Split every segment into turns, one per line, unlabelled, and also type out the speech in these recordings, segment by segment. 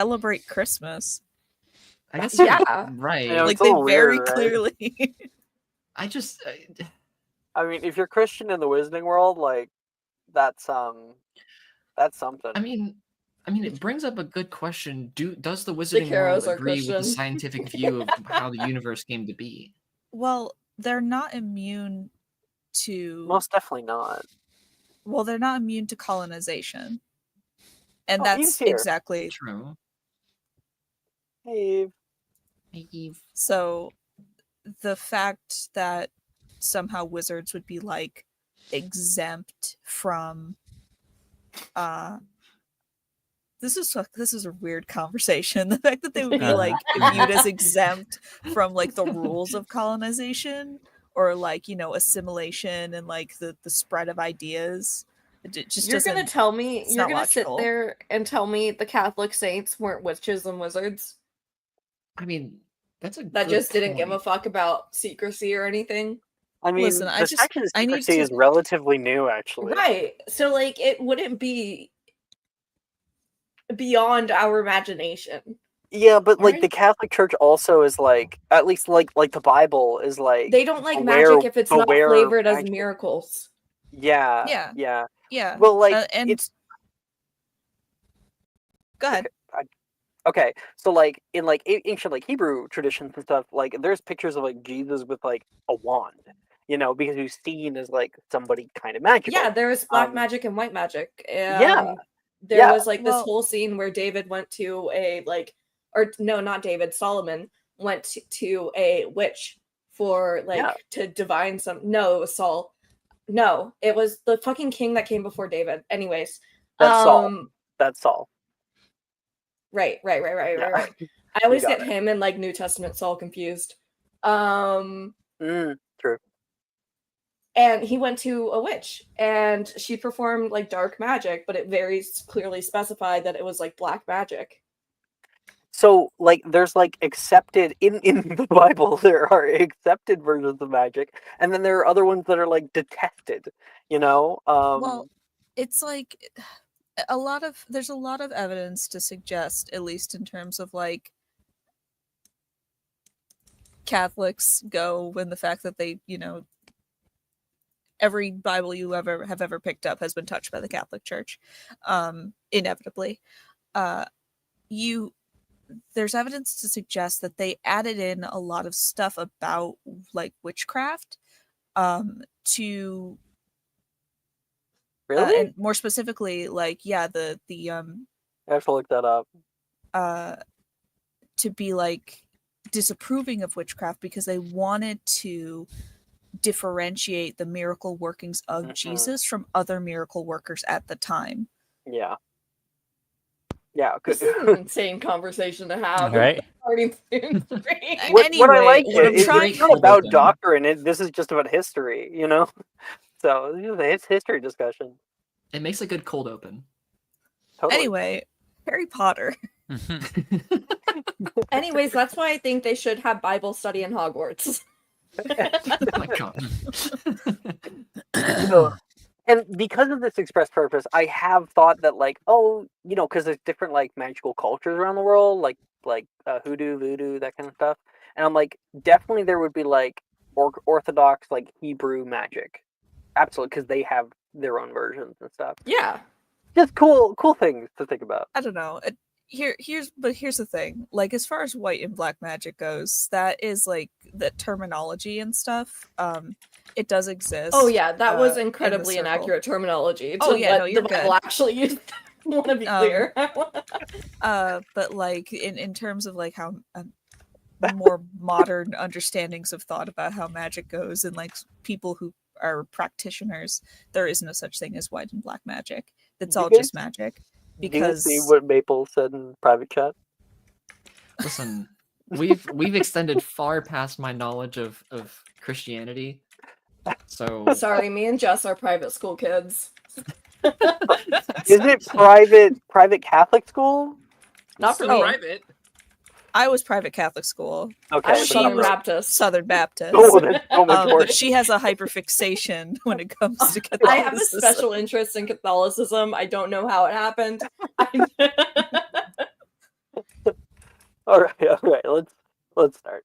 celebrate Christmas.
I guess right.
You know,
Like
it's a
they
little
very
weird, right?
clearly.
I mean, if you're Christian in the Wizarding world, like that's something.
I mean, it brings up a good question. Does the Wizarding
heroes
world
are
agree with the
Christian.
scientific view of how the universe came to be?
Well, they're not immune to.
Most definitely not.
Well, they're not immune to colonization, and
Oh,
that's
Eve's here.
exactly
True.
Hey, Eve.
Hey, Eve.
So the fact that somehow wizards would be like exempt from this is a weird conversation. The fact that they would be like viewed as exempt from like the rules of colonization or like, you know, assimilation and like the spread of ideas. It just
You're gonna tell me
it's
you're
not
gonna sit
logical.
there and tell me the Catholic saints weren't witches and wizards
I mean, that's a
that
good
just didn't give a
point.
fuck about secrecy or anything?
I mean,
Listen,
the section of secrecy is relatively new, actually.
Right. So like it wouldn't be beyond our imagination.
Yeah, but like
Right.
the Catholic Church also is like, at least like the Bible is like,
They don't like
aware-
magic if it's not
aware
flavored as
magic.
miracles.
Yeah.
Yeah.
Well, like
and
it's
go ahead.
okay. So like in like ancient like Hebrew traditions and stuff, like there's pictures of like Jesus with like a wand, you know, because he's seen as like somebody kind of magical.
Yeah, there was black magic and white magic.
Yeah.
There was like this
Well-
whole scene where David went to a like, or no, not David, Solomon went to a witch for like to divine some. No, it was Saul. No, it was the fucking king that came before David. Anyways,
That's Saul. That's Saul.
Right. I always get him and like New Testament Saul confused.
True.
And he went to a witch and she performed like dark magic, but it very clearly specified that it was like black magic.
So like there's like accepted in the Bible, there are accepted versions of magic, and then there are other ones that are like detested, you know?
Well, it's like there's a lot of evidence to suggest, at least in terms of like Catholics go, and the fact that they, you know, every Bible you have ever picked up has been touched by the Catholic Church, inevitably. There's evidence to suggest that they added in a lot of stuff about like witchcraft, to
really,
and more specifically, like the
I have to look that up.
To be like disapproving of witchcraft because they wanted to differentiate the miracle workings of Jesus from other miracle workers at the time.
Yeah.
This is an insane conversation to have.
Right?
What I like is it's not about doctrine. This is just about history, you know. So it's history discussion.
It makes a good cold open.
Totally.
Anyway, Harry Potter.
Anyways, that's why I think they should have Bible study in Hogwarts.
Oh my
god. And because of this express purpose, I have thought that, like, oh, you know, because there's different, like, magical cultures around the world, like hoodoo, voodoo, that kind of stuff. And I'm like, definitely there would be, like, Orthodox, like, Hebrew magic. Absolutely, because they have their own versions and stuff.
Yeah.
Just cool things to think about.
I don't know. Here's the thing. Like, as far as white and black magic goes, that is, like, the terminology and stuff. It does exist.
Oh yeah, that was incredibly inaccurate terminology.
Oh yeah, no, you're
the
good.
Bible actually used. Want to be clear.
But like in terms of like how more modern understandings of thought about how magic goes, and like people who are practitioners, there is no such thing as white and black magic. It's all just magic. Because
do you see what Maple said in private chat?
Listen, we've extended far past my knowledge of Christianity. So
sorry, me and Jess are private school kids.
Is it private Catholic school?
Not for me.
Private.
I was private Catholic school.
Okay,
I was Southern Baptist.
Southern Baptist. But she has a hyperfixation when it comes to Catholicism.
I have a special interest in Catholicism. I don't know how it happened.
All right. Let's start.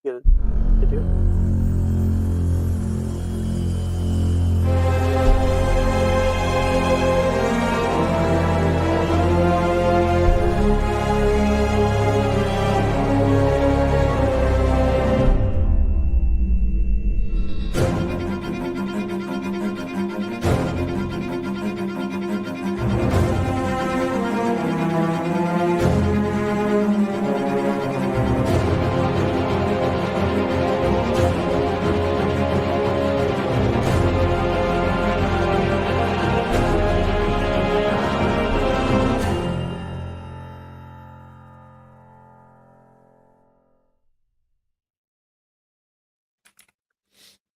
Good to do.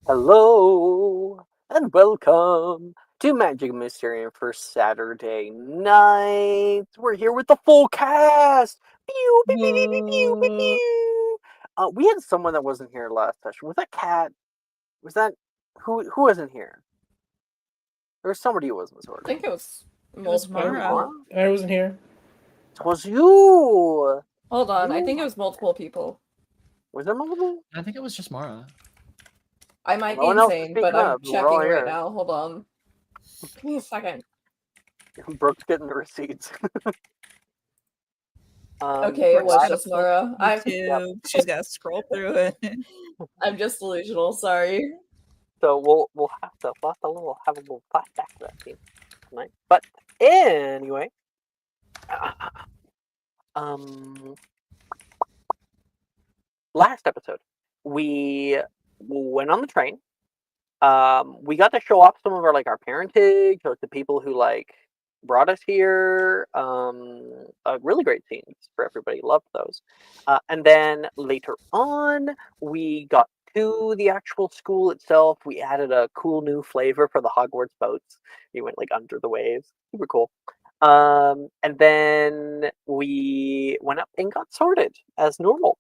Hello and welcome to Magic Mysterium for Saturday night. We're here with the full cast. Pew, pew, pew, pew, pew, pew, pew, pew. We had someone that wasn't here last session. Was that Cat? Was that who wasn't here? There was somebody who wasn't
I
sorted.
think it was
Mara.
I wasn't here.
It was you.
Hold on, I think it was multiple people.
Was there multiple?
I think it was just Mara.
I might
No
be
one else is
insane, but
speaking
I'm
up. We're all
checking right
here.
now. Hold on. Give me a second.
Brooke's getting the receipts.
Okay, it was
last-
just Mara.
YouTube. She's got to scroll through it.
I'm just delusional. Sorry.
So we'll have to have a little flashback to that scene tonight. But anyway, last episode we went on the train. We got to show off some of our parentage, like the people who brought us here. Really great scenes for everybody. Loved those. And then later on, we got to the actual school itself. We added a cool new flavor for the Hogwarts boats. We went under the waves. Super cool. And then we went up and got sorted as normal.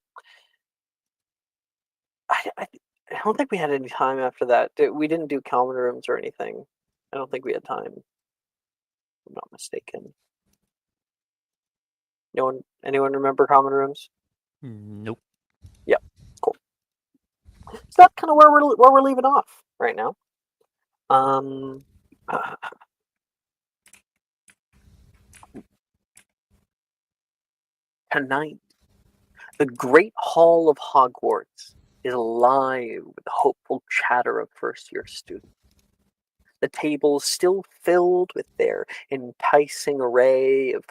I don't think we had any time after that. We didn't do common rooms or anything. I don't think we had time. I'm not mistaken. Anyone remember common rooms?
Nope.
Yep. Cool. So that's kind of where we're leaving off right now. Tonight, the Great Hall of Hogwarts is alive with the hopeful chatter of first-year students. The tables still filled with their enticing array of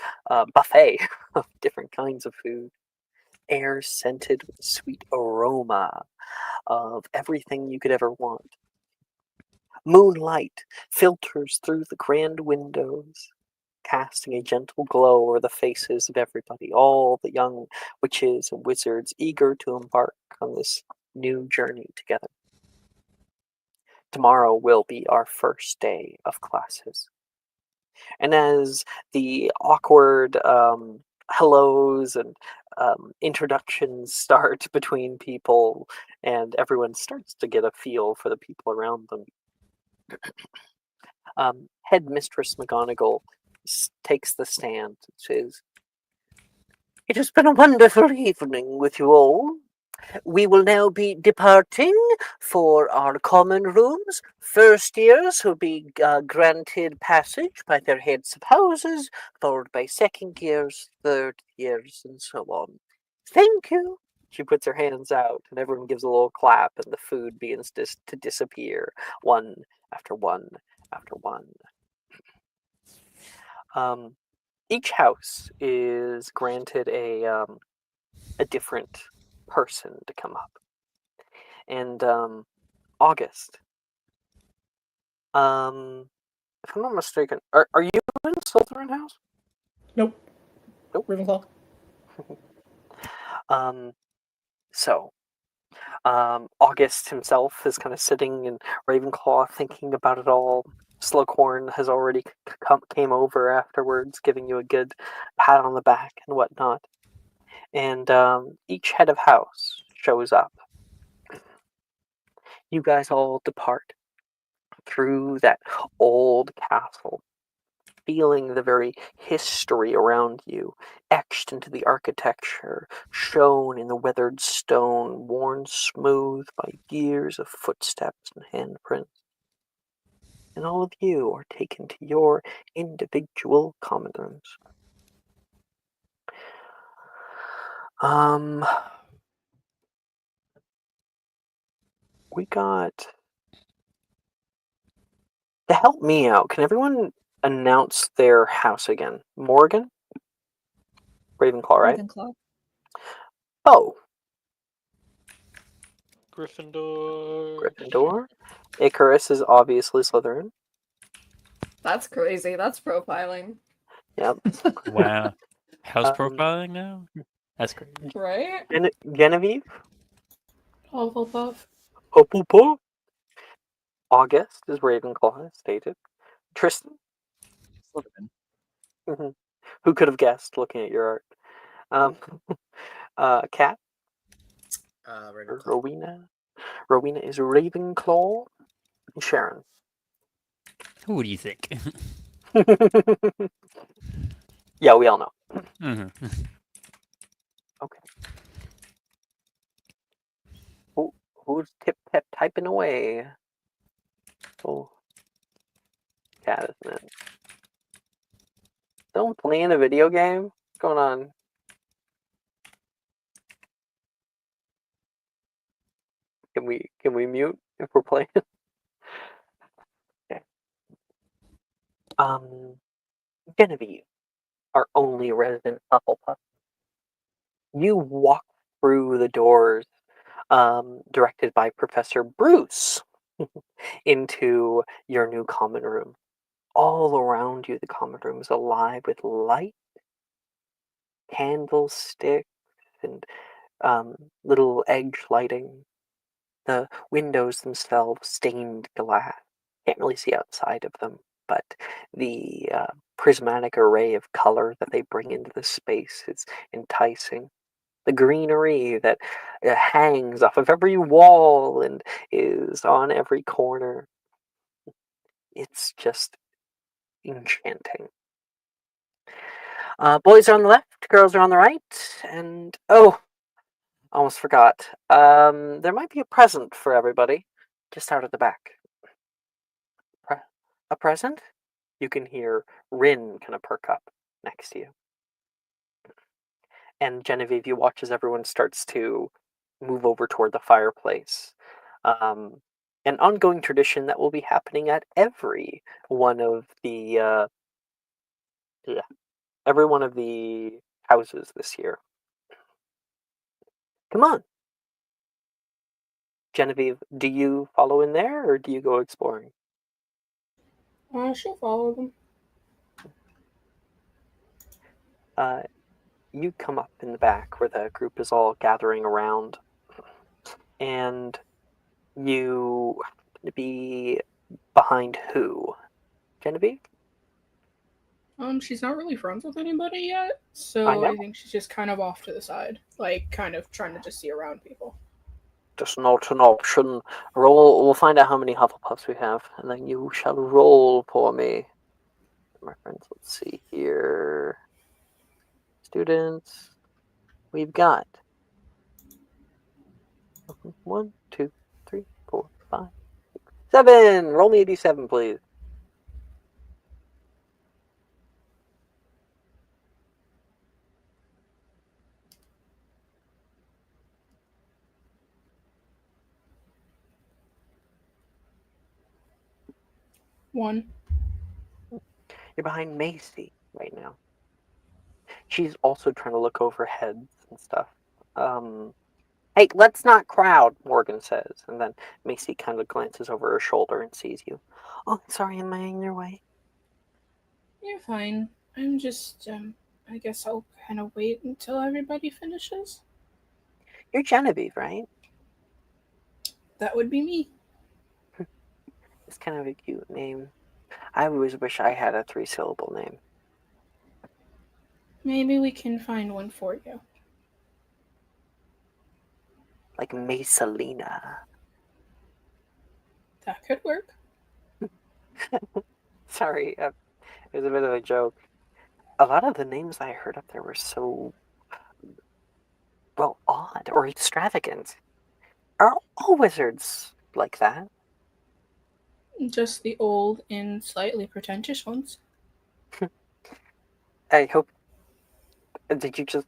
buffet of different kinds of food. Air scented with the sweet aroma of everything you could ever want. Moonlight filters through the grand windows, casting a gentle glow over the faces of everybody, all the young witches and wizards eager to embark on this new journey together. Tomorrow will be our first day of classes. And as the awkward hellos and introductions start between people and everyone starts to get a feel for the people around them, Headmistress McGonagall takes the stand and says, "It has been a wonderful evening with you all. We will now be departing for our common rooms. First years will be granted passage by their heads of houses, followed by second years, third years, and so on. Thank you." She puts her hands out, and everyone gives a little clap, and the food begins to disappear, one after one after one. Each house is granted a different person to come up. And August, if I'm not mistaken, are you in Slytherin house?
Nope.
Nope.
Ravenclaw.
August himself is kind of sitting in Ravenclaw thinking about it all. Slughorn has already came over afterwards, giving you a good pat on the back and whatnot. And each head of house shows up. You guys all depart through that old castle. feeling the very history around you, etched into the architecture, shown in the weathered stone, worn smooth by years of footsteps and handprints. And all of you are taken to your individual common rooms. We got... To help me out, can everyone announce their house again? Morgan? Ravenclaw, right?
Ravenclaw.
Oh,
Gryffindor.
Gryffindor. Icarus is obviously Slytherin.
That's crazy. That's profiling.
Yep.
Wow. House profiling now? That's great.
Right?
Genevieve?
Hufflepuff.
Hufflepuff. August is Ravenclaw, as stated. Tristan?
Slytherin.
Who could have guessed looking at your art? Kat?
Ravenclaw.
Rowena is Ravenclaw. And Sharon?
Who do you think?
Yeah, we all know.
Mm-hmm.
Okay. Who's tip-tap typing away? Oh, Kat, isn't it? Don't playing a video game? What's going on? Can we mute if we're playing? Okay. Genevieve, our only resident Hufflepuff. You walk through the doors, directed by Professor Bruce, into your new common room. All around you, the common room is alive with light, candlesticks, and little edge lighting. The windows themselves stained glass. Can't really see outside of them, but the prismatic array of color that they bring into the space is enticing. The greenery that hangs off of every wall and is on every corner. It's just enchanting. Boys are on the left, girls are on the right, and almost forgot. There might be a present for everybody, just out at the back. A present? You can hear Rin kind of perk up next to you. And Genevieve, you watch as everyone starts to move over toward the fireplace. An ongoing tradition that will be happening at every one of the houses this year. Come on. Genevieve, do you follow in there or do you go exploring?
She'll follow them.
You come up in the back where the group is all gathering around, and you happen to be behind who? Genevieve?
She's not really friends with anybody yet, so
I know.
I think she's just kind of off to the side, like kind of trying to just see around people.
Just not an option. Roll. We'll find out how many Hufflepuffs we have, and then you shall roll for me. My friends, let's see here. Students, we've got 1, 2, 3, 4, 5, 6, 7. Roll me a d7, please.
One.
You're behind Macy right now. She's also trying to look over heads and stuff. Hey, let's not crowd, Morgan says. And then Macy kind of glances over her shoulder and sees you. Oh, sorry, am I in your way?
You're fine. I'm just, I guess I'll kind of wait until everybody finishes.
You're Genevieve, right?
That would be me.
It's kind of a cute name. I always wish I had a 3-syllable name.
Maybe we can find one for you.
Like Maysalina.
That could work.
Sorry, Here's a bit of a joke. A lot of the names I heard up there were so, well, odd or extravagant. Are all wizards like that?
Just the old and slightly pretentious ones.
I hope. Did you just.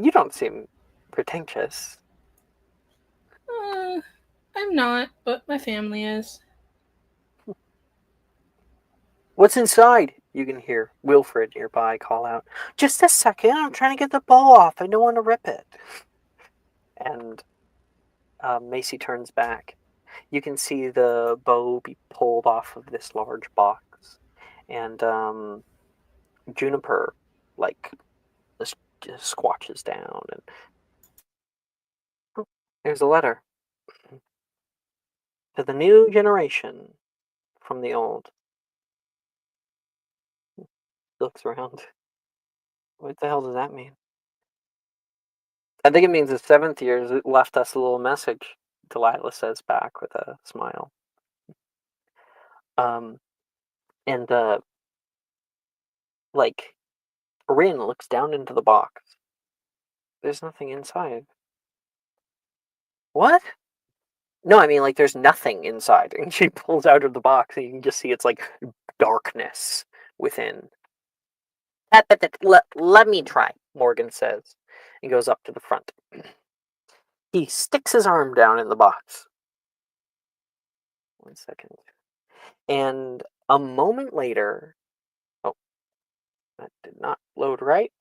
You don't seem pretentious.
I'm not, but my family is.
What's inside? You can hear Wilfred nearby call out, "Just a second, I'm trying to get the bow off. I don't want to rip it." And Macy turns back. You can see the bow be pulled off of this large box. And Juniper, like, just squatches down. And there's a letter. To the new generation from the old. Looks around. What the hell does that mean? I think it means the 7th years left us a little message, Delilah says back with a smile. And like, Rin looks down into the box. There's nothing inside. What? No, I mean, like, there's nothing inside. And she pulls out of the box, and you can just see it's like darkness within. Let me try, Morgan says, and goes up to the front. He sticks his arm down in the box. 1 second. And a moment later... Oh, that did not load right.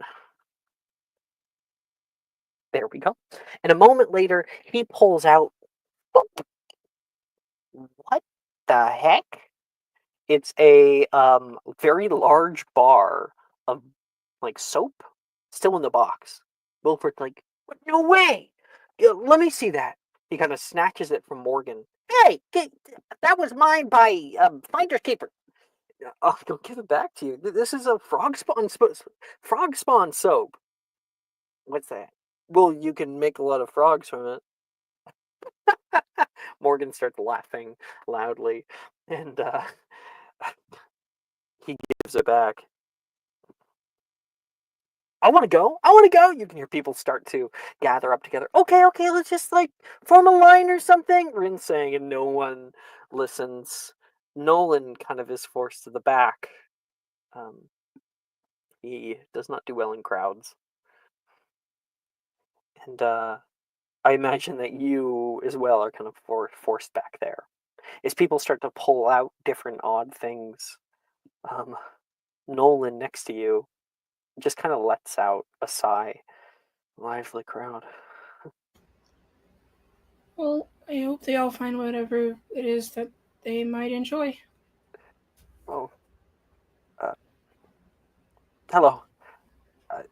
There we go. And a moment later, he pulls out... What the heck? It's a very large bar of, like, soap still in the box. Wilfred's like, "No way! Let me see that." He kind of snatches it from Morgan. "Hey, that was mine by Finder's Keeper." "I'll give it back to you. This is a frog spawn soap." "What's that?" "Well, you can make a lot of frogs from it." Morgan starts laughing loudly, and he gives it back. I want to go. I want to go. You can hear people start to gather up together. Okay, let's just, like, form a line or something," Rin's saying, and no one listens. Nolan kind of is forced to the back. He does not do well in crowds. And I imagine that you as well are kind of forced back there. As people start to pull out different odd things, Nolan next to you just kind of lets out a sigh. Lively crowd.
Well, I hope they all find whatever it is that they might enjoy.
Oh. Hello. I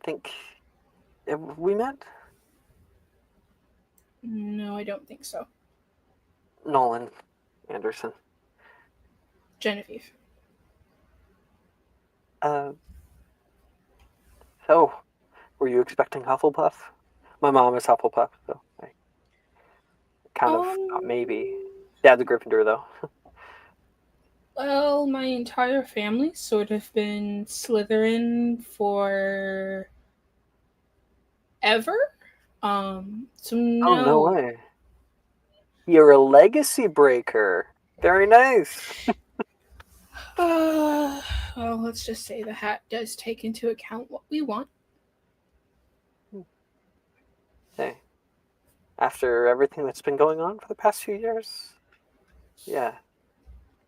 think... Have we met?
No, I don't think so.
Nolan Anderson.
Genevieve.
So, were you expecting Hufflepuff? My mom is Hufflepuff, so I kind of thought maybe. Dad's a Gryffindor, though.
Well, my entire family's sort of been Slytherin for ever. So no.
Oh, no way. You're a legacy breaker. Very nice.
Well, let's just say the hat does take into account what we want.
Hey, after everything that's been going on for the past few years, yeah,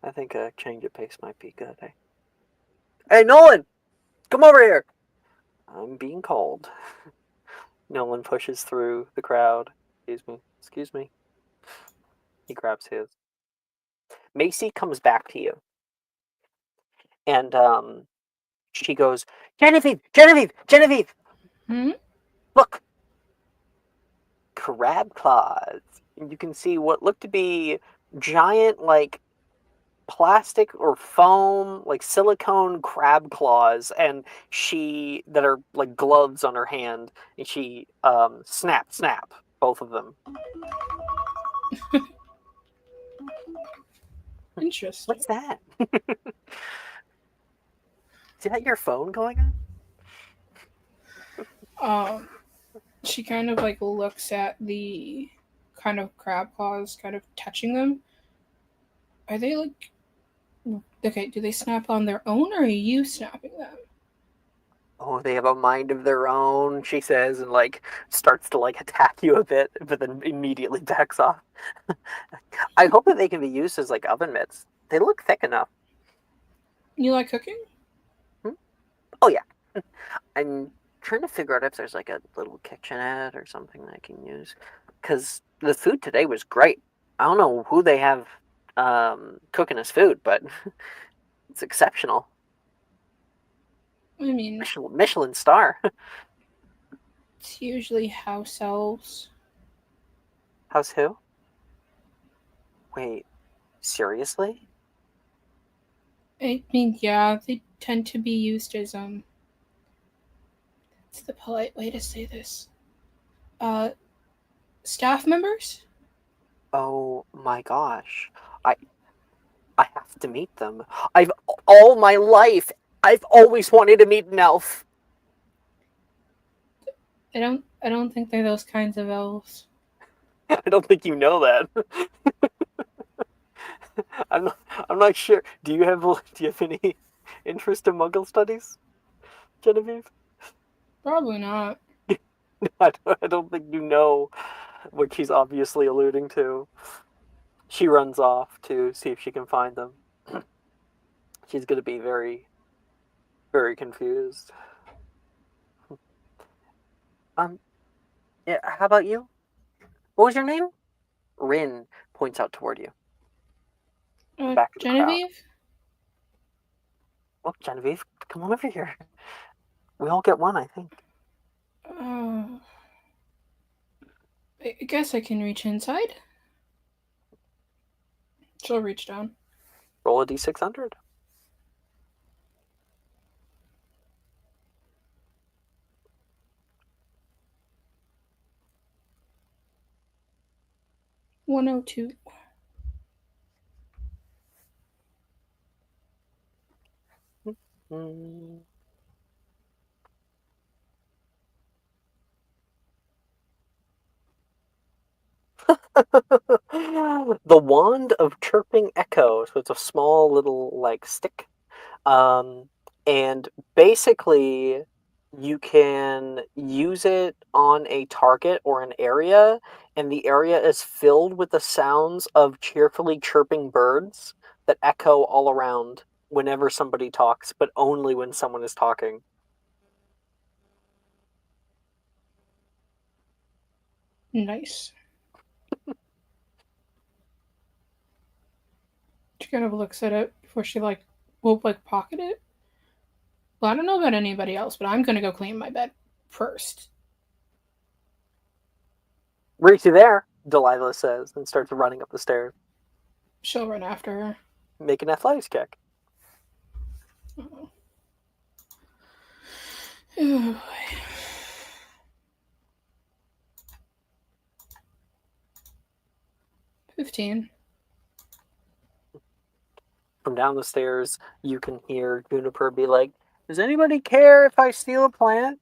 I think a change of pace might be good. Hey, Nolan! Come over here! I'm being called. Nolan pushes through the crowd. Excuse me. He grabs his. Macy comes back to you. And she goes, Genevieve!
Hmm?
Look! Crab claws. And you can see what look to be giant, like, plastic or foam, like silicone crab claws, and that are like gloves on her hand, and she snap both of them.
Interesting.
What's that? Is that your phone going on?
She kind of like looks at the kind of crab claws, kind of touching them. Are they like okay? Do they snap on their own, or are you snapping them?
Oh, they have a mind of their own, she says, and like starts to like attack you a bit, but then immediately backs off. I hope that they can be used as like oven mitts. They look thick enough.
You like cooking?
Oh yeah. I'm trying to figure out if there's like a little kitchenette or something that I can use, because the food today was great. I don't know who they have cooking us food, but it's exceptional.
I mean,
Michelin star.
it's usually house elves.
How's who? Wait, seriously?
I mean, yeah, they tend to be used as It's the polite way to say this. Uh, staff members.
Oh my gosh. I have to meet them. All my life I've always wanted to meet an elf.
I don't think they're those kinds of elves.
I don't think you know that. I'm not sure. Do you have any interest in Muggle studies, Genevieve?
Probably not.
I don't think you know what she's obviously alluding to. She runs off to see if she can find them. She's going to be very, very confused. Yeah, how about you? What was your name? Rin points out toward you. Back of the crowd.
Genevieve?
Well, Genevieve, come on over here. We all get one, I think.
I guess I can reach inside. She'll reach down.
Roll a d600.
$102.
The Wand of Chirping Echo. So it's a small little like stick. And basically you can use it on a target or an area, and the area is filled with the sounds of cheerfully chirping birds that echo all around whenever somebody talks, but only when someone is talking.
Nice. She kind of looks at it before she will pocket it. Well, I don't know about anybody else, but I'm gonna go clean my bed first.
Reach you there, Delilah says, and starts running up the stairs.
She'll run after her.
Make an athletics check.
Oh. 15.
From down the stairs, you can hear Juniper be like, "Does anybody care if I steal a plant?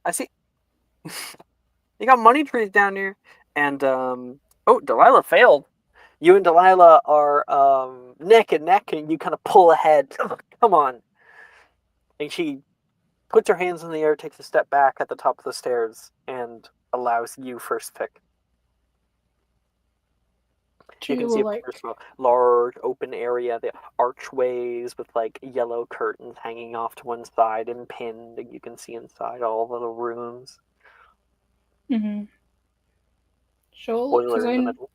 I see you got money trees down here." And Delilah failed. You and Delilah are neck and neck, and you kind of pull ahead. Come on. And she puts her hands in the air, takes a step back at the top of the stairs, and allows you first pick. You can see a large open area, the archways with like yellow curtains hanging off to one side and pinned, and you can see inside all the little rooms.
Mm-hmm.
Boiler in the middle.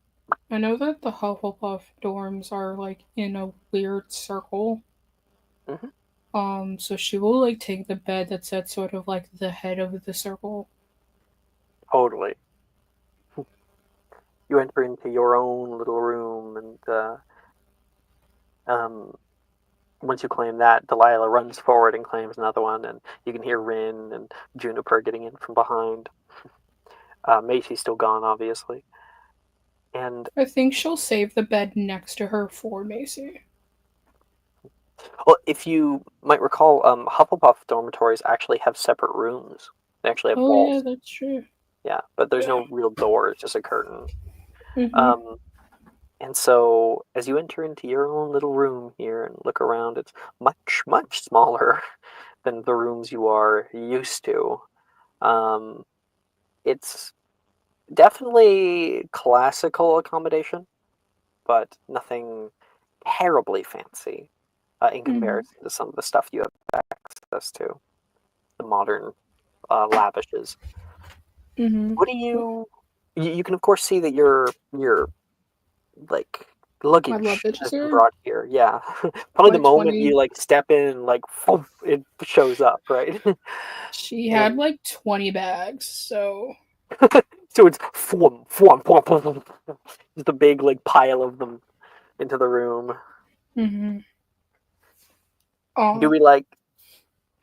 I know that the Hufflepuff dorms are like in a weird circle.
Mm-hmm.
So she will take the bed that's at sort of like the head of the circle.
Totally. You enter into your own little room, and once you claim that, Delilah runs forward and claims another one, and you can hear Rin and Juniper getting in from behind. Macy's still gone, obviously. And
I think she'll save the bed next to her for Macy.
well, if you might recall, Hufflepuff dormitories actually have separate rooms. They actually have
Oh
walls.
yeah, that's true.
Yeah, but there's no real door; it's just a curtain.
Mm-hmm.
And so, as you enter into your own little room here and look around, it's much, much smaller than the rooms you are used to. It's definitely classical accommodation, but nothing terribly fancy in comparison to some of the stuff you have access to, the modern lavishes.
Mm-hmm.
What do you can of course see that your like luggage
luggage
has
is
been
here?
brought here. Yeah, probably the
Like
moment
20.
you like step in and like it shows up, right?
She
And
had like 20 bags, so
so it's just a big like pile of them into the room.
mm-hmm.
Do we like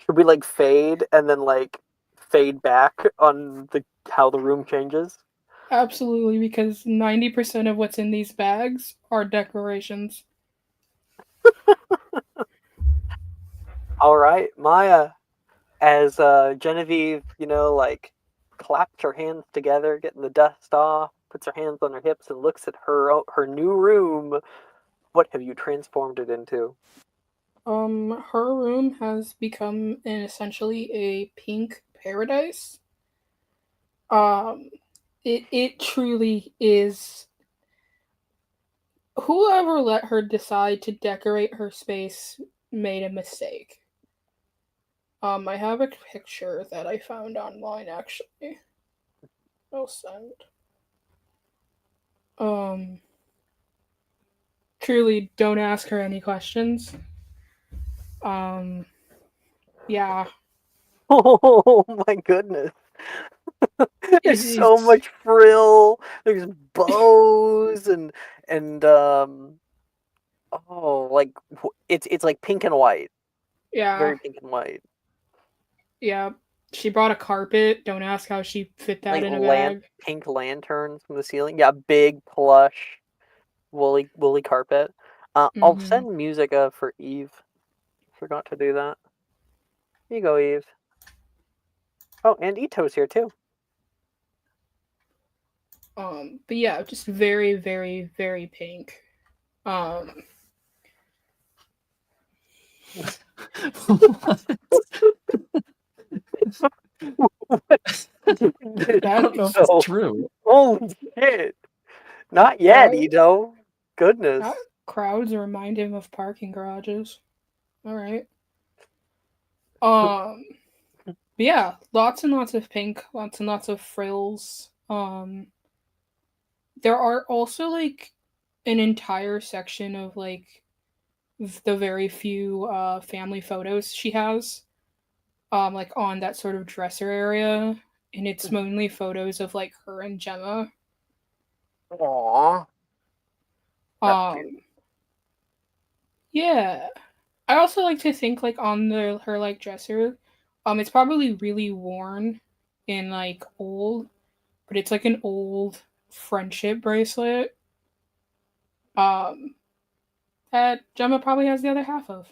should we like fade and then like fade back on the how the room changes?
Absolutely, because 90% of what's in these bags are decorations.
All right, Maya, as Genevieve, like claps her hands together, getting the dust off, puts her hands on her hips, and looks at her new room. What have you transformed it into?
Her room has become essentially a pink paradise. Um, it truly is. Whoever let her decide to decorate her space made a mistake. I have a picture that I found online actually. I'll send. Um, Truly, don't ask her any questions. Um, yeah,
Oh my goodness.
it
There's so
is.
much frill. There's bows and oh like it's like pink and white.
Yeah,
Very pink and white.
yeah. She brought a carpet. Don't ask how she fit that
Like
in a bag.
pink lanterns from the ceiling. Yeah, big plush woolly carpet. I'll
Mm-hmm.
send music for Eve. Forgot to do that. Here you go, Eve. Oh, and Ito's here too.
But yeah, just very, very, very pink. Um,
I don't know if it's true.
Holy shit! Not yet,
crowd,
Ito. Goodness.
crowds remind him of parking garages. All right. But yeah, lots and lots of pink, lots and lots of frills. There are also like an entire section of like the very few family photos she has, like on that sort of dresser area, and it's mainly photos of like her and Gemma.
Aww.
Yeah. I also like to think like on the her like dresser, it's probably really worn and like old, but it's like an old friendship bracelet. Um, that Gemma probably has the other half of.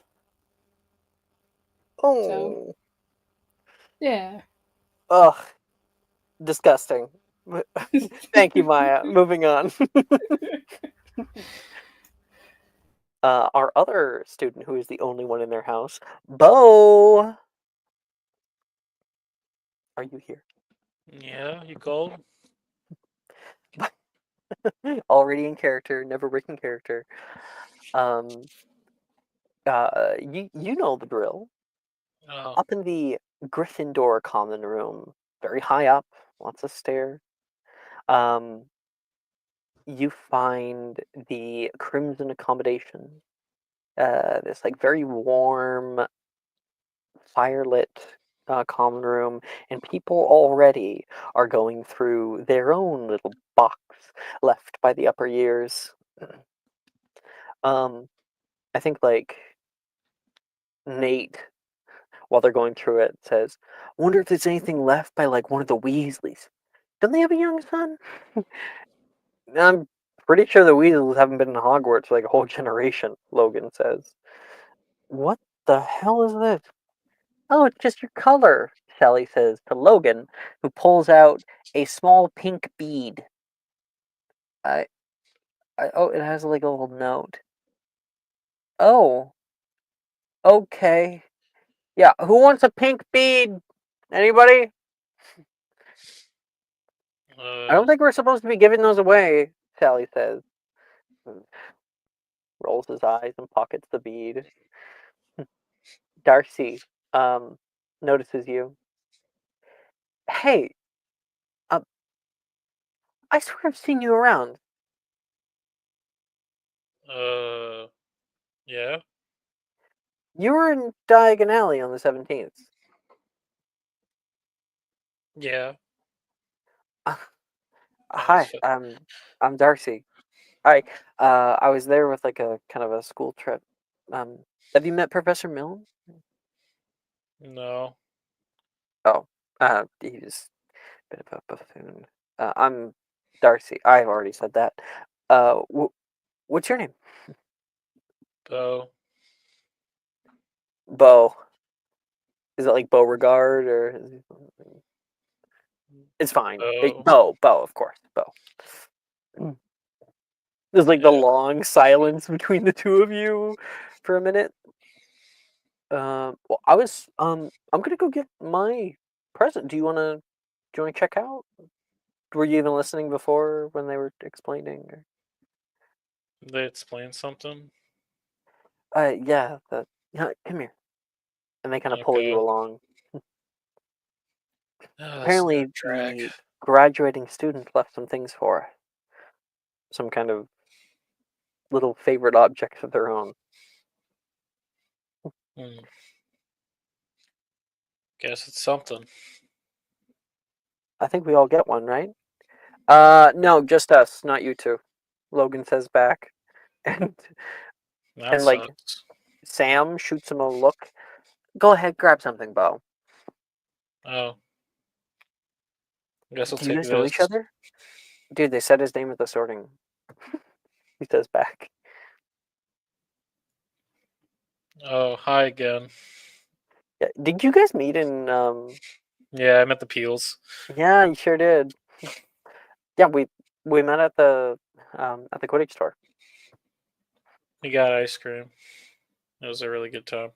Oh.
So yeah.
Ugh. Disgusting. Thank you, Maya. Moving on. Our other student, who is the only one in their house, Bo. Are you here?
Yeah, you called?
Already in character, never breaking character. You know the drill.
Oh,
Up in the Gryffindor common room, very high up, lots of stairs. You find the Crimson accommodation. This like very warm, firelit common room, and people already are going through their own little box left by the upper years. I think like Nate, while they're going through it, says, "Wonder if there's anything left by like one of the Weasleys. Don't they have a young son?" Pretty sure the weasels haven't been in Hogwarts for like a whole generation, Logan says. What the hell is this? Oh, it's just your color, Sally says to Logan, who pulls out a small pink bead. Oh, it has like a little note. Oh, okay. Yeah, who wants a pink bead? Anybody? I don't think we're supposed to be giving those away, Sally says. Rolls his eyes and pockets the bead. Darcy notices you. Hey, I swear I've seen you around.
Yeah.
You were in Diagon Alley on the 17th.
Yeah.
Hi, I'm Darcy. Hi, I was there with like a kind of a school trip. Have you met Professor Milne?
No.
Oh, he's a bit of a buffoon. I'm Darcy. I've already said that. What's your name?
Bo.
Bo. Is it like Beauregard or? It's fine.
Bo.
Bo, of course, Bo. There's like the long silence between the two of you for a minute. Well, I'm gonna go get my present. Do you wanna check out? Were you even listening before when they were explaining? Or?
They explained something.
Yeah. Come here, and they kind of pull you along. Apparently, the graduating student left some things for us. Some kind of little favorite objects of their own.
Guess it's something.
I think we all get one, right? No, just us, not you two. Logan says back, and like Sam shoots him a look. Go ahead, grab something, Bo.
Oh. I guess I'll
Do you
take
guys know each other? Dude, they said his name at the sorting. He says back.
Oh, hi again.
Yeah. Did you guys meet in
Yeah, I met the Peels.
Yeah, you sure did. Yeah, we met at the Quidditch store.
We got ice cream. It was a really good time.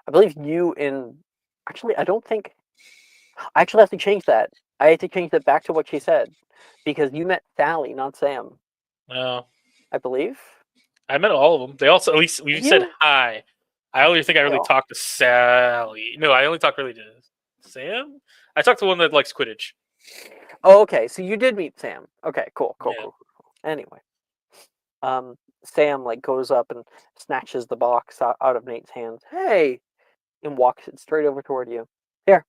I believe you in actually I don't think I actually have to change that. I had to change that back to what she said. Because you met Sally, not Sam.
No.
I believe.
I met all of them. They also, at least, we said hi. I only think I really talked to Sally. No, I only talked really to Sam? I talked to one that likes Quidditch.
Oh, okay. So you did meet Sam. Okay, cool. Anyway. Sam like goes up and snatches the box out of Nate's hands. Hey! And walks it straight over toward you. Here.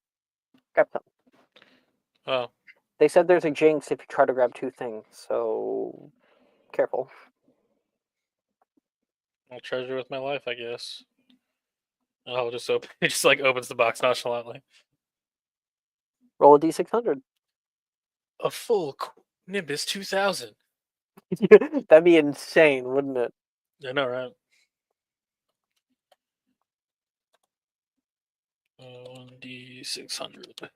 Grab something.
Oh.
They said there's a jinx if you try to grab two things, so careful.
I'll treasure with my life, I guess. I'll just open. It just like opens the box nonchalantly.
Roll a d600.
A full Nimbus 2000.
That'd be insane, wouldn't it?
I know, right? 1d600.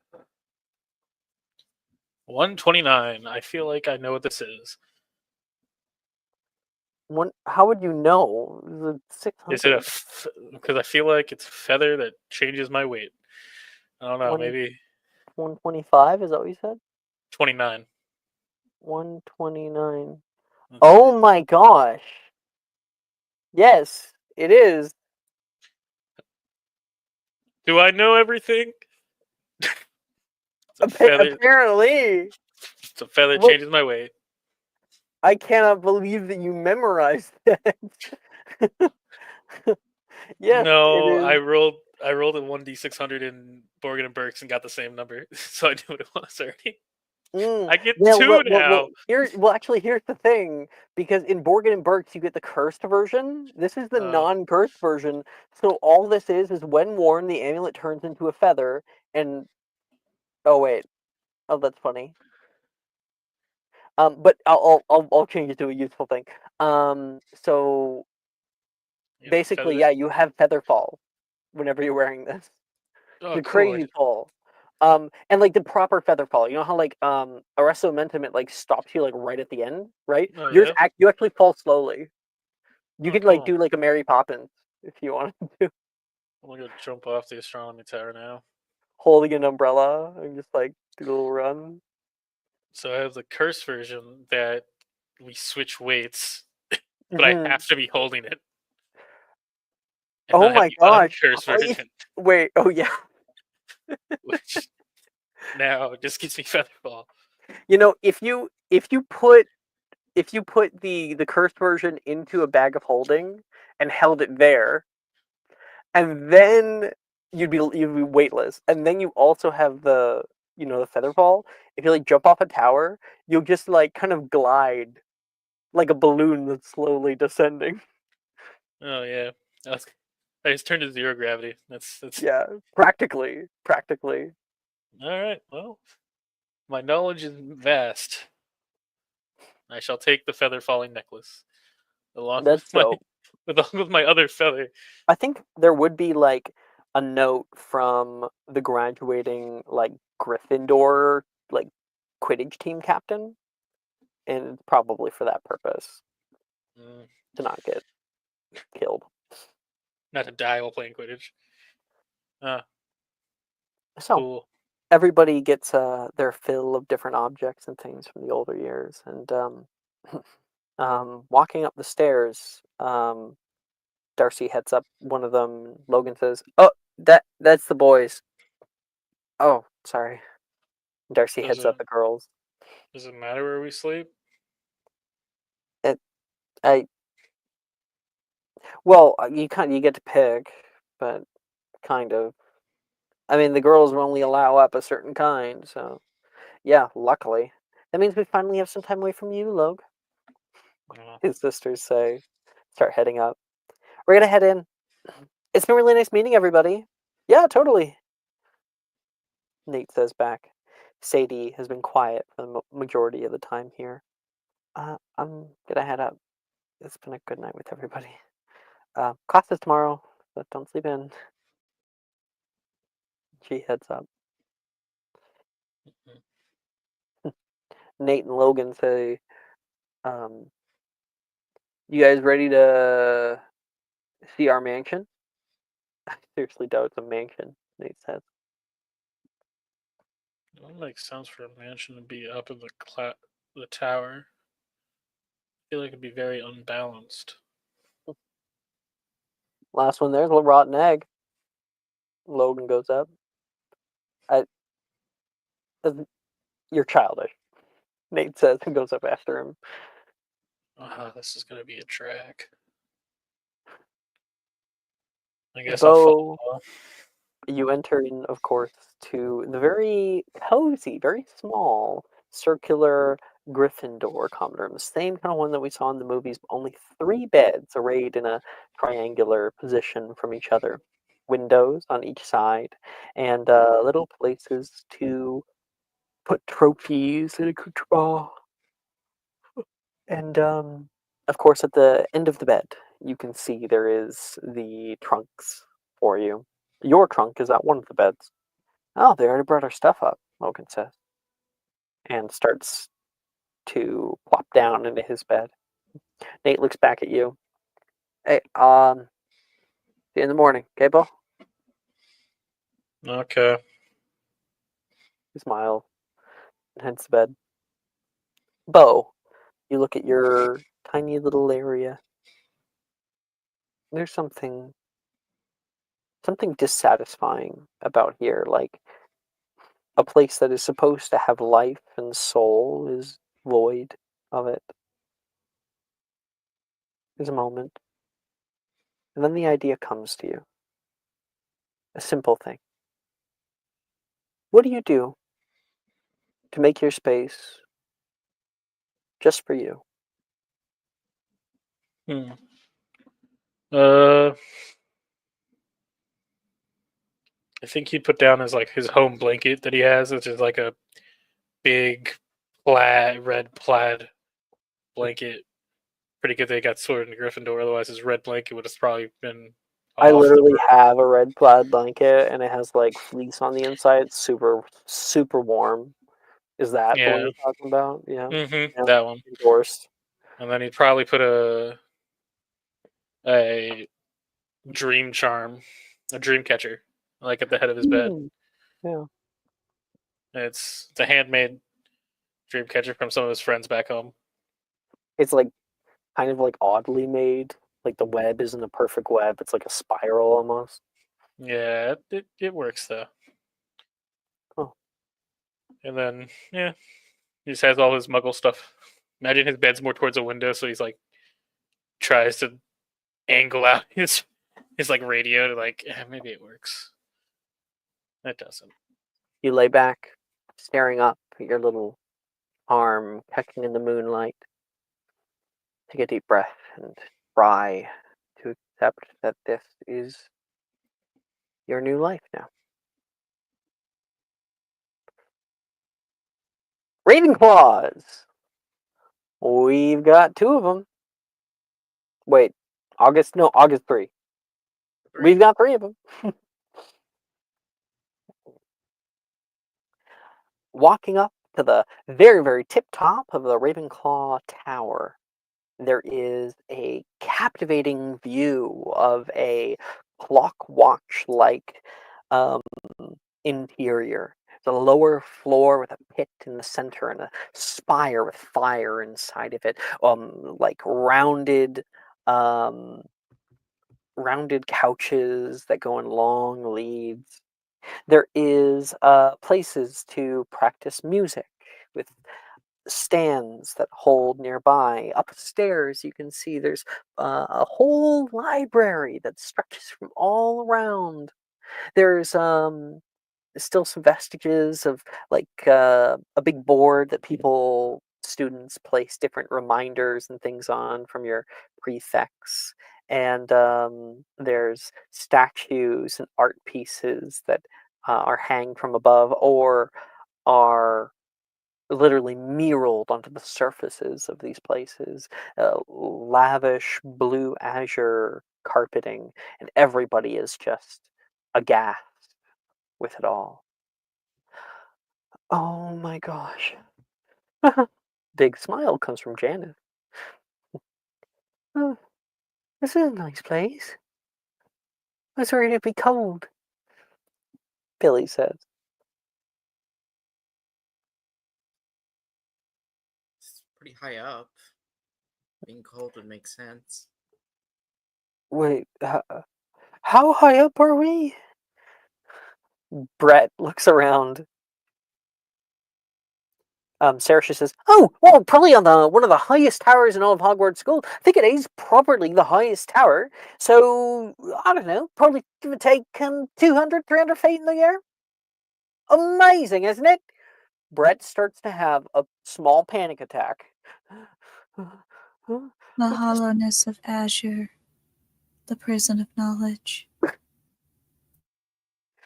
129. I feel like I know what this is.
How would you know? The 600.
Is it because I feel like it's a feather that changes my weight. I don't know, maybe
125, is that what you said?
29.
129. Oh my gosh. Yes, it is.
Do I know everything?
Apparently.
It's a feather that changes my weight.
I cannot believe that you memorized that. Yes,
no,
it is.
I rolled a 1d600 in Borgin and Burks and got the same number, so I knew what it was already. I get two now.
Actually, here's the thing. Because in Borgin and Burks, you get the cursed version. This is the non-cursed version. So all this is when worn, the amulet turns into a feather. And oh wait, oh that's funny. But I'll change it to a useful thing. So basically, yeah, you have feather fall whenever you're wearing this.
Oh,
The
cool.
crazy fall. And like the proper feather fall. You know how like Arresto Momentum it like stops you like right at the end, right?
Oh,
Yours
yeah?
you actually fall slowly. You
Oh,
could like
cool.
do like a Mary Poppins if you wanted to,
I'm gonna go jump off the astronomy tower now.
holding an umbrella and just like do a little run.
So I have the curse version that we switch weights, but I
Mhm.
have to be holding it. And
Oh
I have
my
the
gosh!
uncursed version,
Wait. Oh yeah.
which now just gives me featherfall.
You know, if you put the cursed version into a bag of holding and held it there, and then you'd be weightless, and then you also have the feather fall. If you like jump off a tower, you'll just like kind of glide like a balloon that's slowly descending.
Oh yeah, I just turned to zero gravity. That's
Yeah, practically.
all right. Well, my knowledge is vast. I shall take the feather falling necklace along with
That's
my
dope.
other feather.
I think there would be like a note from the graduating like Gryffindor like Quidditch team captain, and probably for that purpose
Mm,
to not get killed.
not to die while playing Quidditch.
So
Cool.
everybody gets their fill of different objects and things from the older years, and walking up the stairs, Darcy heads up one of them. Logan says, "Oh, that's the boys." Oh, sorry. Darcy
Does
heads up
it
the girls.
does it matter where we sleep?
I Well, you get to pick, but kind of. I mean, the girls will only allow up a certain kind, so yeah. Luckily, that means we finally have some time away from you, Log. His sisters start heading up. We're gonna head in. It's been really nice meeting everybody. Yeah, totally. Nate says back. Sadie has been quiet for the majority of the time here. I'm gonna head up. It's been a good night with everybody. Class is tomorrow, but don't sleep in. She heads up. Nate and Logan say, "You guys ready to see our mansion?" I seriously doubt it's a mansion. Nate says.
It don't make sense for a mansion to be up in the tower. I feel like it'd be very unbalanced.
Last one there's a little rotten egg. Logan goes up. I, You're childish. Nate says and goes up after him.
This is gonna be a track. I guess I'll
Bo,
follow.
you enter in, of course, to the very cozy, very small, circular Gryffindor common room. The same kind of one that we saw in the movies, but only 3 beds arrayed in a triangular position from each other. Windows on each side, and little places to put trophies and accoutrements. And of course, at the end of the bed, you can see there is the trunks for you. Your trunk is at one of the beds. Oh, they already brought our stuff up, Logan says, and starts to plop down into his bed. Nate looks back at you. Hey, see you in the morning, okay, Bo?
Okay.
He smiles and heads to bed. Bo, you look at your tiny little area. There's something dissatisfying about here, like a place that is supposed to have life and soul is void of it. There's a moment. And then the idea comes to you. A simple thing. What do you do to make your space just for you?
Hmm. I think he put down his home blanket that he has, which is like a big red plaid blanket. Pretty good they got sorted in Gryffindor, otherwise his red blanket would have probably been
I
off
literally have a red plaid blanket, and it has like fleece on the inside. It's super, super warm. Is that the one
Yeah.
you're talking about? Yeah.
Mm-hmm. That one.
Endorsed.
And then he'd probably put a dream charm, a dream catcher, like at the head of his bed.
Yeah.
It's a handmade dream catcher from some of his friends back home.
It's like kind of like oddly made. Like the web isn't a perfect web. It's like a spiral almost.
Yeah, it works though.
Oh.
And then he just has all his muggle stuff. Imagine his bed's more towards a window, so he's like tries to angle out his like radio to like maybe it works. It doesn't.
You lay back, staring up at your little arm catching in the moonlight. Take a deep breath and try to accept that this is your new life now. Ravenclaws! We've got 2 of them. Wait, August 3. We've got 3 of them. Walking up to the very, very tip top of the Ravenclaw Tower, there is a captivating view of a clock watch-like interior. The lower floor with a pit in the center and a spire with fire inside of it. Like rounded couches that go in long leads. There is places to practice music with stands that hold nearby. Upstairs, you can see there's a whole library that stretches from all around. There's still some vestiges of like a big board that students place different reminders and things on from your prefects. And there's statues and art pieces that are hanged from above or are literally muraled onto the surfaces of these places. Lavish blue azure carpeting, and everybody is just aghast with it all. Oh my gosh. Big smile comes from Janet. Oh, this is a nice place. I was worried it'd be cold, Billy says.
It's pretty high up. Being cold would make sense.
Wait, how high up are we? Brett looks around. Saoirse says, "Oh, well, probably on one of the highest towers in all of Hogwarts School. I think it is properly the highest tower. So, I don't know, probably give or take 200, 300 feet in the air. Amazing, isn't it?" Brett starts to have a small panic attack.
The hollowness of azure, the prison of knowledge.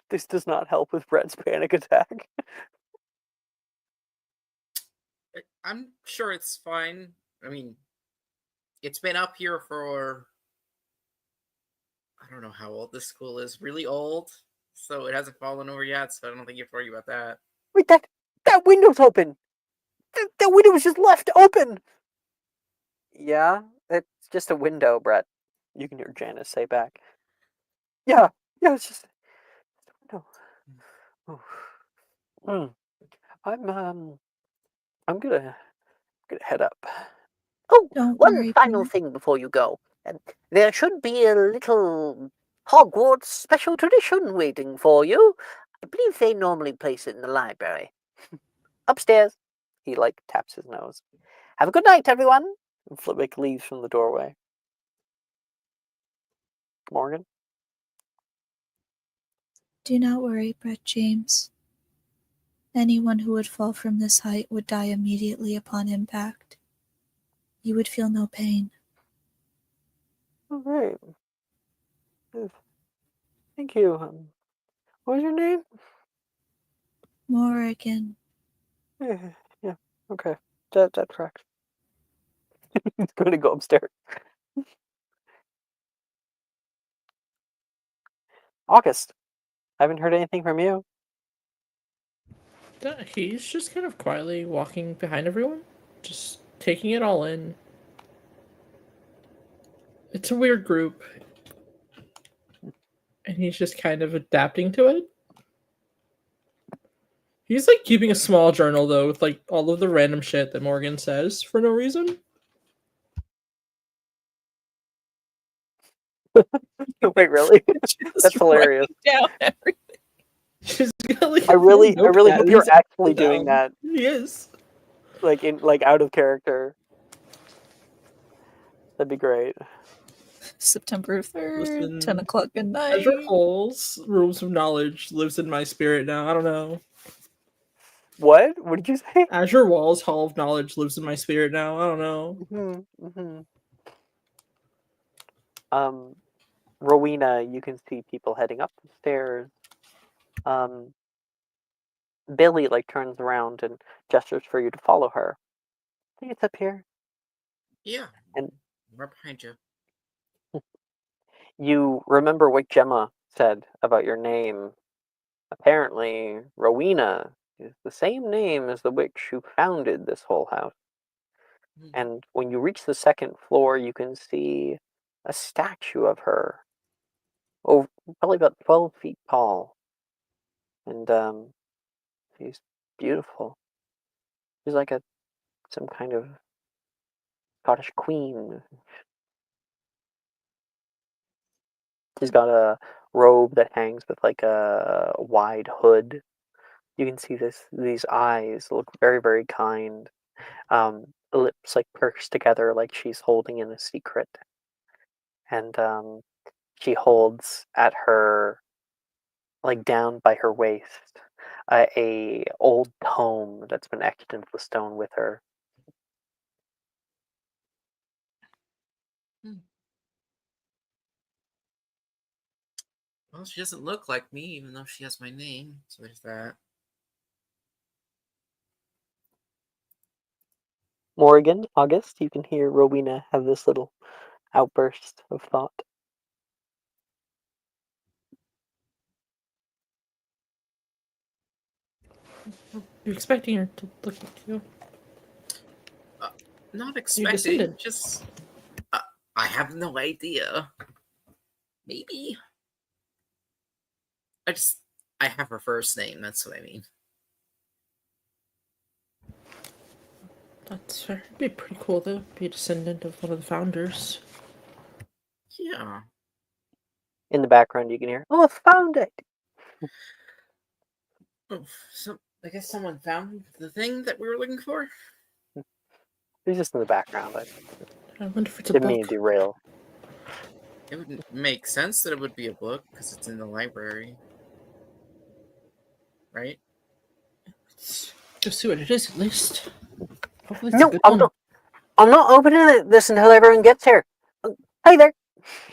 This does not help with Brett's panic attack.
I'm sure it's fine. I mean, it's been up here for... I don't know how old this school is. Really old. So it hasn't fallen over yet, so I don't think you have to worry about that.
Wait, that window's open! That window was just left open! Yeah, it's just a window, Brett. You can hear Janice say back. Yeah, it's just a window. Oh. I'm gonna head up. Oh,
Don't
one
worry,
final
Brett.
thing before you go. There should be a little Hogwarts special tradition waiting for you. I believe they normally place it in the library. Upstairs. He taps his nose. Have a good night, everyone. And Flitwick leaves from the doorway. Morgan?
Do not worry, Brett James. Anyone who would fall from this height would die immediately upon impact. You would feel no pain.
All right. Thank you. What was your name?
Morgan.
Yeah. Okay, that tracks. He's going to go upstairs. August, I haven't heard anything from you.
He's just kind of quietly walking behind everyone, just taking it all in. It's a weird group, and he's just kind of adapting to it. He's like keeping a small journal though, with like all of the random shit that Morgan says for no reason.
Wait, really? That's hilarious.
Down everything.
She's got, like,
I really
notepad,
hope
and
you're
he's
actually
down.
doing that.
He is.
Like out of character. That'd be great.
September 3rd,
Listen,
10 o'clock at night.
Azure Hall's Rooms of Knowledge lives in my spirit now. I don't know.
What? What did you say?
Azure Wall's Hall of Knowledge lives in my spirit now. I don't know.
Rowena, you can see people heading up the stairs. Billy turns around and gestures for you to follow her. I think it's up here.
Yeah.
And
we're behind you.
You remember what Gemma said about your name. Apparently, Rowena is the same name as the witch who founded this whole house. And when you reach the second floor, you can see a statue of her. Oh, probably about 12 feet tall. And she's beautiful. She's like some kind of Scottish queen. She's got a robe that hangs with a wide hood. You can see these eyes look very, very kind. Lips pursed together like she's holding in a secret. And she holds at her, down by her waist, a old tome that's been etched into the stone with her.
Well, she doesn't look like me, even though she has my name. So there's that.
Morgan, August, you can hear Rowena have this little outburst of thought.
You're expecting her to look at you.
Not expecting.
descendant.
Just, I have no idea. Maybe. I have her first name. That's what I mean.
That's fair. It'd be pretty cool to be a descendant of one of the founders.
Yeah.
In the background, you can hear, "Oh, I found it!"
Oh, so I guess someone found the thing that we were looking for?
It's just in the background.
I wonder if it's a
Didn't mean
book.
to derail.
It would make sense that it would be a book because it's in the library. Right?
Let's go see what it is at least. Hopefully it's
No,
a good one.
I'm not opening this until everyone gets here. Hey there!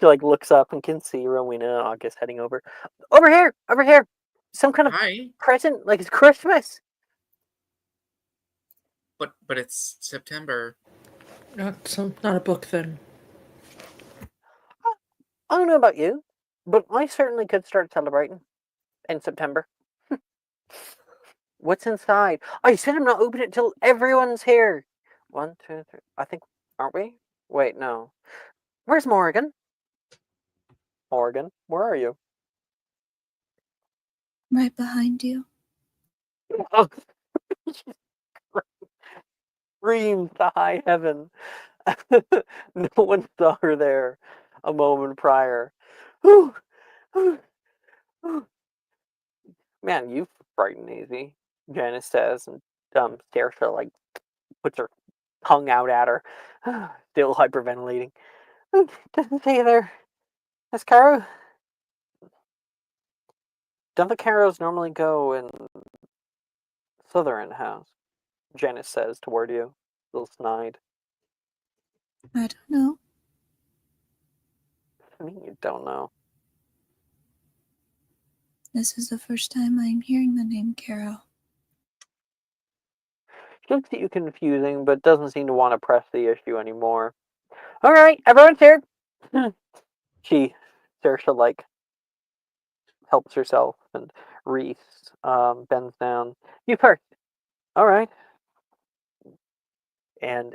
She looks up and can see Rowena and August heading over. Over here! Some kind of
Hi.
present, like it's Christmas.
But it's September.
Not a book then.
I don't know about you, but I certainly could start celebrating in September. What's inside? I said I'm not opening it till everyone's here. 1, 2, 3. I think, aren't we? Wait, no. Where's Morgan? Morgan, where are you?
Right behind you.
Oh, screams to high heaven. No one saw her there a moment prior. Whew, whew, whew. Man, you frighten easy, Janice says, and Saoirse puts her tongue out at her, still hyperventilating. Doesn't say there, Miss Caro. Don't the Caros normally go in Slytherin house? Janice says toward you, a little snide.
I don't know.
I mean, you don't know.
This is the first time I'm hearing the name Carol.
She looks at you confusing, but doesn't seem to want to press the issue anymore. All right, everyone's here. Saoirse, like, helps herself, and Reese bends down. You first. All right. And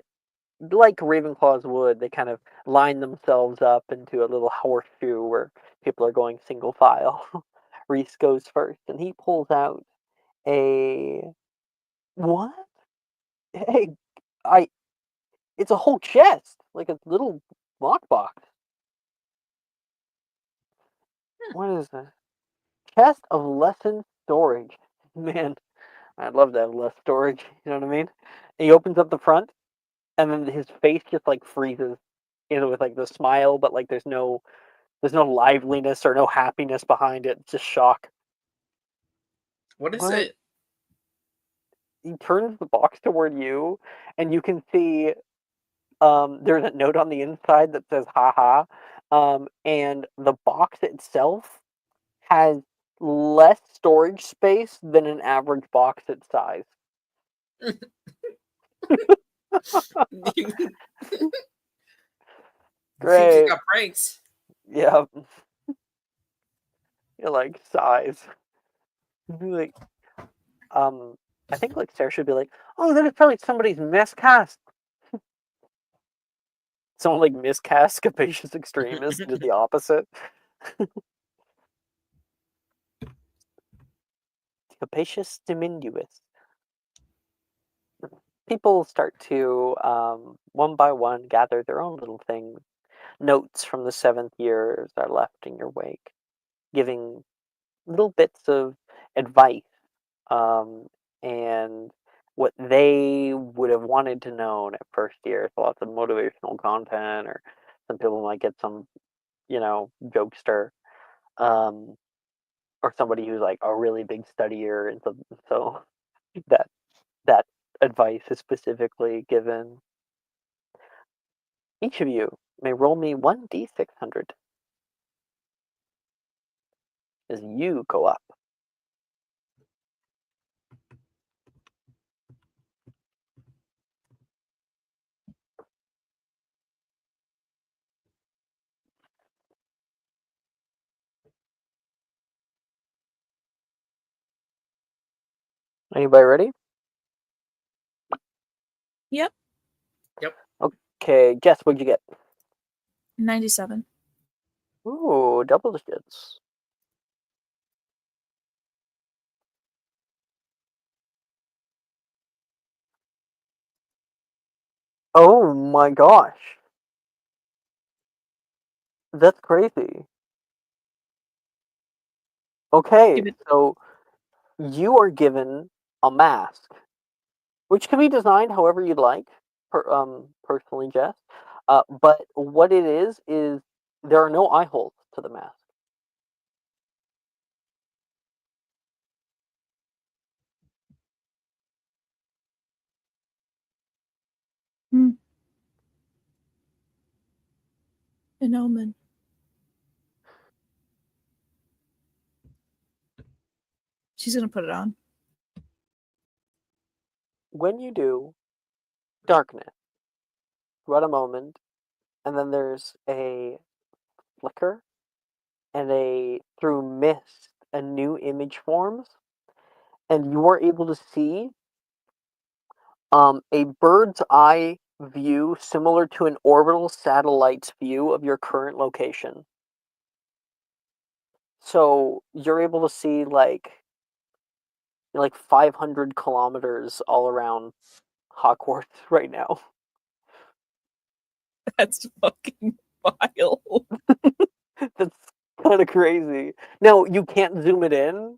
like Ravenclaws would, they kind of line themselves up into a little horseshoe where people are going single file. Reese goes first, and he pulls out a what? Hey, it's a whole chest, like a little lockbox. What is this? Chest of lesson storage. Man, I'd love to have less storage. You know what I mean? And he opens up the front, and then his face just like freezes, with like the smile, but like there's no liveliness or no happiness behind it. It's just shock.
What is it?
He turns the box toward you, and you can see there's a note on the inside that says "haha," and the box itself has less storage space than an average box its size. Great.
Seems you got pranks.
Yeah. You're like size. Like, I think like Sarah should be like, oh, that is probably somebody's miscast. Someone like miscast capacious extremist did the opposite. Capacious diminuous. People start to one by one gather their own little things. Notes from the 7th years are left in your wake, giving little bits of advice and what they would have wanted to know at first year. So lots of motivational content, or some people might get some, jokester, or somebody who's like a really big studier, and so that advice is specifically given. Each of you may roll me 1d600 as you go up. Anybody ready?
Yep.
Yep.
Okay, guess what'd you get?
97.
Ooh, double digits. Oh my gosh. That's crazy. Okay, so you are given a mask, which can be designed however you'd like, personally, Jess. But what it is there are no eye holes to the mask.
An omen. She's gonna put it on.
When you do, darkness, throughout a moment, and then there's a flicker, and through mist, a new image forms, and you are able to see a bird's eye view similar to an orbital satellite's view of your current location. So you're able to see like 500 kilometers all around Hogwarts right now.
That's fucking wild.
That's kind of crazy. Now you can't zoom it in,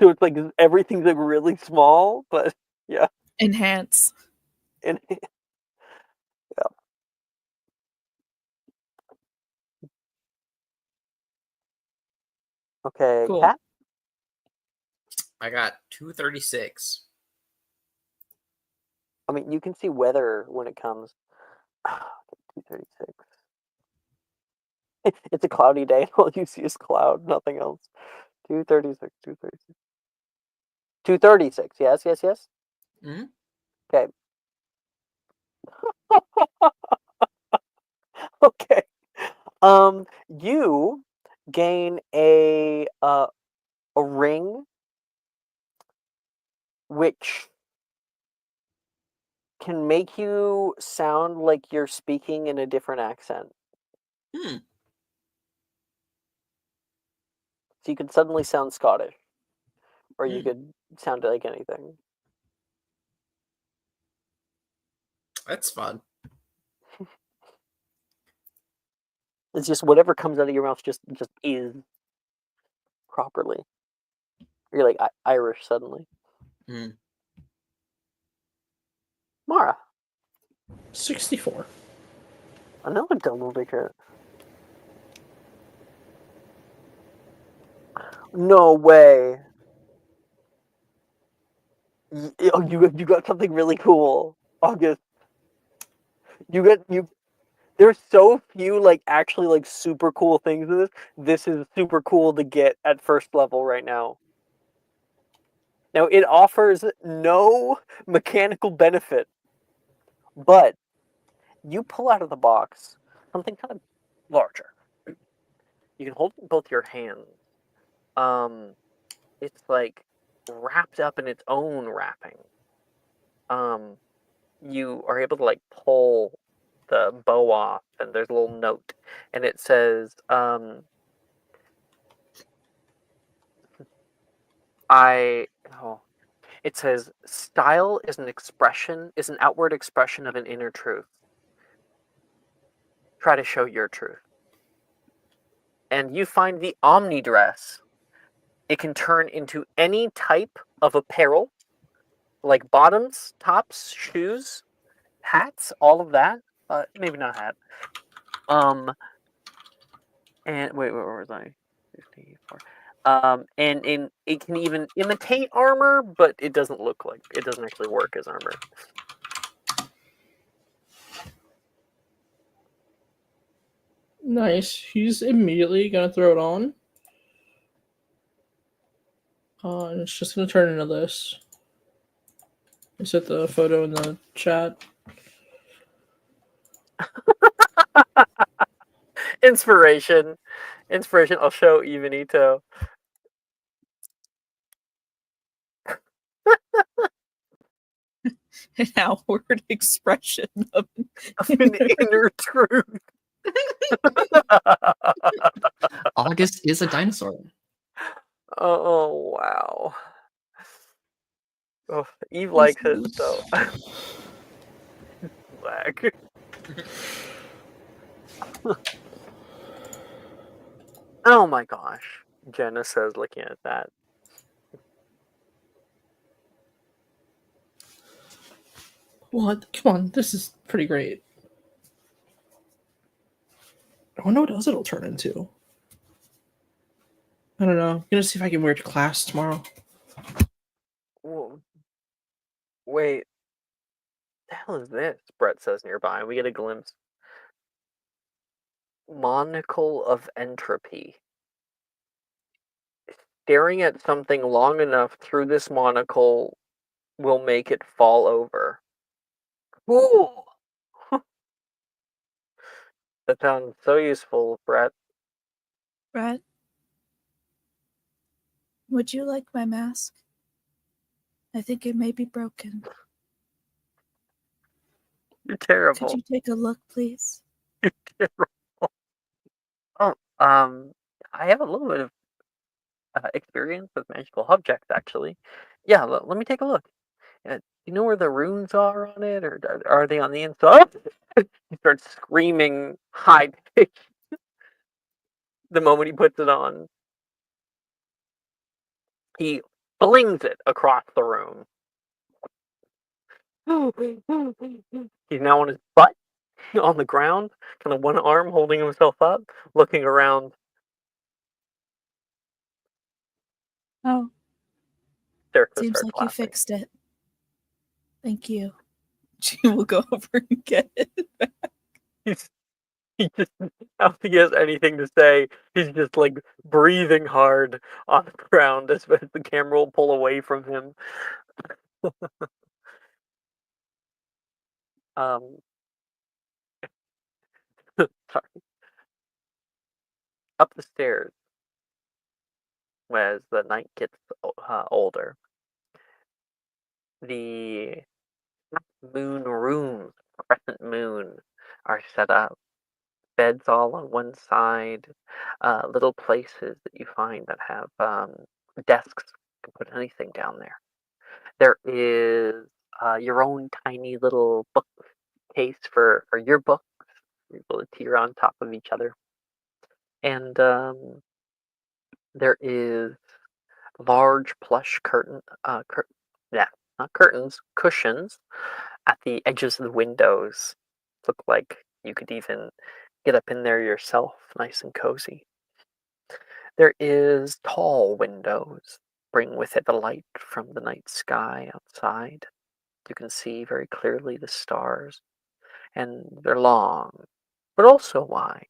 so it's like everything's like really small, but yeah.
Enhance.
Yeah. Okay,
Cool.
Kat?
I got 236.
I mean, you can see weather when it comes. 236. It's a cloudy day, and all you see is cloud, nothing else. 236, 236. 236, yes, yes, yes?
Mm-hmm.
Okay. Okay. You gain a ring which can make you sound like you're speaking in a different accent.
Hmm.
So you could suddenly sound Scottish, or you could sound like anything.
That's fun.
It's just whatever comes out of your mouth just is properly. You're like Irish suddenly.
Hmm.
Mara,
64.
another double big hit. No way. Oh, you got something really cool, August. You. There's so few like actually like super cool things in this. This is super cool to get at first level right now. Now it offers no mechanical benefit, but you pull out of the box something kind of larger. You can hold it in both your hands. It's like wrapped up in its own wrapping. You are able to like pull the bow off, and there's a little note, and it says, it says, style is an outward expression of an inner truth. Try to show your truth. And you find the Omni dress. It can turn into any type of apparel, like bottoms, tops, shoes, hats, all of that. Maybe not hat. And wait, where was I? 54. And it can even imitate armor, but it doesn't actually work as armor.
Nice. He's immediately gonna throw it on. And it's just gonna turn into this. I set the photo in the chat.
Inspiration. I'll show Evanito.
An outward expression of
An inner truth.
August is a dinosaur.
Oh wow. Oh, Eve likes it so. Black. Oh my gosh. Jenna says, looking at that.
What? Come on, this is pretty great. I wonder what else it'll turn into. I don't know. I'm gonna see if I can wear it to class tomorrow.
Whoa. Wait. The hell is this? Brett says nearby, and we get a glimpse. Monocle of entropy. Staring at something long enough through this monocle will make it fall over. Cool! That sounds so useful, Brett.
Brett, would you like my mask? I think it may be broken.
You're terrible.
Could you take a look, please?
You're terrible. Oh, I have a little bit of experience with magical objects, actually. Yeah, let me take a look. Do you know where the runes are on it, or are they on the inside? He starts screaming high pitch the moment he puts it on. He flings it across the room. He's now on his butt, on the ground, kind of one arm holding himself up, looking around.
Oh,
Jericho
seems
starts
like you
laughing.
fixed it. Thank you. She will go over and get it back.
He just, I don't think he has anything to say. He's just like breathing hard on the ground as the camera will pull away from him. Sorry. Up the stairs, as the night gets older, the moon rooms, crescent moon, are set up. Beds all on one side, little places that you find that have desks. You can put anything down there. There is your own tiny little bookcase for your books. You're able to tier on top of each other. And there is large plush not curtains, cushions at the edges of the windows. Look like you could even get up in there yourself, nice and cozy. There is tall windows, bring with it the light from the night sky outside. You can see very clearly the stars, and they're long, but also wide.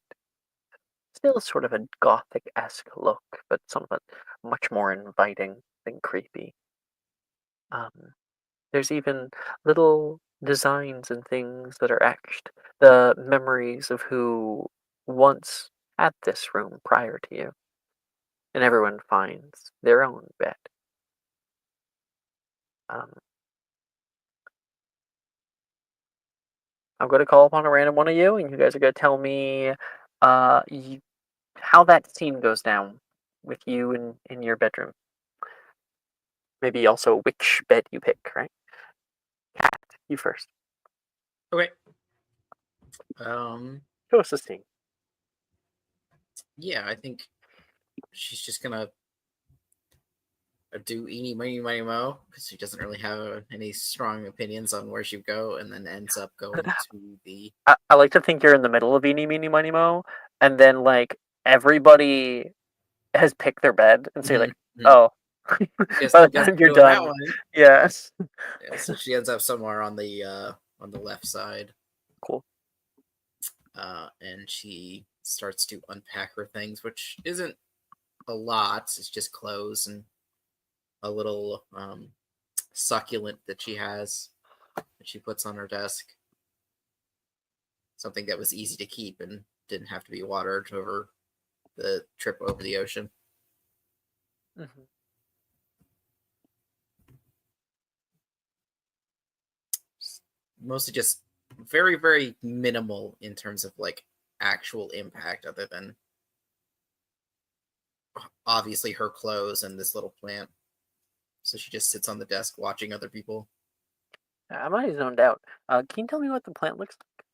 Still sort of a gothic-esque look, but somewhat much more inviting than creepy. There's even little designs and things that are etched, the memories of who once had this room prior to you. And everyone finds their own bed. I'm going to call upon a random one of you, and you guys are going to tell me how that scene goes down with you in your bedroom. Maybe also which bed you pick, right? Cat, you first.
Okay.
Show us the scene.
Yeah, I think she's just gonna do eeny, meeny, miny, mo, because she doesn't really have any strong opinions on where she'd go, and then ends up going to the...
I like to think you're in the middle of eeny, meeny, miny, mo, and then, like, everybody has picked their bed, and so you're like, oh. By the time you're done. Yes.
Yeah, so she ends up somewhere on the left side.
Cool.
And she starts to unpack her things, which isn't a lot. It's just clothes and a little succulent that she has that she puts on her desk. Something that was easy to keep and didn't have to be watered over the trip over the ocean.
Mm-hmm.
Mostly just very, very minimal in terms of like actual impact, other than obviously her clothes and this little plant. So she just sits on the desk watching other people.
I'm already zoned out. Can you tell me what the plant looks like?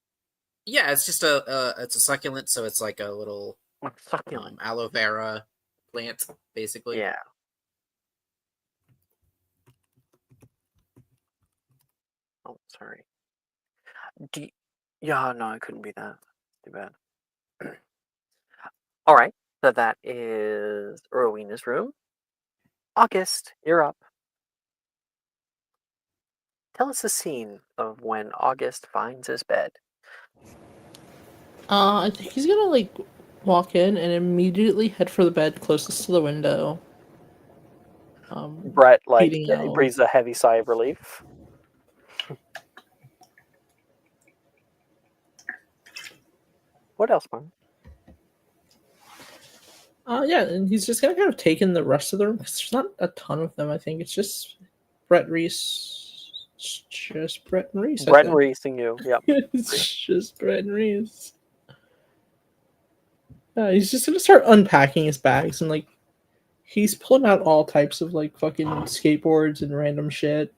Yeah, it's just it's a succulent, so it's like a little
succulent
aloe vera plant, basically.
Yeah. Oh, sorry. Yeah, no, it couldn't be that. Too bad. All right, so that is Rowena's room. August, you're up. Tell us the scene of when August finds his bed.
I think he's gonna like walk in and immediately head for the bed closest to the window.
Brett breathes a heavy sigh of relief. What else, man?
Yeah, and he's just gonna kind of take in the rest of the room because there's not a ton of them. I think it's just Brett Reese. It's just Brett and Reese.
Brett and Reese and you. Yep.
It's just Brett and Reese. He's just gonna start unpacking his bags and like he's pulling out all types of like fucking skateboards and random shit.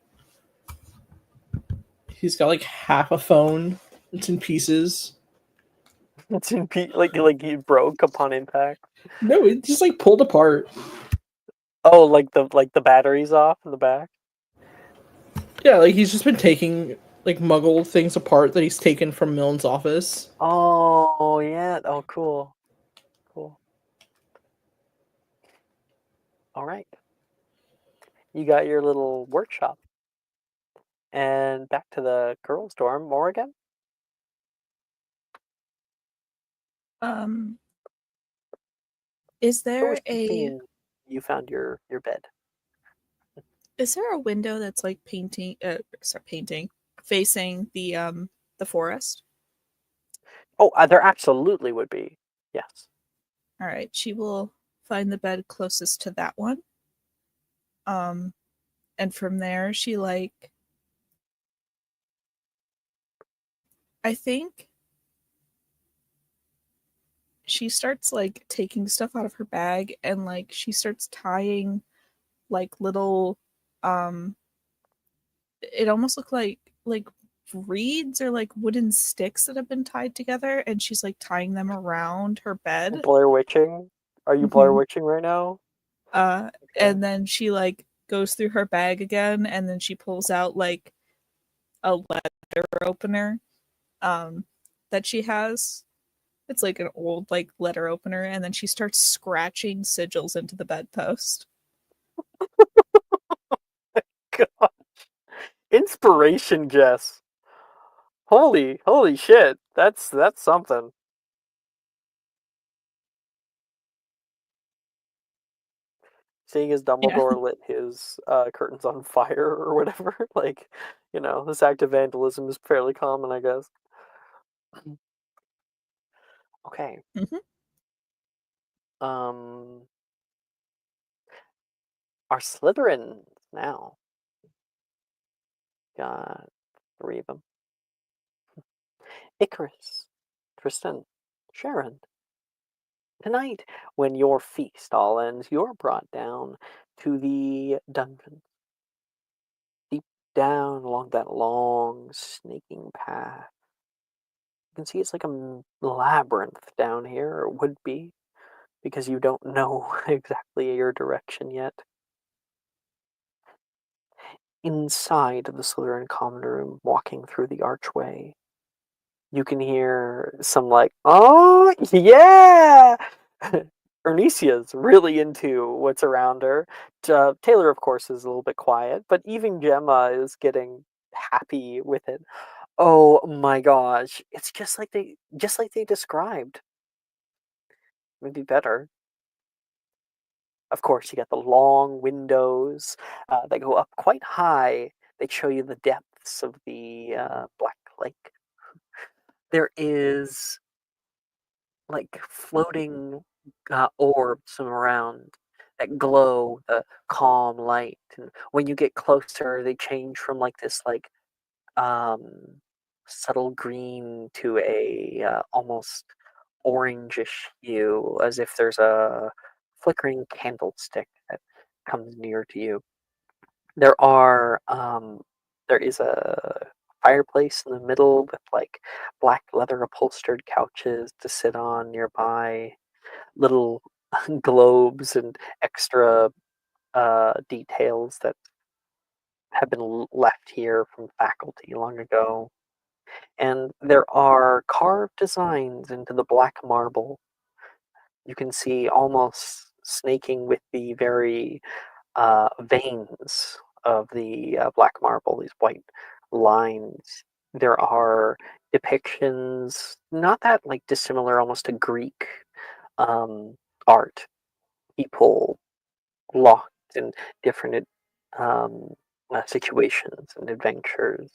He's got like half a phone. It's in pieces.
It's in like he broke upon impact.
No, it just like pulled apart.
Oh, like the batteries off in the back.
Yeah, like he's just been taking like Muggle things apart that he's taken from Milne's office.
Oh yeah. Oh cool. Cool. All right. You got your little workshop. And back to the girls' dorm, Morrigan.
Is there
you found your bed?
Is there a window that's like facing the the forest?
Oh, there absolutely would be. Yes.
All right, she will find the bed closest to that one. And from there, she I think she starts taking stuff out of her bag, and she starts tying little it almost looked like reeds or wooden sticks that have been tied together, and she's tying them around her bed.
Blair Witching? Are you Blair Witching right now?
Okay. And then she goes through her bag again, and then she pulls out a letter opener that she has. It's an old letter opener, and then she starts scratching sigils into the bedpost.
Gosh. Inspiration, Jess. Holy shit. That's something. Seeing as Dumbledore lit his curtains on fire or whatever, this act of vandalism is fairly common, I guess. Okay. Our Slytherins now. Got 3 of them. Icarus, Tristan, Sharon. Tonight, when your feast all ends, you're brought down to the dungeon. Deep down along that long, snaking path. You can see it's like a labyrinth down here, or would be, because you don't know exactly your direction yet. Inside of the Slytherin common room, walking through the archway, you can hear some oh, yeah! Ernicia's really into what's around her. Taylor, of course, is a little bit quiet, but even Gemma is getting happy with it. Oh my gosh, it's just like they described. Maybe better. Of course, you got the long windows that go up quite high. They show you the depths of the Black Lake. There is floating orbs around that glow the calm light, and when you get closer, they change from this um, subtle green to a almost orangish hue, as if there's a flickering candlestick that comes near to you. There is a fireplace in the middle with black leather upholstered couches to sit on nearby, little globes and extra details that have been left here from faculty long ago. And there are carved designs into the black marble. You can see almost snaking with the very veins of the black marble, these white lines. There are depictions, not that dissimilar, almost to Greek art. People locked in different situations and adventures.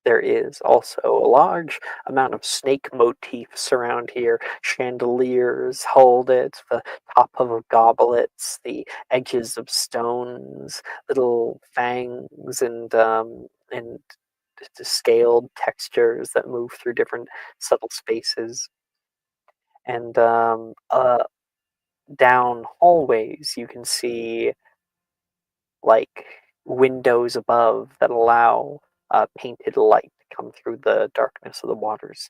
There is also a large amount of snake motifs around here. Chandeliers hold it, the top of goblets, the edges of stones, little fangs, and scaled textures that move through different subtle spaces. And down hallways, you can see windows above that allow painted light to come through the darkness of the waters.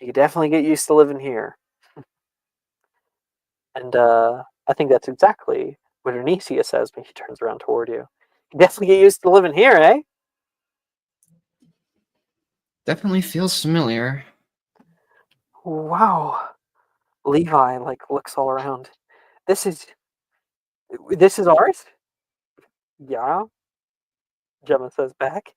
You definitely get used to living here. And I think that's exactly what Anicia says when she turns around toward you. You definitely get used to living here, eh?
Definitely feels familiar.
Wow. Levi looks all around. This is ours? Yeah. Gemma says back.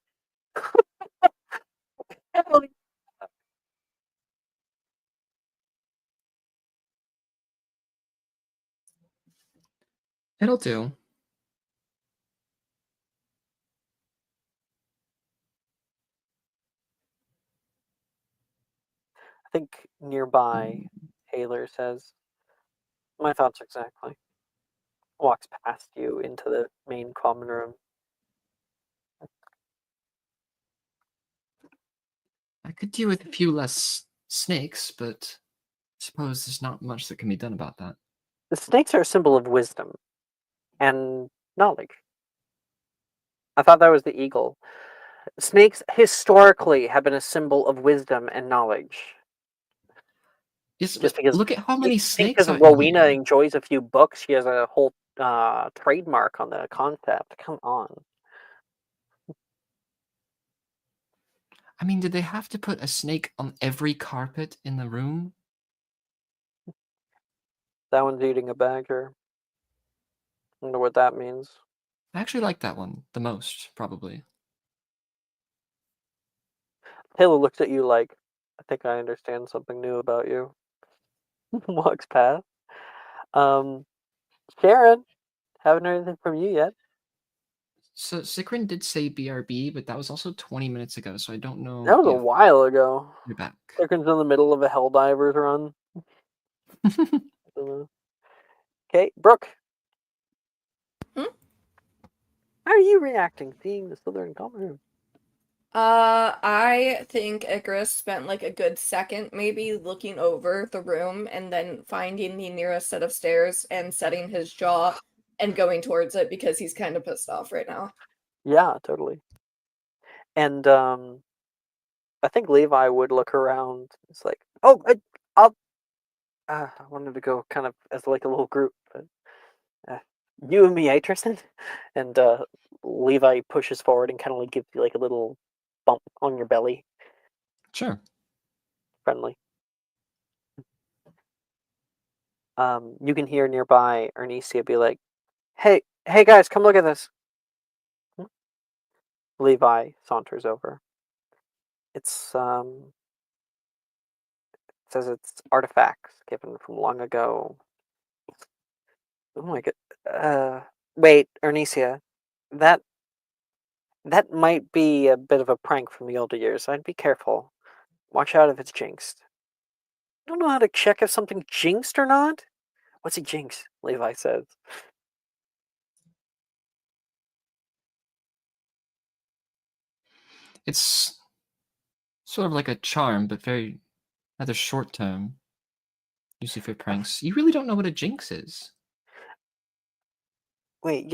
It'll do.
think nearby, Taylor says, "My thoughts exactly." Walks past you into the main common room.
I could deal with a few less snakes, but I suppose there's not much that can be done about that.
The snakes are a symbol of wisdom and knowledge. I thought that was the eagle. Snakes historically have been a symbol of wisdom and knowledge.
Yes,
Just
but
because
look at how many snakes
because
are in
Rowena
here.
enjoys a few books, she has a whole trademark on the concept. Come on.
I mean, did they have to put a snake on every carpet in the room?
That one's eating a badger. Wonder what that means.
I actually like that one the most, probably.
Taylor looks at you like, I think I understand something new about you. Walks past. Sharon, haven't heard anything from you yet.
So Sikrin did say BRB, but that was also 20 minutes ago, so I don't know
That was a
if
while ago.
you're back.
Circle's in the middle of a Helldivers run. Okay, Brooke.
Hmm?
How are you reacting seeing the Southern Common Room?
I think Icarus spent like a good second maybe looking over the room and then finding the nearest set of stairs and setting his jaw and going towards it because he's kind of pissed off right now.
Yeah, totally. And I think Levi would look around. It's like, oh, I wanted to go kind of as like a little group, but you and me, eh, Tristan? And Levi pushes forward and kind of like gives you like a little bump on your belly.
Sure.
Friendly. You can hear nearby Ernesia be like, hey guys, come look at this. Levi saunters over. It's it says it's artifacts given from long ago. Oh my god. Wait, Ernesia. That might be a bit of a prank from the older years. I'd be careful. Watch out if it's jinxed. I don't know how to check if something's jinxed or not. What's a jinx? Levi says.
It's sort of like a charm, but very rather short term. Usually for pranks. You really don't know what a jinx is.
Wait,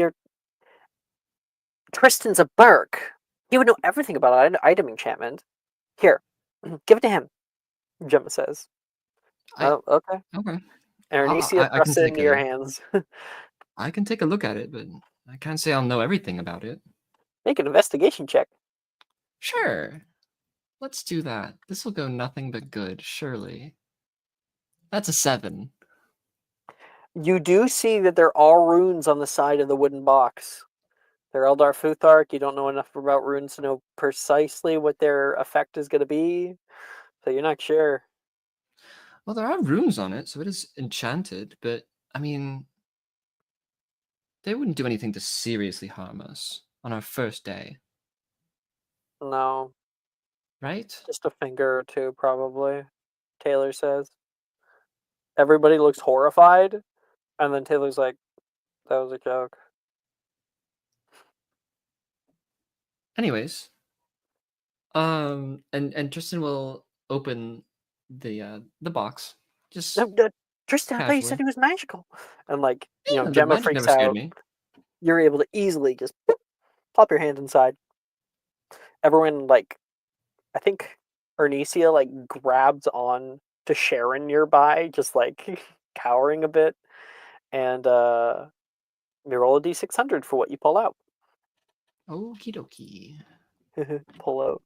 Tristan's a Burke. He would know everything about item enchantment. Here, give it to him, Gemma says. Oh, okay.
Okay.
And Ernesia
I can
thrusts it
take
into your
a
hands.
I can take a look at it, but I can't say I'll know everything about it.
Make an investigation check.
Sure. Let's do that. This will go nothing but good, surely. That's a 7.
You do see that there are runes on the side of the wooden box. They're Eldar Futhark. You don't know enough about runes to know precisely what their effect is going to be, so you're not sure.
Well, there are runes on it, so it is enchanted, but, I mean, they wouldn't do anything to seriously harm us on our first day.
No.
Right?
Just a finger or two, probably, Taylor says. Everybody looks horrified, and then Taylor's like, that was a joke.
Anyways, and Tristan will open the box. Just
No, Tristan, I thought you
casually.
said he was magical. And like,
Yeah, the
Gemma
magic
freaks
never scared
out.
me.
You're able to easily just pop your hand inside. Everyone, like, I think Ernesia, like, grabs on to Sharon nearby, just, like, cowering a bit. And, you roll a d600 for what you pull out.
Okie dokie.
Pull out.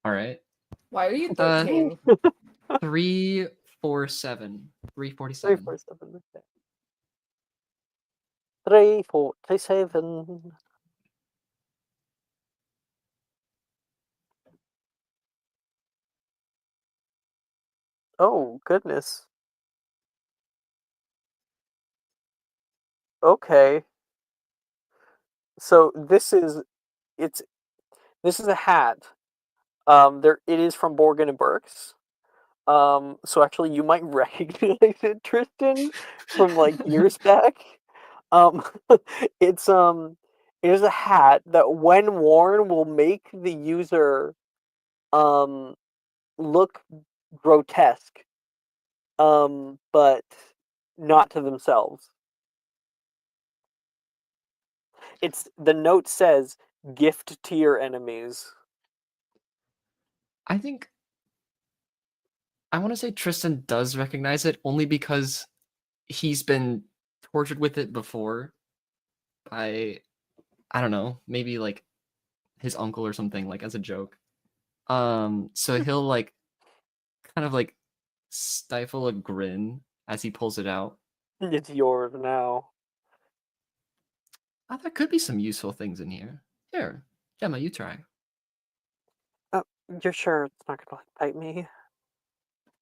All right.
Why are you 13?
347. 347.
347. 347. Oh, goodness. Okay. So this is a hat It is from Borgin and Burks. So actually, you might recognize it, Tristan, from like years back. Um, it's it is a hat that, when worn, will make the user look grotesque, but not to themselves. The note says, "Gift to your enemies."
I think I want to say Tristan does recognize it only because he's been tortured with it before by, I don't know, maybe like his uncle or something, like as a joke. So he'll like kind of like stifle a grin as he pulls it out.
It's yours now.
Oh, there could be some useful things in here. Here, Gemma, you try.
You're sure it's not gonna bite me?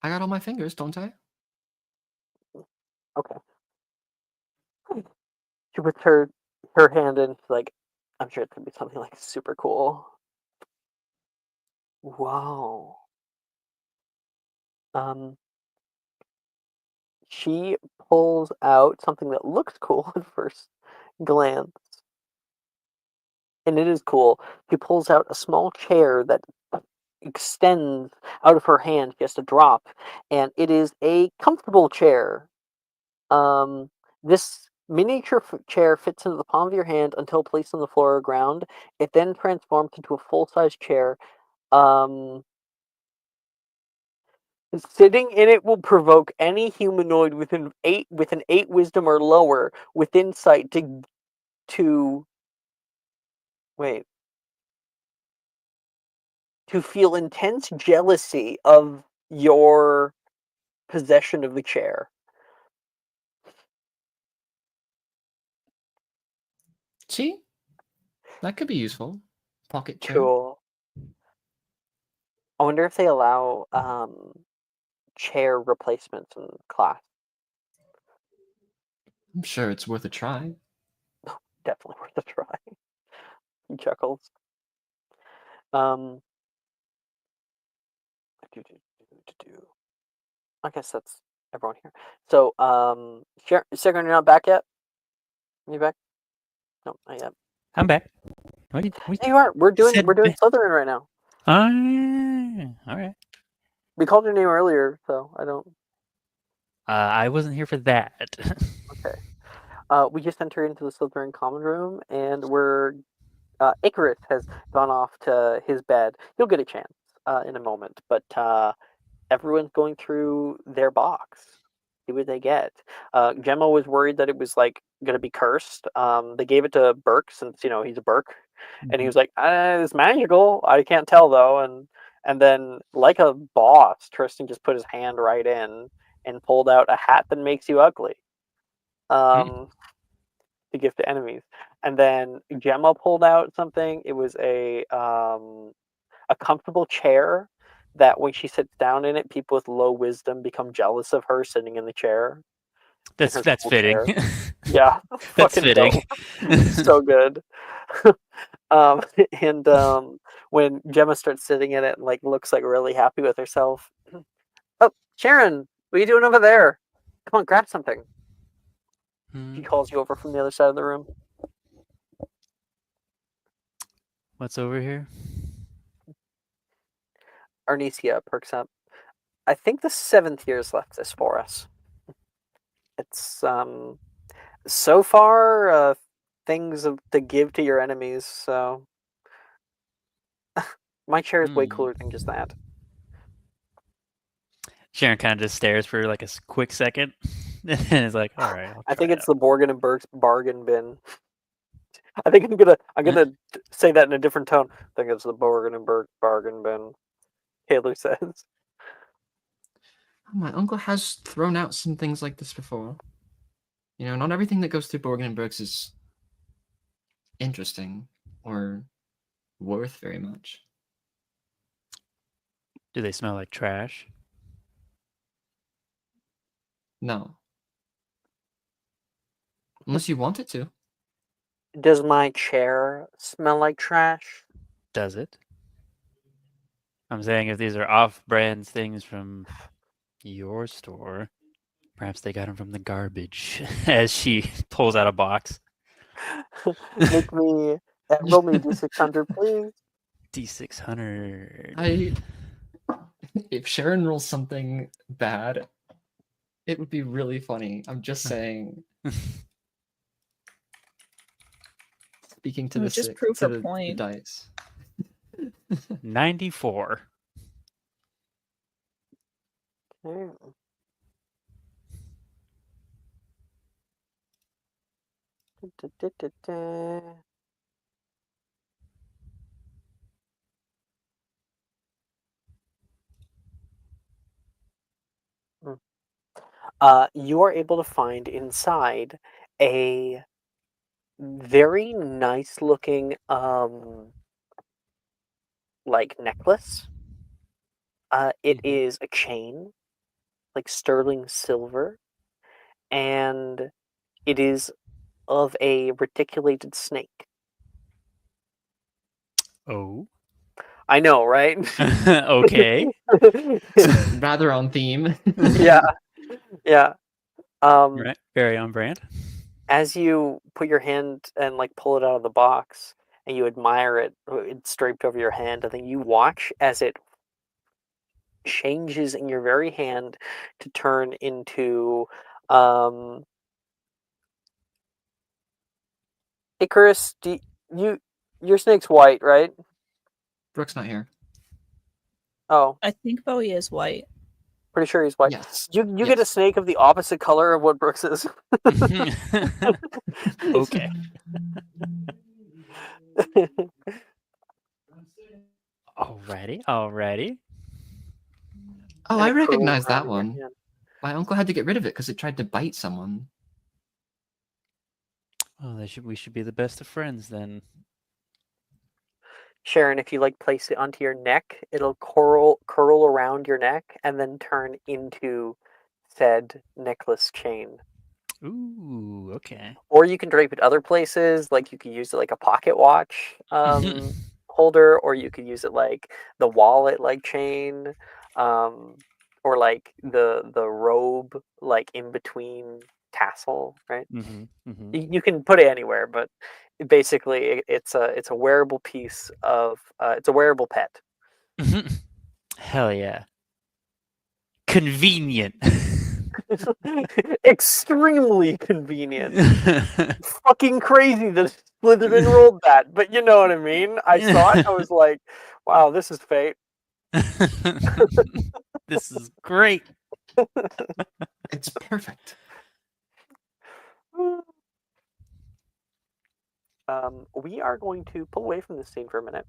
I got all my fingers, don't I?
Okay. She puts her hand in, like, I'm sure it's gonna be something like super cool. Wow. She pulls out something that looks cool at first glance, and it is cool. She pulls out a small chair that extends out of her hand. She has to drop, and it is a comfortable chair. This miniature chair fits into the palm of your hand until placed on the floor or ground. It then transforms into a full-size chair. Sitting in it will provoke any humanoid with an 8 wisdom or lower within sight to wait to feel intense jealousy of your possession of the chair.
See? That could be useful. Pocket chair.
Cool. I wonder if they allow chair replacements in class.
I'm sure it's worth a try.
Definitely worth a try. He chuckles. Um, I guess that's everyone here. So, Sharon, you're not back yet? Are you back? No, not yet.
I'm back. What
There you are. We're doing
said
Slytherin right now.
All right.
We called your name earlier, so I don't.
I wasn't here for that.
Okay. We just entered into the Slytherin common room, and we're Icarus has gone off to his bed. He'll get a chance in a moment, but everyone's going through their box. See what they get. Gemma was worried that it was like going to be cursed. They gave it to Burke since he's a Burke, and he was like, "It's magical. I can't tell though." And then, like a boss, Tristan just put his hand right in and pulled out a hat that makes you ugly. To give to enemies. And then Gemma pulled out something. It was a comfortable chair that when she sits down in it, people with low wisdom become jealous of her sitting in the chair.
That's
cool
fitting.
chair. Yeah,
That's
fucking
fitting.
dope. So good. And when Gemma starts sitting in it and like looks like really happy with herself. Oh, Sharon, what are you doing over there? Come on, grab something. She calls you over from the other side of the room.
What's over here?
Arnesia perks up. I think the 7th year's left this for us. It's so far things to give to your enemies. So my chair is way cooler than just that.
Sharon kind of just stares for like a quick second, and is like, "All right."
I think it's the Borgin and Burke's bargain bin. I think I'm gonna say that in a different tone. I think it's the Borgin and Burke bargain bin. Taylor says.
Oh, my uncle has thrown out some things like this before. Not everything that goes through Borgin and Burke's is interesting or worth very much.
Do they smell like trash?
No. Unless you want it to.
Does my chair smell like trash?
Does it? I'm saying if these are off-brand things from your store, perhaps they got them from the garbage. As she pulls out a box.
Make me roll me d600, please.
D600.
If Sharon rolls something bad, it would be really funny. I'm just saying. Speaking to
It
the
would just
sick,
prove
to
her
the
point.
dice.
94.
Okay. You are able to find inside a very nice looking like necklace. It is a chain, like sterling silver, and it is of a reticulated snake.
Oh.
I know, right?
Okay.
Rather on theme.
Yeah. Yeah.
Right. Very on brand.
As you put your hand and like pull it out of the box and you admire it, it's draped over your hand, and then you watch as it changes in your very hand to turn into Icarus. Your snake's white, right?
Brooke's not here.
Oh,
I think Bowie is white.
pretty sure he's white.
Yes.
You get a
Yes.
snake of the opposite color of what Brooks is.
Okay. Alrighty.
Oh,
And
I
it curls
recognize
around
that
in your
one.
hand.
My uncle had to get rid of it because it tried to bite someone.
Oh, we should be the best of friends then.
Sharon, if you like place it onto your neck, it'll curl around your neck and then turn into said necklace chain.
Ooh, okay.
Or you can drape it other places, like you could use it like a pocket watch holder, or you could use it like the wallet like chain, or like the robe like in between tassel, right? You can put it anywhere, but basically it's a wearable piece of it's a wearable pet.
Hell yeah. Convenient.
Extremely convenient. Fucking crazy that Slytherin rolled that, but you know what I mean. I saw it. I was like, "Wow, this is fate."
This is great.
It's perfect.
We are going to pull away from this scene for a minute,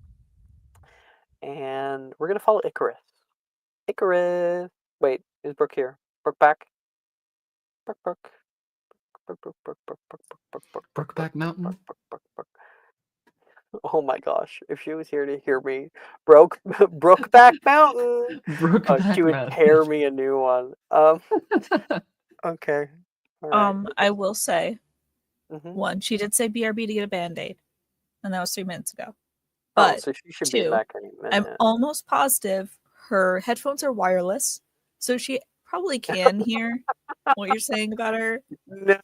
and we're gonna follow Icarus. Icarus. Wait, is Brooke here? Brooke back. Brooke.
Brookback Mountain.
Oh my gosh! If she was here to hear me, Brookback Mountain.
Brookback
She would
Mountain.
tear me a new one. Okay. All right.
I will say,
Mhm.
one, she did say BRB to get a band-aid, and that was 3 minutes ago.
Oh,
But
so she should be
two,
back any
I'm
minute.
almost positive her headphones are wireless, so she probably can hear what you're saying about her.
No.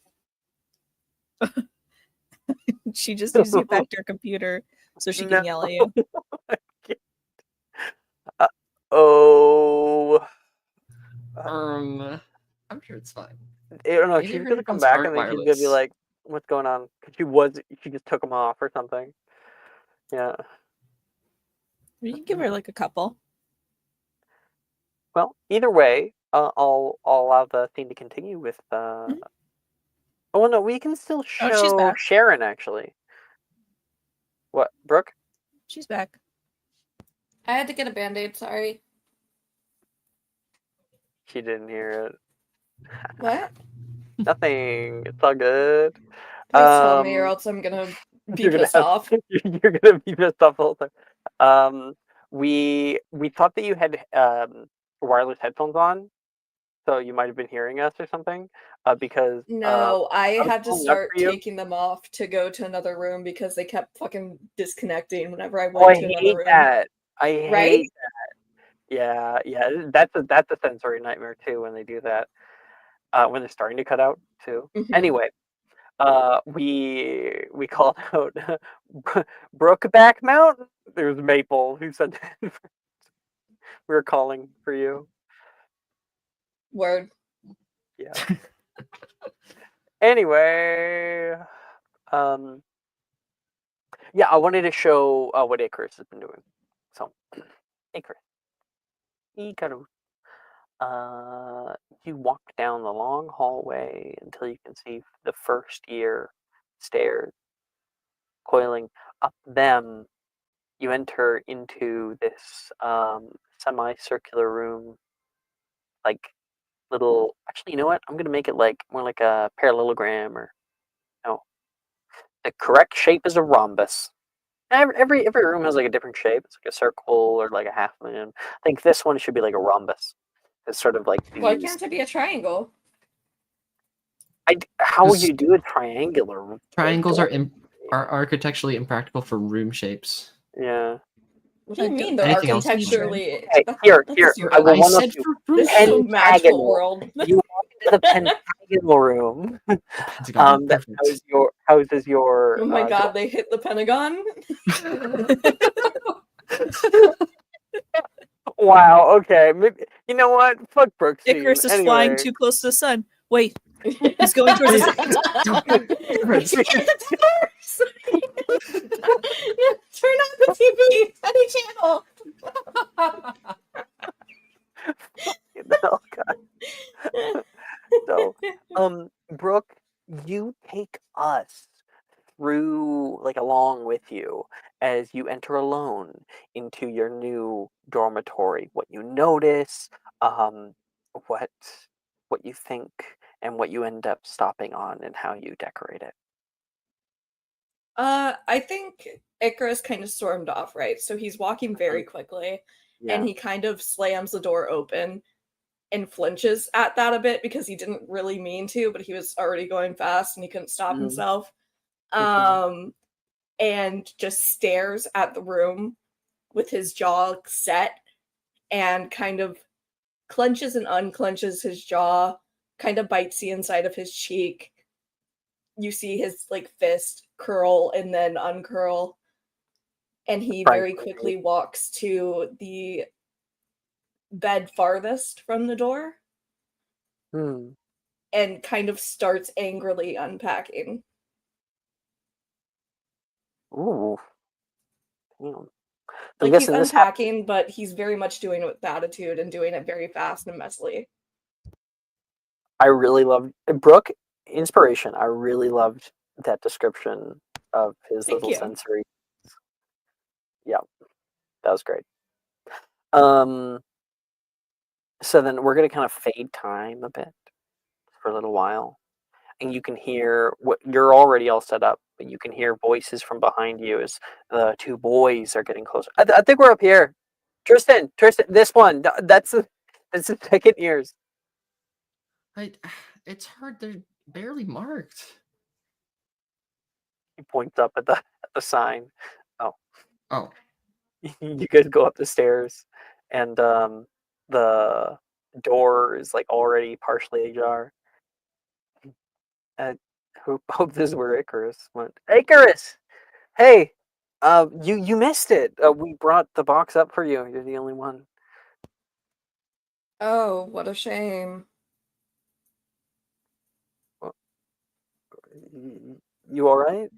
She just needs to get back to her computer so she can yell at you.
Oh.
I'm sure it's fine.
I don't know.
Maybe
She's
her
gonna come
headphones
back
aren't
and then she's gonna be
wireless.
like, "What's going on?" Because she just took them off or something. Yeah.
You can give her like a couple.
Well, either way, I'll allow the scene to continue with. Oh no, we can still
Oh, she's
show
back.
Sharon actually. What, Brooke?
She's back.
I had to get a band-aid, sorry.
She didn't hear it.
What?
Nothing. It's all good.
Please tell me, or else I'm gonna be
You're gonna
pissed
have-
off.
You're gonna be pissed off the whole time. We thought that you had wireless headphones on, so you might have been hearing us or something. Because
No, I
was
had to
pulling up
start
for you.
taking them off to go to another room because they kept fucking disconnecting whenever I
Oh, I
went to another
hate
room.
that. I hate
Right?
Yeah, that's a sensory nightmare too when they do that. When they're starting to cut out too.
Mhm.
Anyway, we called out Brookback Mountain. There's Maple who said that. We were calling for you.
Word.
Yeah. Anyway, yeah, I wanted to show what Icarus has been doing. So, Icarus, he kind of you walk down the long hallway until you can see the first year stairs coiling up them. You enter into this semicircular room, like little. Actually, you know what? I'm gonna make it like more like a parallelogram, or no. The correct shape is a rhombus. Every room has like a different shape. It's like a circle or like a half moon. I think this one should be like a rhombus. It's sort of like
Why
these.
can't it be a triangle?
How would you do a triangular?
Triangles
door?
are architecturally impractical for room shapes.
Yeah.
What do you mean they're
Anything else can be
architecturally?
Okay, here. I will
I
one up
said
you.
for room
This is a
shapes.
magical
Pentagonal.
world.
You walk into the pentagonal room.
Pentagon,
That
perfect.
houses your.
Oh my god, they hit the Pentagon?
Wow. Okay. Maybe, you know what? Fuck Brooks.
Icarus is
Anyway.
flying too close to the sun. Wait, he's going towards the sun.
Turn on the TV, any channel.
Oh god. So, Brooke, you take us through, like, along with you as you enter alone into your new dormitory. What you notice, what you think, and what you end up stopping on, and how you decorate it.
I think Icarus kind of stormed off, right? So he's walking very quickly, and he kind of slams the door open and flinches at that a bit because he didn't really mean to, but he was already going fast and he couldn't stop himself. And just stares at the room with his jaw set and kind of clenches and unclenches his jaw, kind of bites the inside of his cheek. You see his like fist curl and then uncurl, and he very quickly walks to the bed farthest from the door and kind of starts angrily unpacking.
Ooh. Damn.
Like he's unpacking, but he's very much doing it with attitude and doing it very fast and messily.
I really loved Brooke. Inspiration. I really loved that description of his little sensory. Yeah, that was great. So then we're gonna kind of fade time a bit for a little while, and you can hear what you're already all set up, but you can hear voices from behind you as the two boys are getting closer. I think we're up here. Tristan, this one. That's the second ears.
It's hard. They're barely marked.
He points up at the sign.
Oh.
You guys go up the stairs, and the door is like already partially ajar. I hope this is where Icarus went. Icarus, hey, you missed it. We brought the box up for you. You're the only one.
Oh, what a shame.
You all right?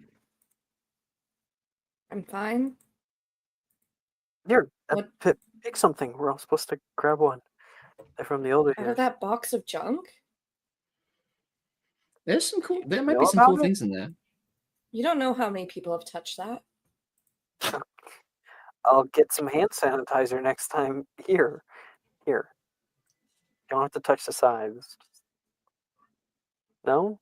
I'm fine.
Here, pick something. We're all supposed to grab one. They're from the older
Out
years.
of that box of junk?
There's some cool. There might be some cool things in there.
You don't know how many people have touched that.
I'll get some hand sanitizer next time. Here. You don't have to touch the sides. No?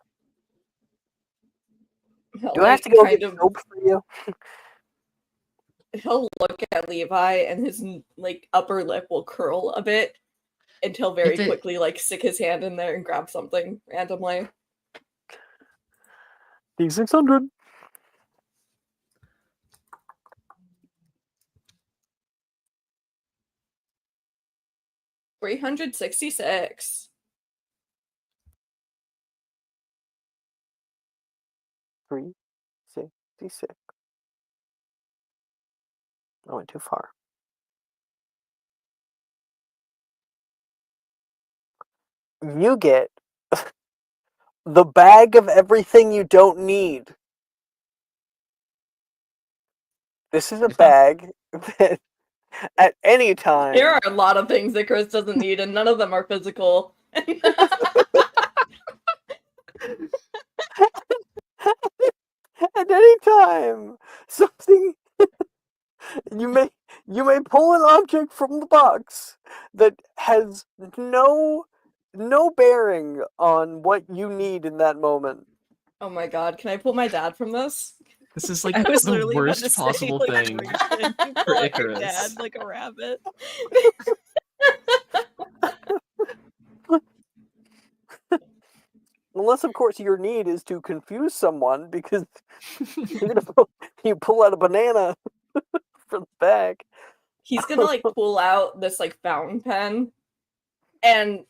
Do I have to go get soap for you?
He'll look at Levi and his like upper lip will curl a bit and he'll very quickly like stick his hand in there and grab something randomly.
D600.
366.
366. I went too far. You get the bag of everything you don't need. This is a bag that at any time.
There are a lot of things that Chris doesn't need, and none of them are physical.
At any time, something you may pull an object from the box that has no bearing on what you need in that moment.
Oh my god, can I pull my dad from this?
This is like
I was
the
literally about to
worst
say,
possible
like,
thing
reach in, you
for
pull out your
Icarus.
dad like a rabbit.
Unless, of course, your need is to confuse someone because you pull out a banana from the bag.
He's gonna like pull out this like fountain pen, and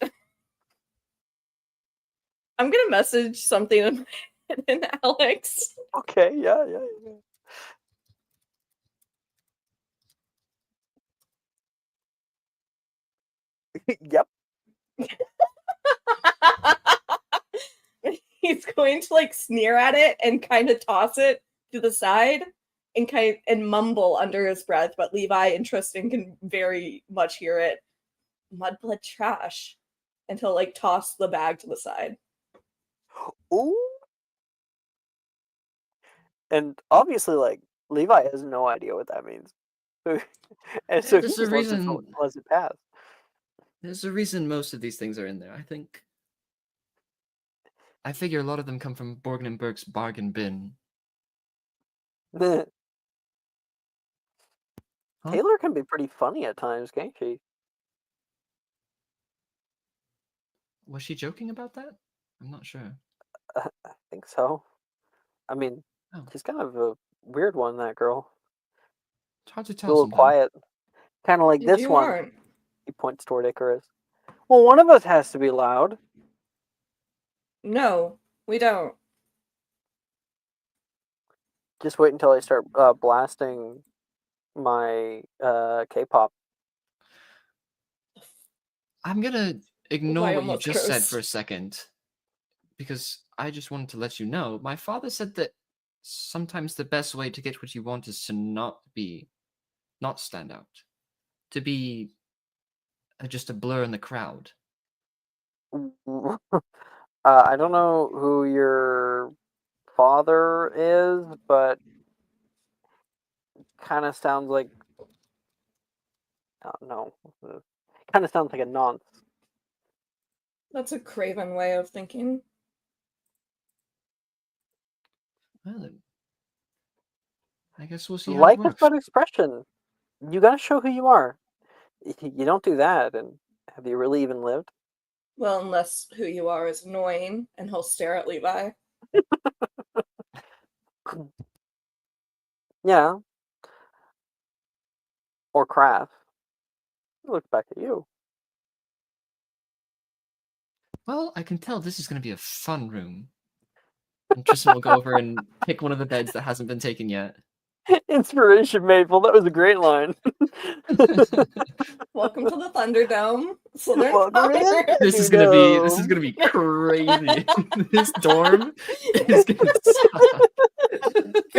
I'm gonna message something in Alex.
Okay, yeah. Yep.
He's going to like sneer at it and kind of toss it to the side and mumble under his breath, but Levi and Tristan can very much hear it. Mudblood trash. And he'll like toss the bag to the side.
Ooh. And obviously, like, Levi has no idea what that means. And so he
There's
just
a reason.
lets it pass.
There's a reason most of these things are in there. I figure a lot of them come from Borgn and Burke's bargain bin. Huh?
Taylor can be pretty funny at times, can't she?
Was she joking about that? I'm not sure.
I think so. I mean,
Oh.
she's kind of a weird one, that girl.
It's hard to
A
tell
little
sometimes.
quiet. Kind of like this
You
one.
aren't.
He points toward Icarus. Well, one of us has to be loud.
No, we don't.
Just wait until I start blasting my K-pop.
I'm gonna ignore
I
what you
almost
just said
cursed.
for a second, because I just wanted to let you know. My father said that sometimes the best way to get what you want is to not stand out, to be just a blur in the crowd.
I don't know who your father is, but kind of sounds like no, kind of sounds like a nonce.
That's a craven way of thinking.
Well, then, I guess we'll see how
Life
it
is
works.
but expression. You gotta show who you are. You don't do that, and have you really even lived?
Well, unless who you are is annoying and he'll stare at Levi.
Yeah. Or Kraft. Look back at you.
Well, I can tell this is going to be a fun room. And Tristan will go over and pick one of the beds that hasn't been taken yet.
Inspiration, Maple. That was a great line.
Welcome to the Thunderdome.
Welcome to the
This is gonna be crazy. This dorm is gonna suck.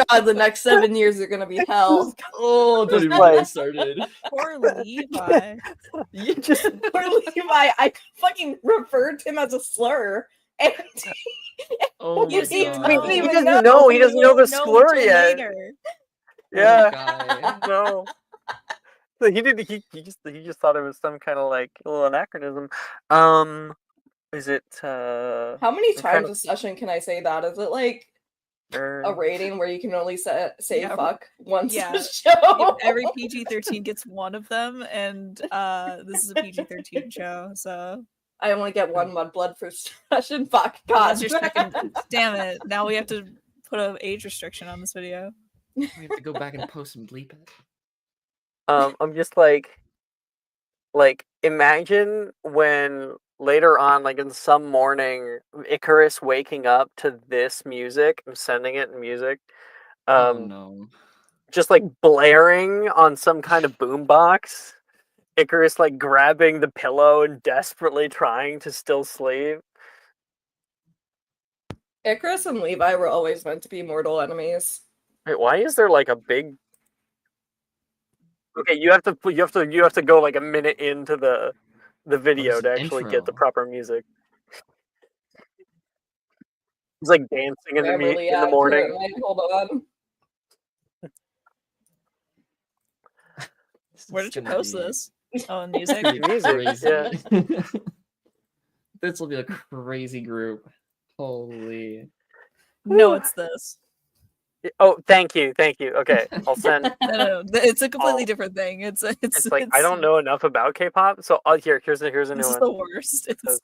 God, the next 7 years are gonna be hell.
Oh, don't even get me started.
Poor Levi.
Yeah.
Poor Levi, I fucking referred to him as a slur. And
Oh my
You see,
god.
I don't
He
even
doesn't know. He doesn't know the
Won't
slur
until
yet.
later.
Yeah.
Guy.
No. So he did. He just thought it was some kind of like little anachronism. Is it?
how many times a session can I say that? Is it like a rating where you can only say
Yeah,
fuck once
yeah.
a show?
Every PG-13 gets one of them, and this is a PG-13 show, so
I only get one mudblood for session. Fuck.
well,
God.
that's your second. Damn it! Now we have to put an age restriction on this video.
We have to go back and post and bleep it.
I'm just like Like, imagine when later on, like in some morning, Icarus waking up to this music and sending it in music,
Oh no.
just like blaring on some kind of boombox. Icarus like grabbing the pillow and desperately trying to still sleep.
Icarus and Levi were always meant to be mortal enemies.
Wait, why is there like a big? Okay, you have to go like a minute into the video
there's
to
an
actually get the
intro.
proper music. He's like dancing in
Grammarly
the morning.
accurate. Hold on.
Where did you post this? Oh, in music.
Music,
Crazy.
yeah.
This will be a crazy group. Holy.
No, it's this.
Oh, thank you. Okay, I'll send.
No, it's a completely
I'll-
different thing. It's
like I don't know enough about K-pop, so here's a
This
new
is
one.
the worst. It's,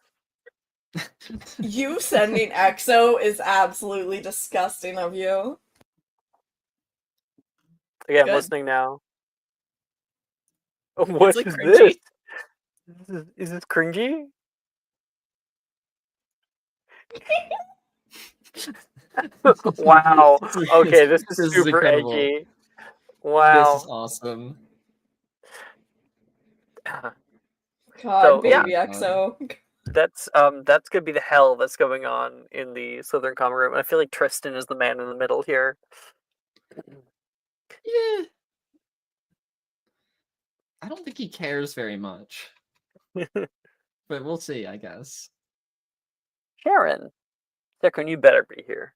You sending EXO is absolutely disgusting of you.
Okay, I'm
Good.
listening now. What
like
is
cringy.
this? Is this cringy? Wow. Okay, this is super
incredible.
edgy.
This
Wow.
is awesome.
God,
yeah.
baby EXO.
That's gonna be the hell that's going on in the Southern Common Room. I feel like Tristan is the man in the middle here.
Yeah. I don't think he cares very much. But we'll see, I guess.
Sharon, Sekun, you better be here.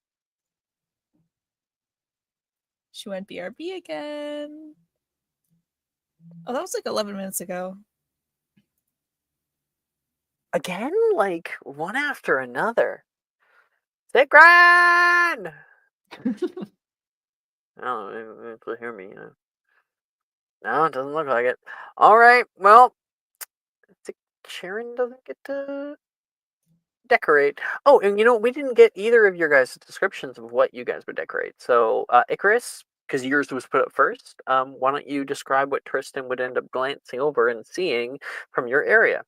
she went BRB again. Oh, that was like 11 minutes ago.
Again, like one after another. Sekran! Oh, if you hear me. No, it doesn't look like it. All right, well, Sharon doesn't get to decorate. Oh, and we didn't get either of your guys' descriptions of what you guys would decorate. So, Icarus, because yours was put up first, why don't you describe what Tristan would end up glancing over and seeing from your area?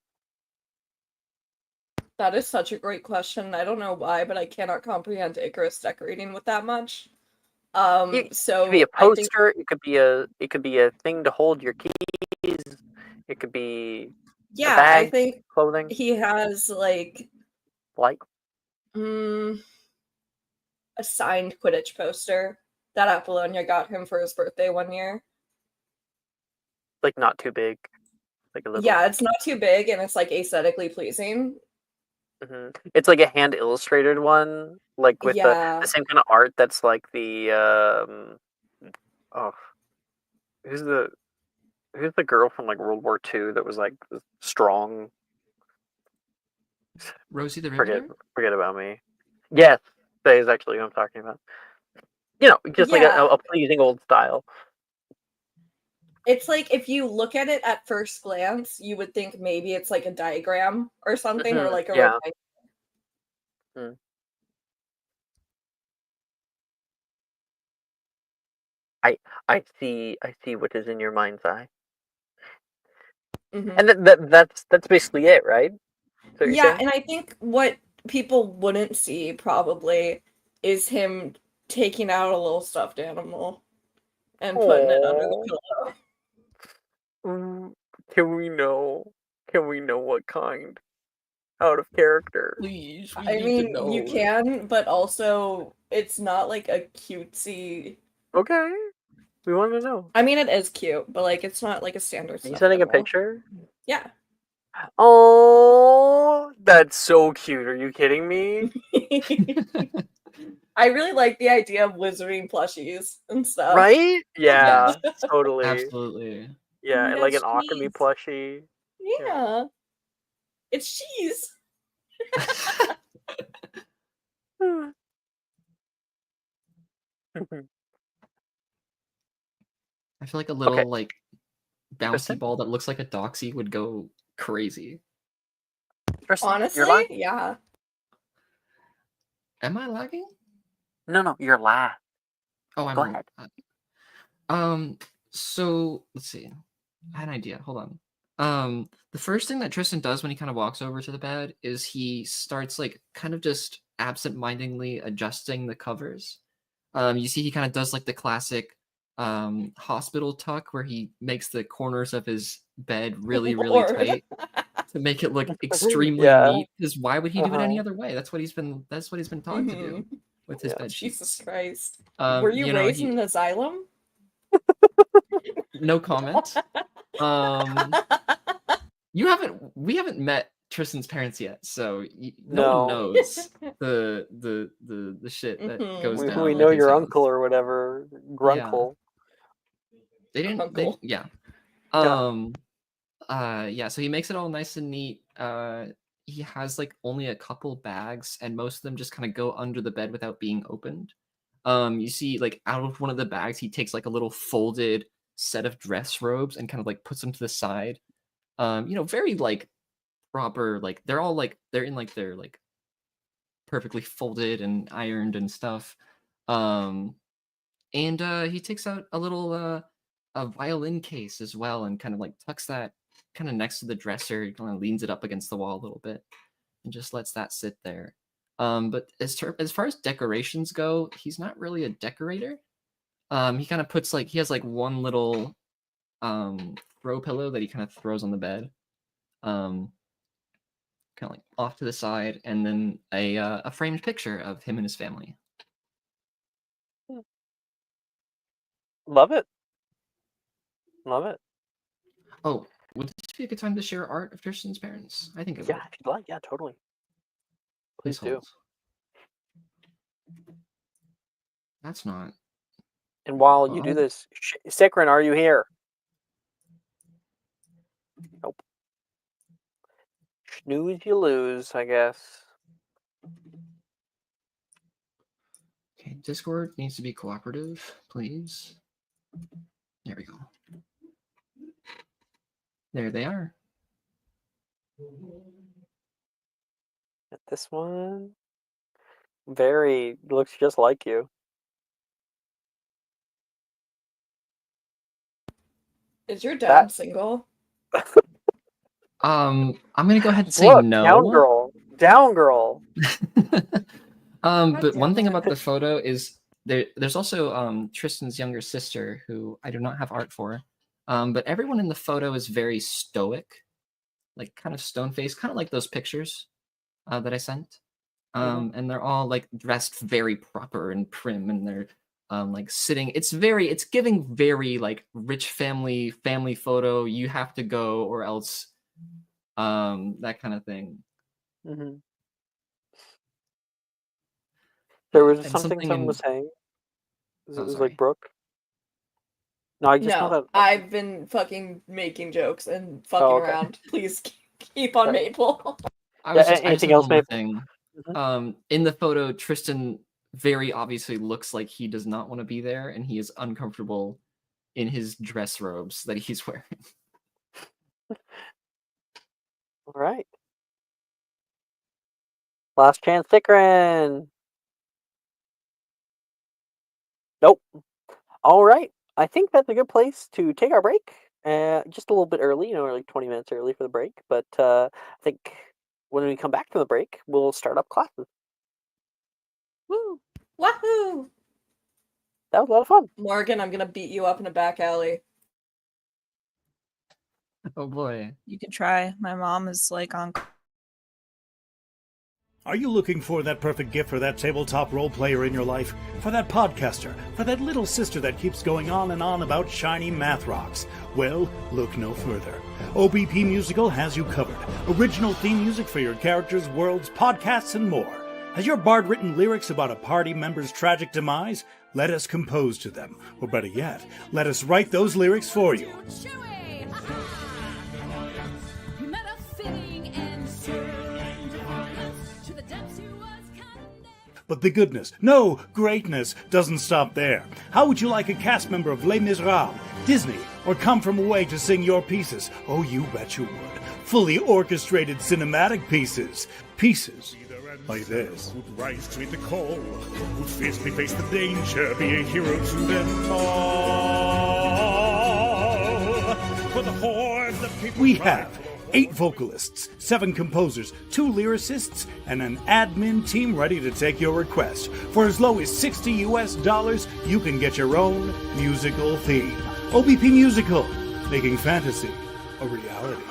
That is such a great question. I don't know why, but I cannot comprehend Icarus decorating with that much.
It
So
could be a
I think
poster. It could be a thing to hold your keys. It could be
yeah,
bag,
I think
clothing,
he has like
like.
a signed Quidditch poster that Apollonia got him for his birthday one year.
Like not too big, like a little.
Yeah, it's not too big and it's like aesthetically pleasing.
It's like a hand illustrated one, like with
Yeah.
the same kind of art that's like the oh, who's the girl from like World War II that was like strong?
Rosie the
Forget
Riveter?
about me. Yes, that is actually what I'm talking about. Just like
Yeah.
a pleasing old style.
It's like if you look at it at first glance, you would think maybe it's like a diagram or something, or like a
Yeah.
rectangle.
I see what is in your mind's eye.
Mhm.
And that's basically it, right? So you're
Yeah,
saying?
and I think what people wouldn't see probably is him taking out a little stuffed animal and putting it under the
Aw.
pillow.
Can we know? Can we know what kind? Out of character.
Please, we
I
need to
mean,
know.
you can, but also it's not like a cutesy.
Okay. We want to know.
I mean, it is cute, but like it's not like a standard
Are you
stuffed
sending a
animal.
picture?
Yeah.
Oh, that's so cute. Are you kidding me?
I really like the idea of wizarding plushies and stuff.
Right? Yeah, totally.
Absolutely.
Yeah, and like an
That's
alchemy
cheese.
plushie.
Yeah. It's cheese.
I feel like a little
Okay.
like bouncy
Tristan?
ball that looks like a doxy would go crazy.
Tristan,
Honestly,
you're lagging.
yeah.
Am I lagging?
No, you're last.
Oh, I'm
Go ahead.
So let's see. I had an idea. Hold on. The first thing that Tristan does when he kind of walks over to the bed is he starts like kind of just absent-mindedly adjusting the covers. You see he kind of does like the classic hospital tuck where he makes the corners of his bed really, really
Lord.
tight to make it look extremely
Yeah.
neat. Because why would he do it any
Uh-huh.
other way? That's what he's been taught to do with his
Yeah.
bed sheets.
Jesus Christ. Were you,
You know,
raised in an asylum?
no comment. We haven't met Tristan's parents yet, so no
No.
one knows the shit that goes down.
We
at
know
his
your
house.
uncle or whatever, Grunkle.
They didn't.
Uncle.
Yeah. So he makes it all nice and neat. He has like only a couple bags, and most of them just kind of go under the bed without being opened. You see, like out of one of the bags, he takes like a little folded set of dress robes and kind of like puts them to the side. Very like proper, like they're all like they're like perfectly folded and ironed and stuff. And he takes out a little a violin case as well and kind of like tucks that kind of next to the dresser. He kind of leans it up against the wall a little bit and just lets that sit there. But as far as decorations go, he's not really a decorator. He kind of puts like he has like one little throw pillow that he kind of throws on the bed, kind of like off to the side, and then a framed picture of him and his family.
Love it. Love it.
Oh, would this be a good time to share art of Tristan's parents? I think it would.
Yeah, if you'd like, yeah, totally. Please do.
hold. That's not.
And while you do this, Sikrin, are you here? Nope. Snooze, you lose, I guess.
Okay, Discord needs to be cooperative, please. There we go. There they are.
This one looks just like you.
Is your dad single?
I'm gonna go ahead and say
Look,
no.
Down girl.
But one thing about the photo is there's also Tristan's younger sister who I do not have art for. But everyone in the photo is very stoic, like kind of stone faced, kind of like those pictures that I sent. And they're all like dressed very proper and prim, and they're like sitting. It's giving very like rich family photo. You have to go or else, that kind of thing.
Mm-hmm. There was something someone was saying. It was like Brooke. No, I just know that.
I've been fucking making jokes and fucking around. Please keep on Maple.
Anything else, Maple?
In the photo, Tristan very obviously looks like he does not want to be there, and he is uncomfortable in his dress robes that he's wearing.
All right. Last chance, Sikrin. Nope. All right. I think that's a good place to take our break. Just a little bit early, like 20 minutes early for the break. But I think when we come back from the break, we'll start up classes.
Woo! Wahoo!
That was a lot of fun.
Morgan, I'm going to beat you up in a back alley.
Oh boy.
You can try. My mom is like on.
Are you looking for that perfect gift for that tabletop role player in your life? For that podcaster? For that little sister that keeps going on and on about shiny math rocks? Well, look no further. OBP Musical has you covered. Original theme music for your characters, worlds, podcasts, and more. Has your bard written lyrics about a party member's tragic demise? Let us compose to them. Or better yet, let us write those lyrics for you. But the goodness, no, greatness, doesn't stop there. How would you like a cast member of Les Miserables, Disney, or Come From Away to sing your pieces? Oh, you bet you would. Fully orchestrated cinematic pieces. Pieces like this. Who'd rise to meet the call, who'd fiercely face the danger, be a hero to them all. for the horde, we have 8 vocalists, 7 composers, 2 lyricists, and an admin team ready to take your request. For as low as $60, you can get your own musical theme. OBP Musical, making fantasy a reality.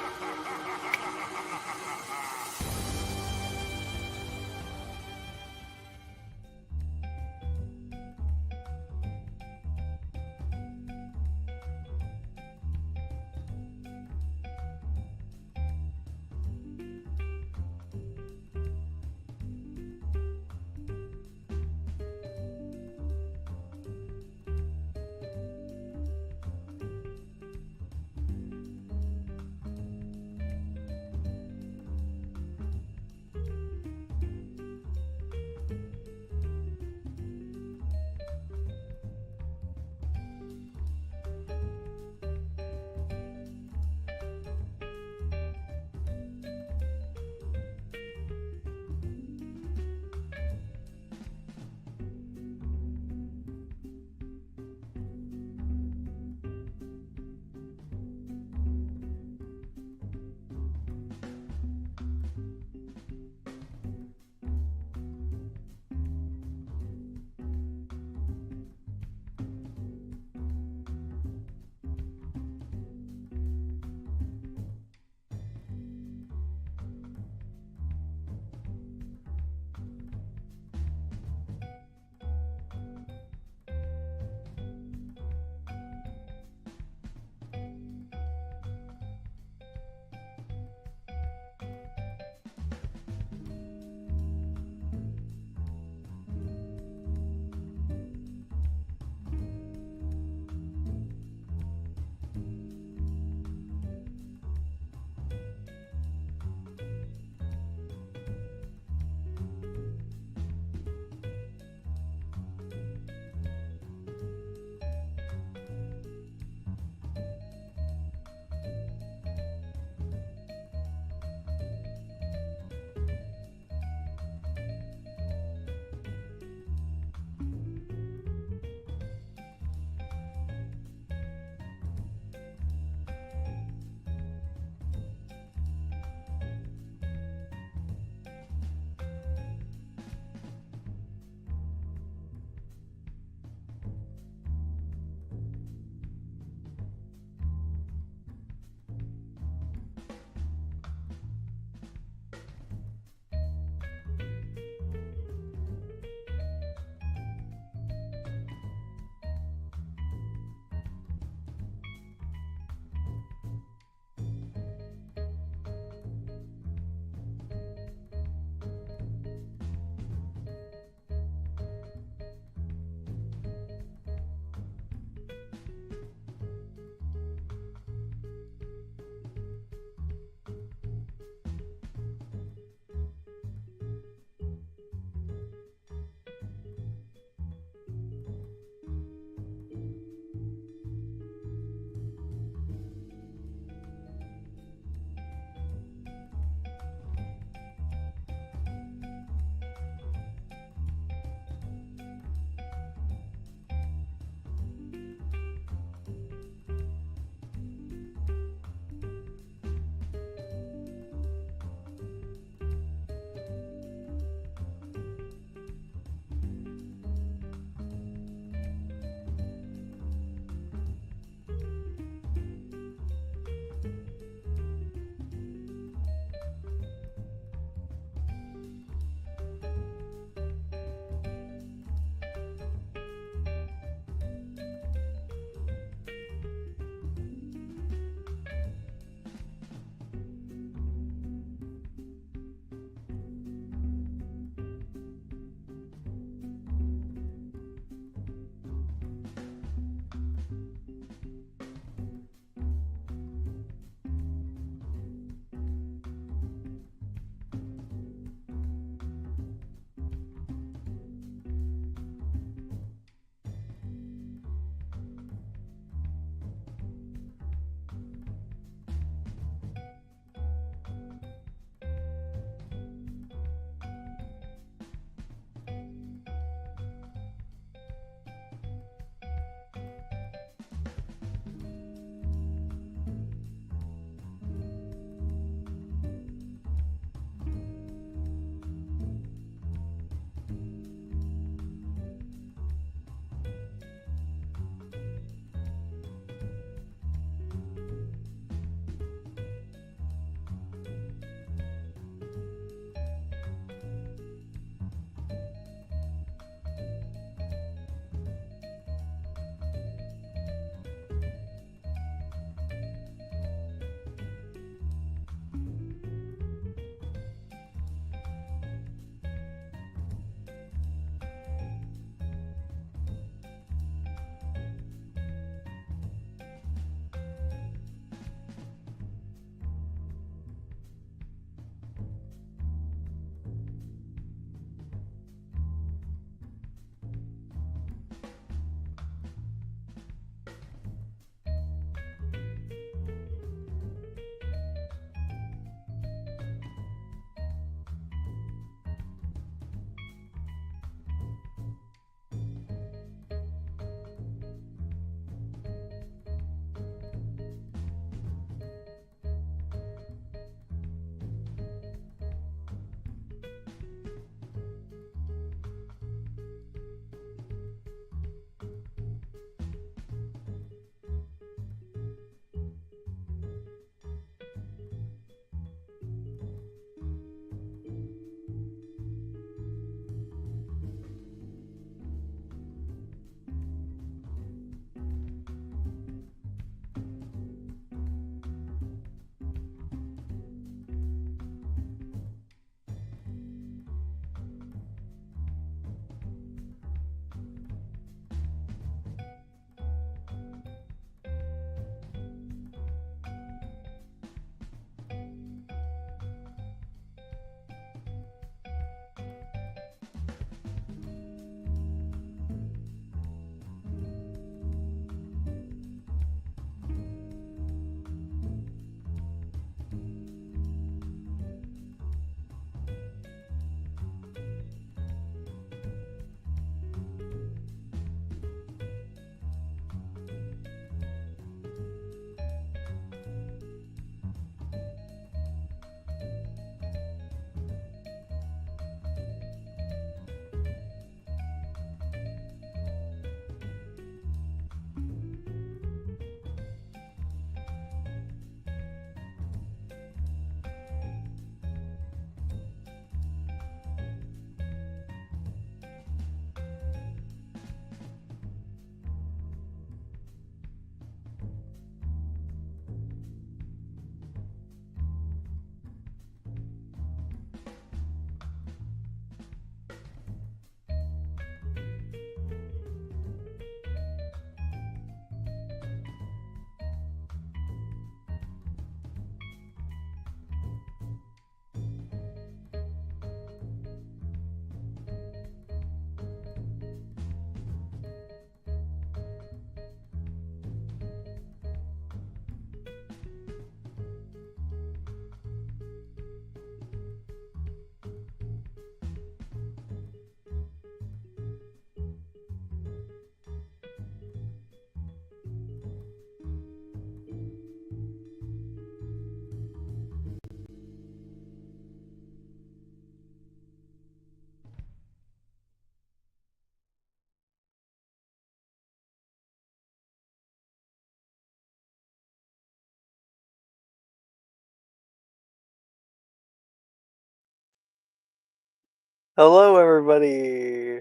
Hello, everybody.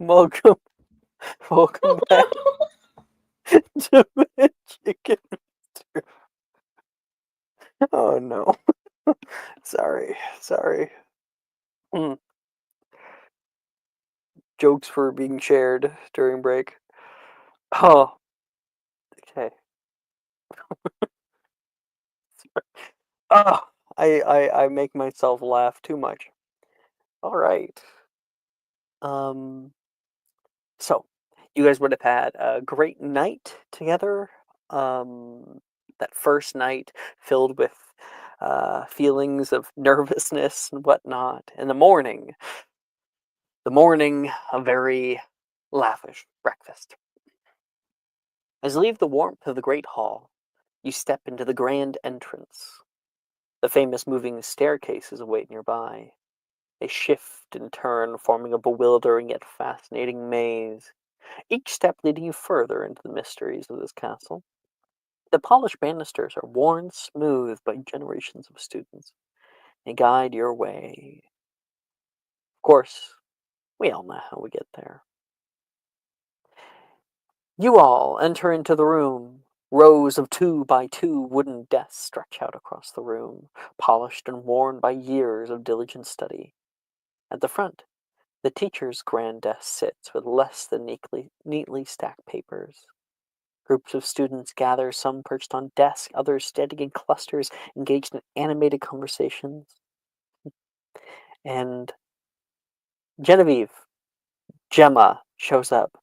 Welcome back to Chicken. Oh no. Sorry. Jokes were being shared during break. Oh, okay. Oh, I make myself laugh too much. All right. So you guys would have had a great night together. That first night filled with feelings of nervousness and whatnot. In the morning, a very lavish breakfast. As you leave the warmth of the great hall, you step into the grand entrance. The famous moving staircases await nearby. They shift and turn, forming a bewildering yet fascinating maze, each step leading you further into the mysteries of this castle. The polished banisters are worn smooth by generations of students. They guide your way. Of course, we all know how we get there. You all enter into the room. Rows of 2x2 wooden desks stretch out across the room, polished and worn by years of diligent study. At the front, the teacher's grand desk sits with less than neatly stacked papers. Groups of students gather, some perched on desks, others standing in clusters, engaged in animated conversations. And Gemma, shows up.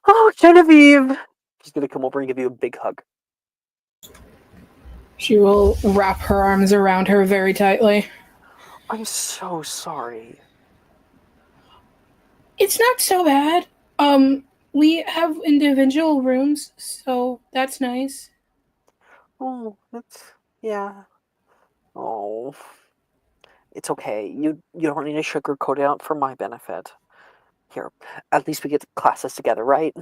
Oh, Genevieve! She's gonna come over and give you a big hug.
She will wrap her arms around her very tightly.
I'm so sorry.
It's not so bad. We have individual rooms, so that's nice.
Oh, yeah. Oh, it's okay. You don't need to sugarcoat it out for my benefit. Here, at least we get classes together, right?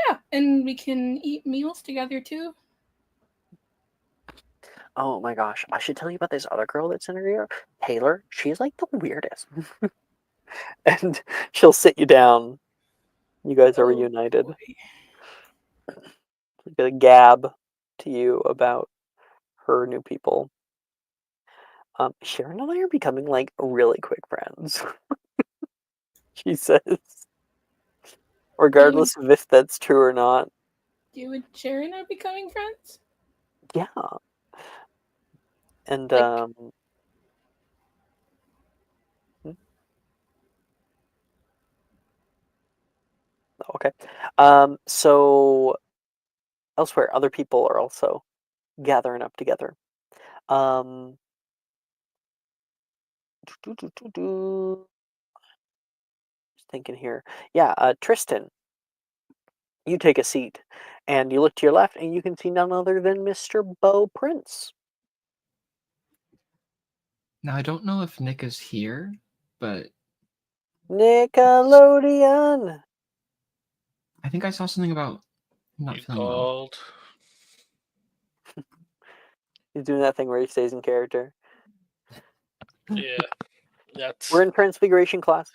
Yeah, and we can eat meals together too.
Oh my gosh, I should tell you about this other girl that's in her ear. Taylor, she's like the weirdest. And she'll sit you down. You guys are reunited.
Boy.
She's gonna gab to you about her new people. Sharon and I are becoming like really quick friends. She says, regardless of if that's true or not.
You and Sharon are becoming friends?
Yeah. And
Like-
okay. So elsewhere, other people are also gathering up together. Just thinking here. Yeah, Tristan, you take a seat, and you look to your left, and you can see none other than Mr. Bo Prince.
Now, I don't know if Nick is here, but
Nickelodeon.
I think I saw something about him not
You
feeling well.
called.
He's doing that thing where he stays in character.
Yeah, that's
We're in Transfiguration class.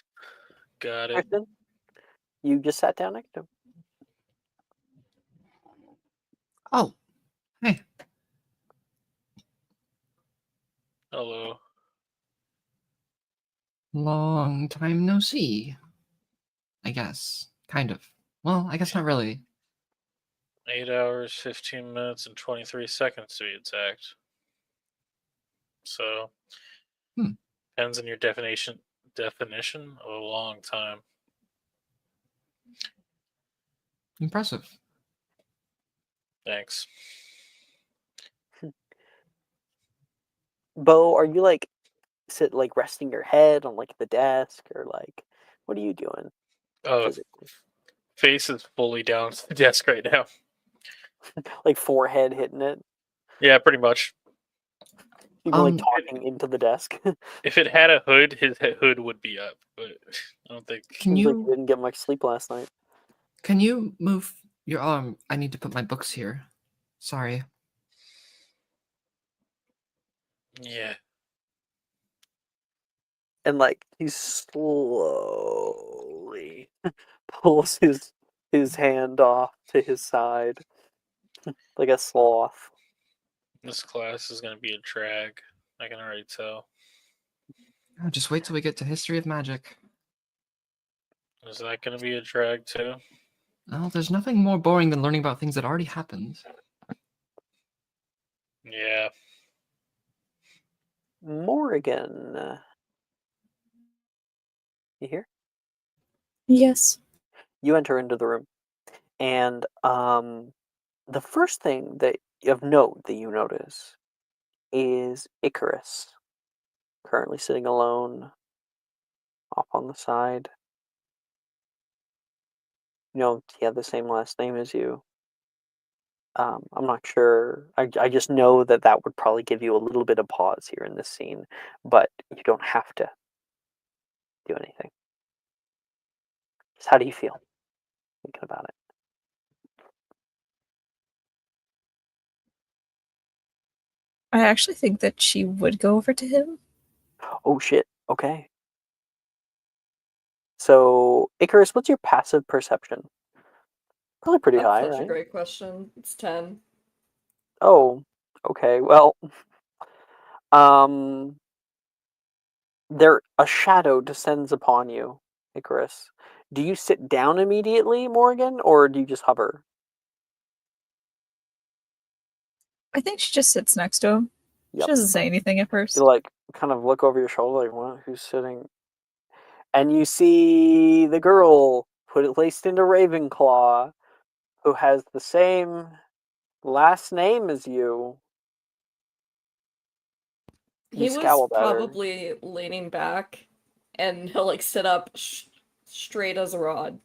got it.
Tristan, you just sat down next to him.
Oh, hey.
Hello.
Long time no see. I guess. Kind of. Well, I guess not really.
8 hours, 15 minutes, and 23 seconds to be exact. So, depends on your definition of a long time.
Impressive.
Thanks.
Bo, are you like resting your head on like the desk, or like what are you doing
Oh,
physically?
face is fully down to the desk right now.
Like forehead hitting it?
Yeah, pretty much.
Even like talking into the desk.
If it had a hood, his hood would be up, but I don't think.
Can
Seems like
you
you didn't get much sleep last night.
Can you move your arm? I need to put my books here. Sorry.
Yeah.
and like he slowly pulls his hand off to his side like a sloth.
This class is gonna be a drag. I can already tell.
Oh, just wait till we get to history of magic.
Is that gonna be a drag too?
Well, there's nothing more boring than learning about things that already happened.
Yeah.
Morrigan, you here?
Yes.
You enter into the room, and the first thing that of note that you notice is Icarus, currently sitting alone off on the side. You know, he had the same last name as you. I'm not sure. I just know that that would probably give you a little bit of pause here in this scene, but you don't have to do anything. Just how do you feel thinking about it?
I actually think that she would go over to him.
Oh shit. Okay. So, Icarus, what's your passive perception? Probably pretty
That's
high,
such a
right?
great question. It's 10.
Oh, okay. Well, um, a shadow descends upon you, Icarus. Do you sit down immediately, Morgan, or do you just hover?
I think she just sits next to him.
Yep.
She doesn't say anything at first.
You like kind of look over your shoulder, like, what? Who's sitting? And you see the girl placed into Ravenclaw, who has the same last name as you. You
He was
scowled at her.
probably leaning back, and he'll like sit up straight as a rod.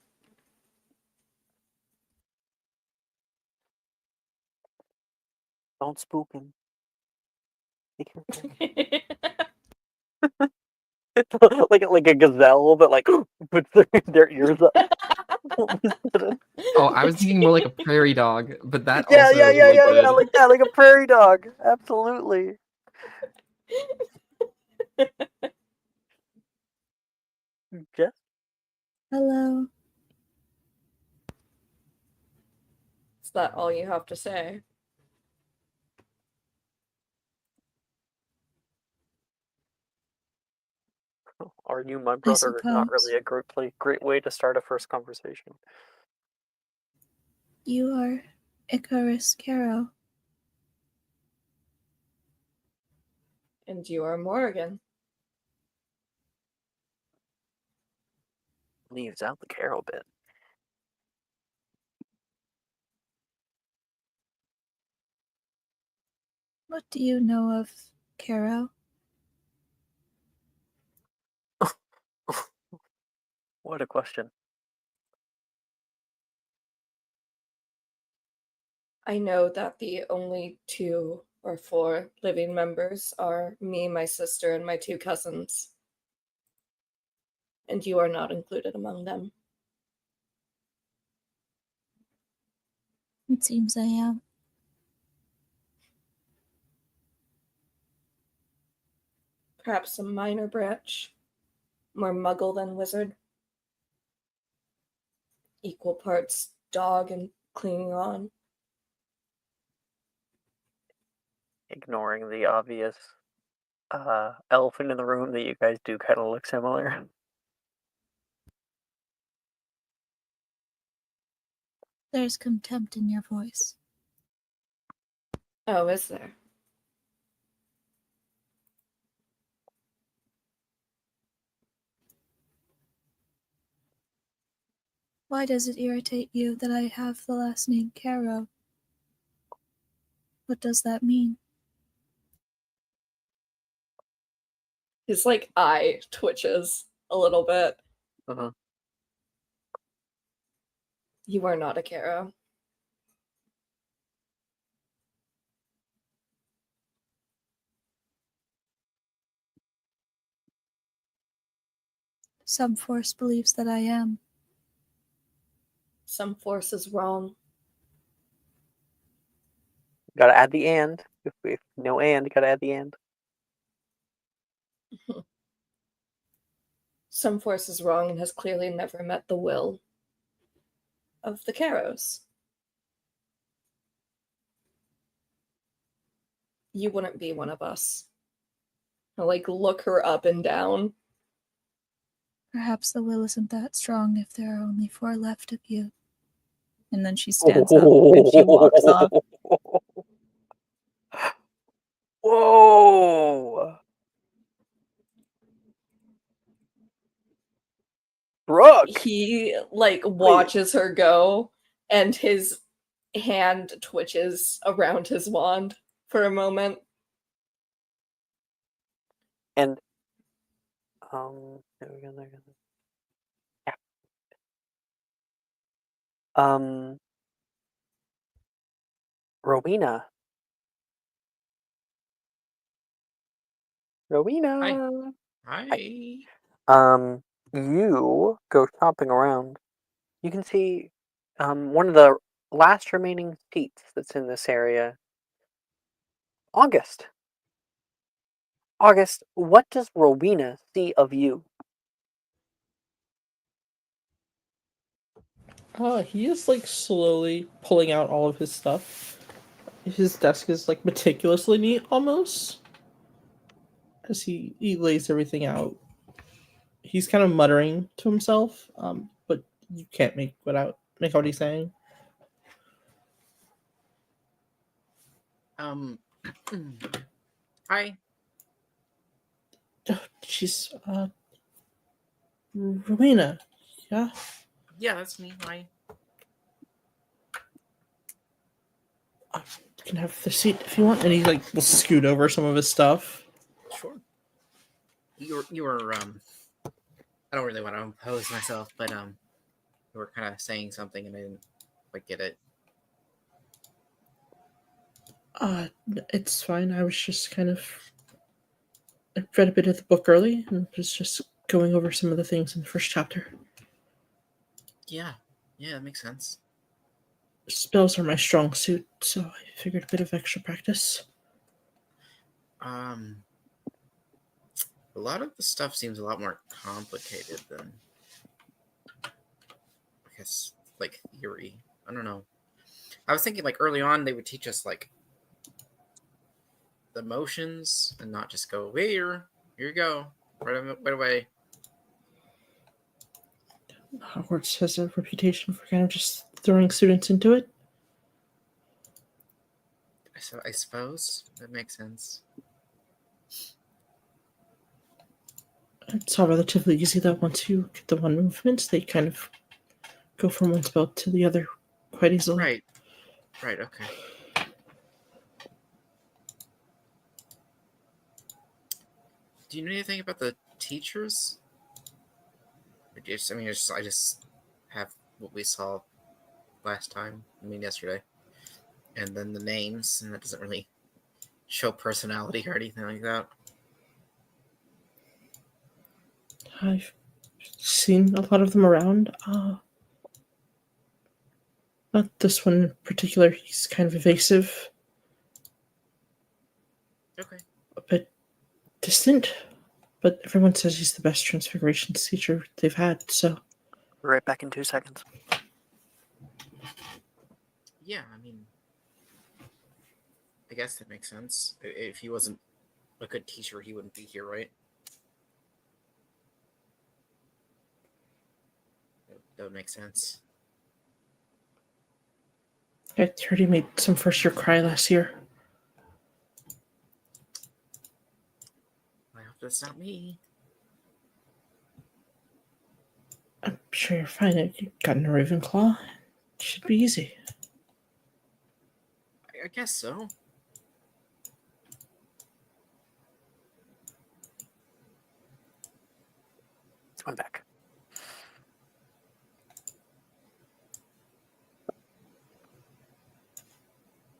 Don't spook him. Be careful. like a gazelle, but like puts their ears up.
Oh, I was thinking more like a prairie dog, but that
Yeah,
also
yeah,
is
yeah,
really
yeah,
good.
yeah, like that, like a prairie dog. Absolutely. Jess?
Hello.
Is that all you have to say?
Are you my brother? Is not really a great way to start a first conversation.
You are Icarus Caro.
And you are Morgan.
Leaves out the Carol bit.
What do you know of Caro?
What a question.
I know that the only 2 or 4 living members are me, my sister, and my 2 cousins. And you are not included among them.
It seems I am.
Perhaps a minor branch. More muggle than wizard. Equal parts dog and clinging on.
Ignoring the obvious elephant in the room that you guys do kind of look similar.
There's contempt in your voice.
Oh, is there?
Why does it irritate you that I have the last name Caro? What does that mean?
His like eye twitches a little bit.
Uh-huh.
You are not a Caro.
Some force believes that I am.
Some force is wrong.
Gotta add the and. If no and, gotta add the and.
some force is wrong and has clearly never met the will of the Caros. You wouldn't be one of us. I'll look her up and down.
Perhaps the will isn't that strong if there are only 4 left of you. And then she stands up and she walks off.
Whoa! Brooke!
He watches her go, and his hand twitches around his wand for a moment.
And there we go. Yeah. Rowena.
Hi.
You go shopping around. You can see one of the last remaining seats that's in this area. August, what does Rowena see of you?
He is slowly pulling out all of his stuff. His desk is meticulously neat almost. As he lays everything out. He's kind of muttering to himself, but you can't make out what he's saying.
Hi.
She's Rowena. Yeah.
Yeah, that's me. Hi.
You can have the seat if you want. And he will scoot over some of his stuff.
Sure. You were I don't really want to impose myself, but you were kind of saying something and I didn't quite get it.
It's fine. I was just I read a bit of the book early and was just going over some of the things in the first chapter.
Yeah, that makes sense.
Spells are my strong suit, so I figured a bit of extra practice.
A lot of the stuff seems a lot more complicated than, I guess, theory. I don't know. I was thinking early on they would teach us the motions and not just go, here you go, right away.
Hogwarts has a reputation for kind of just throwing students into it.
So I suppose that makes sense.
It's all relatively easy though. Once you get the one movements, they kind of go from one spell to the other quite easily.
Right, okay. Do you know anything about the teachers? I just have what we saw yesterday. And then the names, and that doesn't really show personality or anything like that.
I've seen a lot of them around. Not this one in particular. He's kind of evasive.
Okay.
A bit distant, but everyone says he's the best Transfigurations teacher they've had, so.
We're right back in 2 seconds.
Yeah, I guess that makes sense. If he wasn't a good teacher, he wouldn't be here, right? That would make sense.
I heard he made some first year cry last year.
I hope that's not me.
I'm sure you're fine. You got in a Ravenclaw. It should be easy.
I guess so.
I'm back.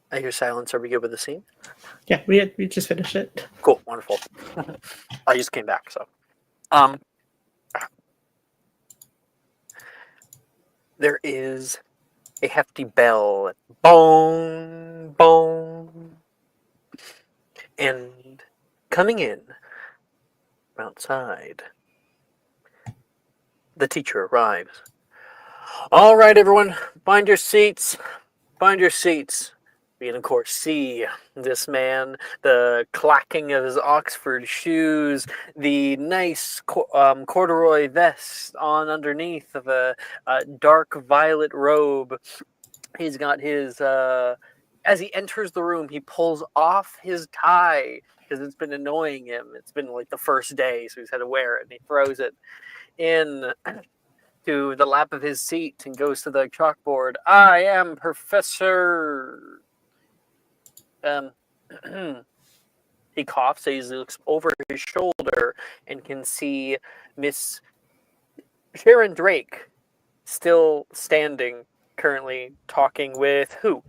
I hear silence. Are we good with the scene?
Yeah, we just finished it.
Cool, wonderful. I just came back, so. There is a hefty bell. Boom, boom. And coming in from outside the teacher arrives. All right, everyone, find your seats. Find your seats. We can, of course, see this man, the clacking of his Oxford shoes, the nice corduroy vest on underneath of a dark violet robe. He's got his, as he enters the room, he pulls off his tie because it's been annoying him. It's been like the first day, so he's had to wear it, and he throws it in to the lap of his seat and goes to the chalkboard. I am Professor. He coughs. He looks over his shoulder and can see Miss Sharon Drake still standing, currently talking with who?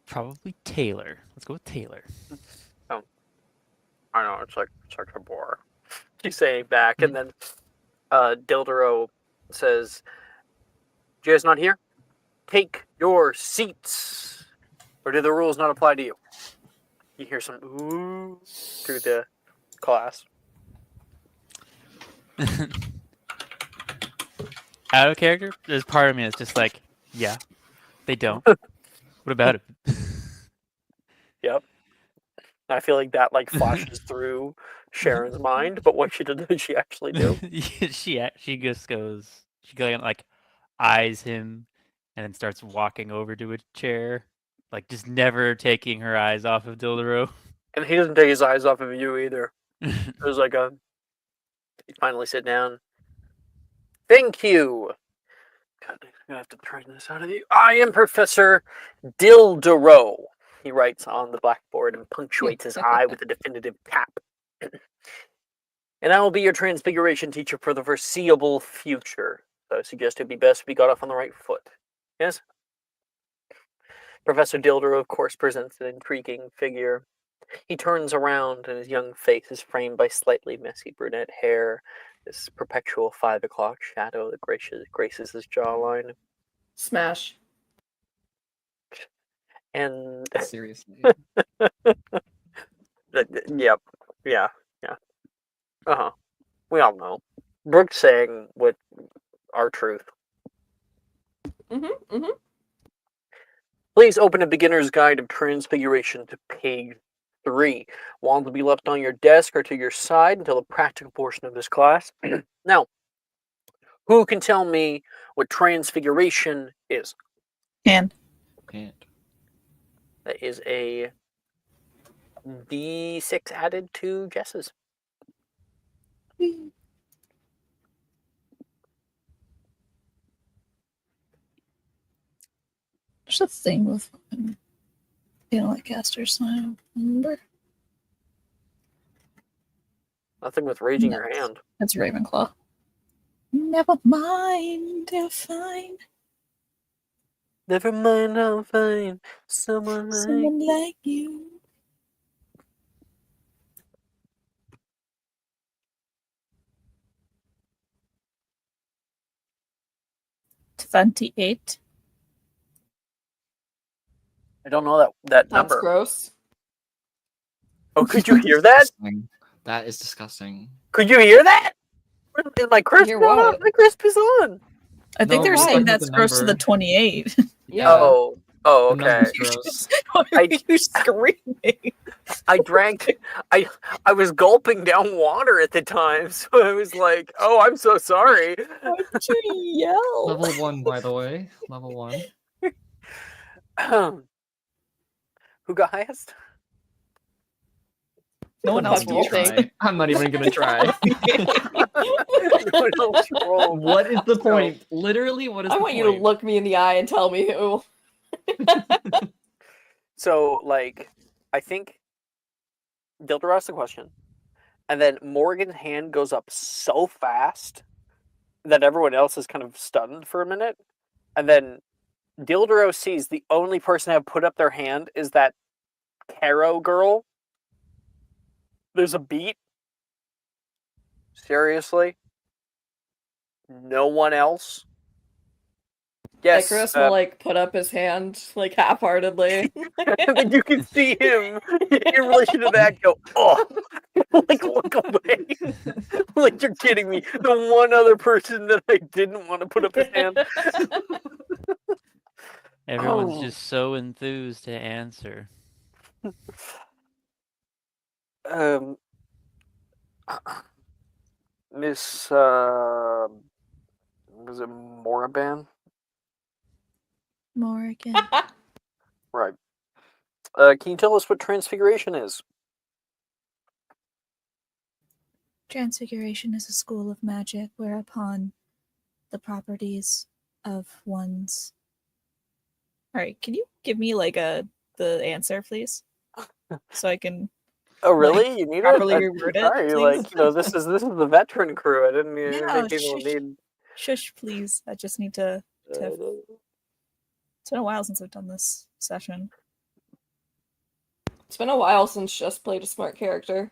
Probably Taylor. Let's go with Taylor.
Oh, I know, it's like such a bore. She's saying back, and then Dildero says, "You guys not here? Take your seats. Or do the rules not apply to you?" You hear some ooh through the class.
Out of character, there's part of me that's just like, yeah, they don't. What about it?
Yep. I feel like that like flashes through Sharon's mind, but what did she actually do?
she just goes, she like eyes him, and then starts walking over to a chair, like just never taking her eyes off of Dildero.
And he doesn't take his eyes off of you either. There's like a. He finally sit down. Thank you. God, I'm gonna have to turn this out of you. I am Professor Dildero. He writes on the blackboard and punctuates his I with a definitive tap. And I will be your transfiguration teacher for the foreseeable future. So I suggest it'd be best if we got off on the right foot. Yes? Professor Dildero, of course, presents an intriguing figure. He turns around, and his young face is framed by slightly messy brunette hair, this perpetual 5 o'clock shadow that graces his jawline.
Smash.
And
Seriously.
yep, yeah. We all know. Brooke's saying what our truth. Please open a beginner's guide of transfiguration to page 3. Wands will be left on your desk or to your side until the practical portion of this class. Now, who can tell me what transfiguration is?
Hand.
That is a D6 added to Jess's.
There's a thing with like casters, I don't remember.
Nothing with raising your hand.
That's Ravenclaw. Never mind, they're fine.
Never mind, I'll find someone
like you. $28.
I don't know that
That's
number.
gross.
Oh, could you hear that?
That is disgusting.
Could you hear that? Is my crisp
Hear
on?
what?
My crisp is on.
I think
No,
they're
we're
saying
talking
that's
about
gross to the
number.
28.
Yeah.
Oh,
The
okay.
number's gross.
Why are
I-
you screaming?
I drank. I was gulping down water at the time, so I was like, "Oh, I'm so sorry."
Why did you yell?
Level 1, by the way. Level 1.
Who got highest?
No one
The
else
fuck do you
rolled.
think?
I'm not even gonna try.
No one else rolled.
What is the point? Literally, what is
I
the
want
point?
you to look me in the eye and tell me who.
So, like, I think Dildero asked the question, and then Morgan's hand goes up so fast that everyone else is kind of stunned for a minute, and then Dildero sees the only person to have put up their hand is that Caro girl. There's a beat. Seriously? No one else? Yes.
Icarus will like put up his hand like half-heartedly.
And then you can see him in relation to that go, oh, like look away. Like you're kidding me. The one other person that I didn't want to put up his hand.
Everyone's
Oh.
just so enthused to answer.
Miss was it Moraban?
Morgan.
Right. Can you tell us what transfiguration is?
Transfiguration is a school of magic whereupon the properties of one's. All right, can you give me like the answer, please, so I can
Oh, really?
like,
You need
properly
it?
reword it,
Sorry,
please?
like this is the veteran crew. I didn't
No,
think people need.
shush, please. I just need to. It's been a while since I've done this session.
It's been a while since just played a smart character.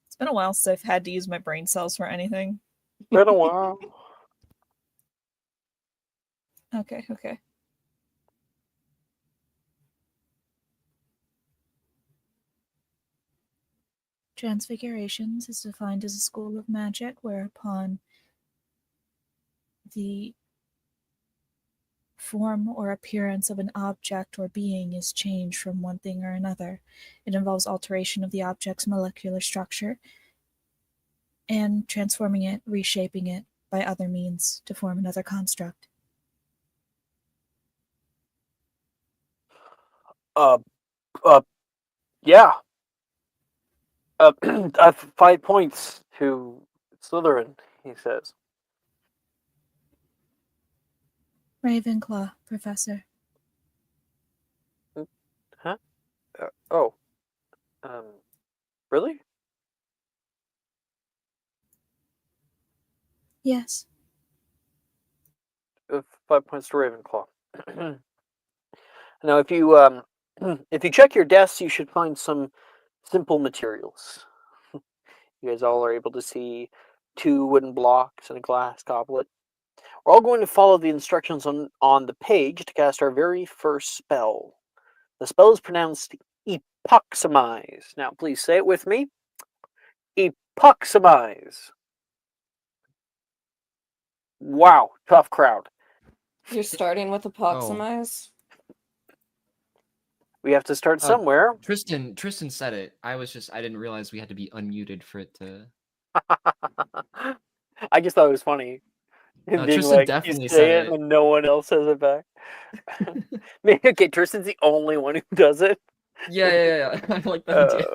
It's been a while since I've had to use my brain cells for anything.
Been a while.
Okay. Transfigurations is defined as a school of magic whereupon the form or appearance of an object or being is changed from one thing or another. It involves alteration of the object's molecular structure and transforming it, reshaping it by other means to form another construct.
Yeah. 5 points to Slytherin, he says.
Ravenclaw, Professor.
Huh? Oh. Really?
Yes.
5 points to Ravenclaw. Now, if you if you check your desks, you should find some simple materials. You guys all are able to see 2 wooden blocks and a glass goblet. We're all going to follow the instructions on the page to cast our very first spell. The spell is pronounced epoximize. Now, please say it with me. Epoximize. Wow, tough crowd.
You're starting with epoximize.
We have to start somewhere.
Tristan said it. I didn't realize we had to be unmuted for it to.
I just thought it was funny.
No,
Being
Tristan
like,
definitely
you
said
say it
it.
and then no one else says it back. Maybe, okay, Tristan's the only one who does it.
Yeah. I like that idea.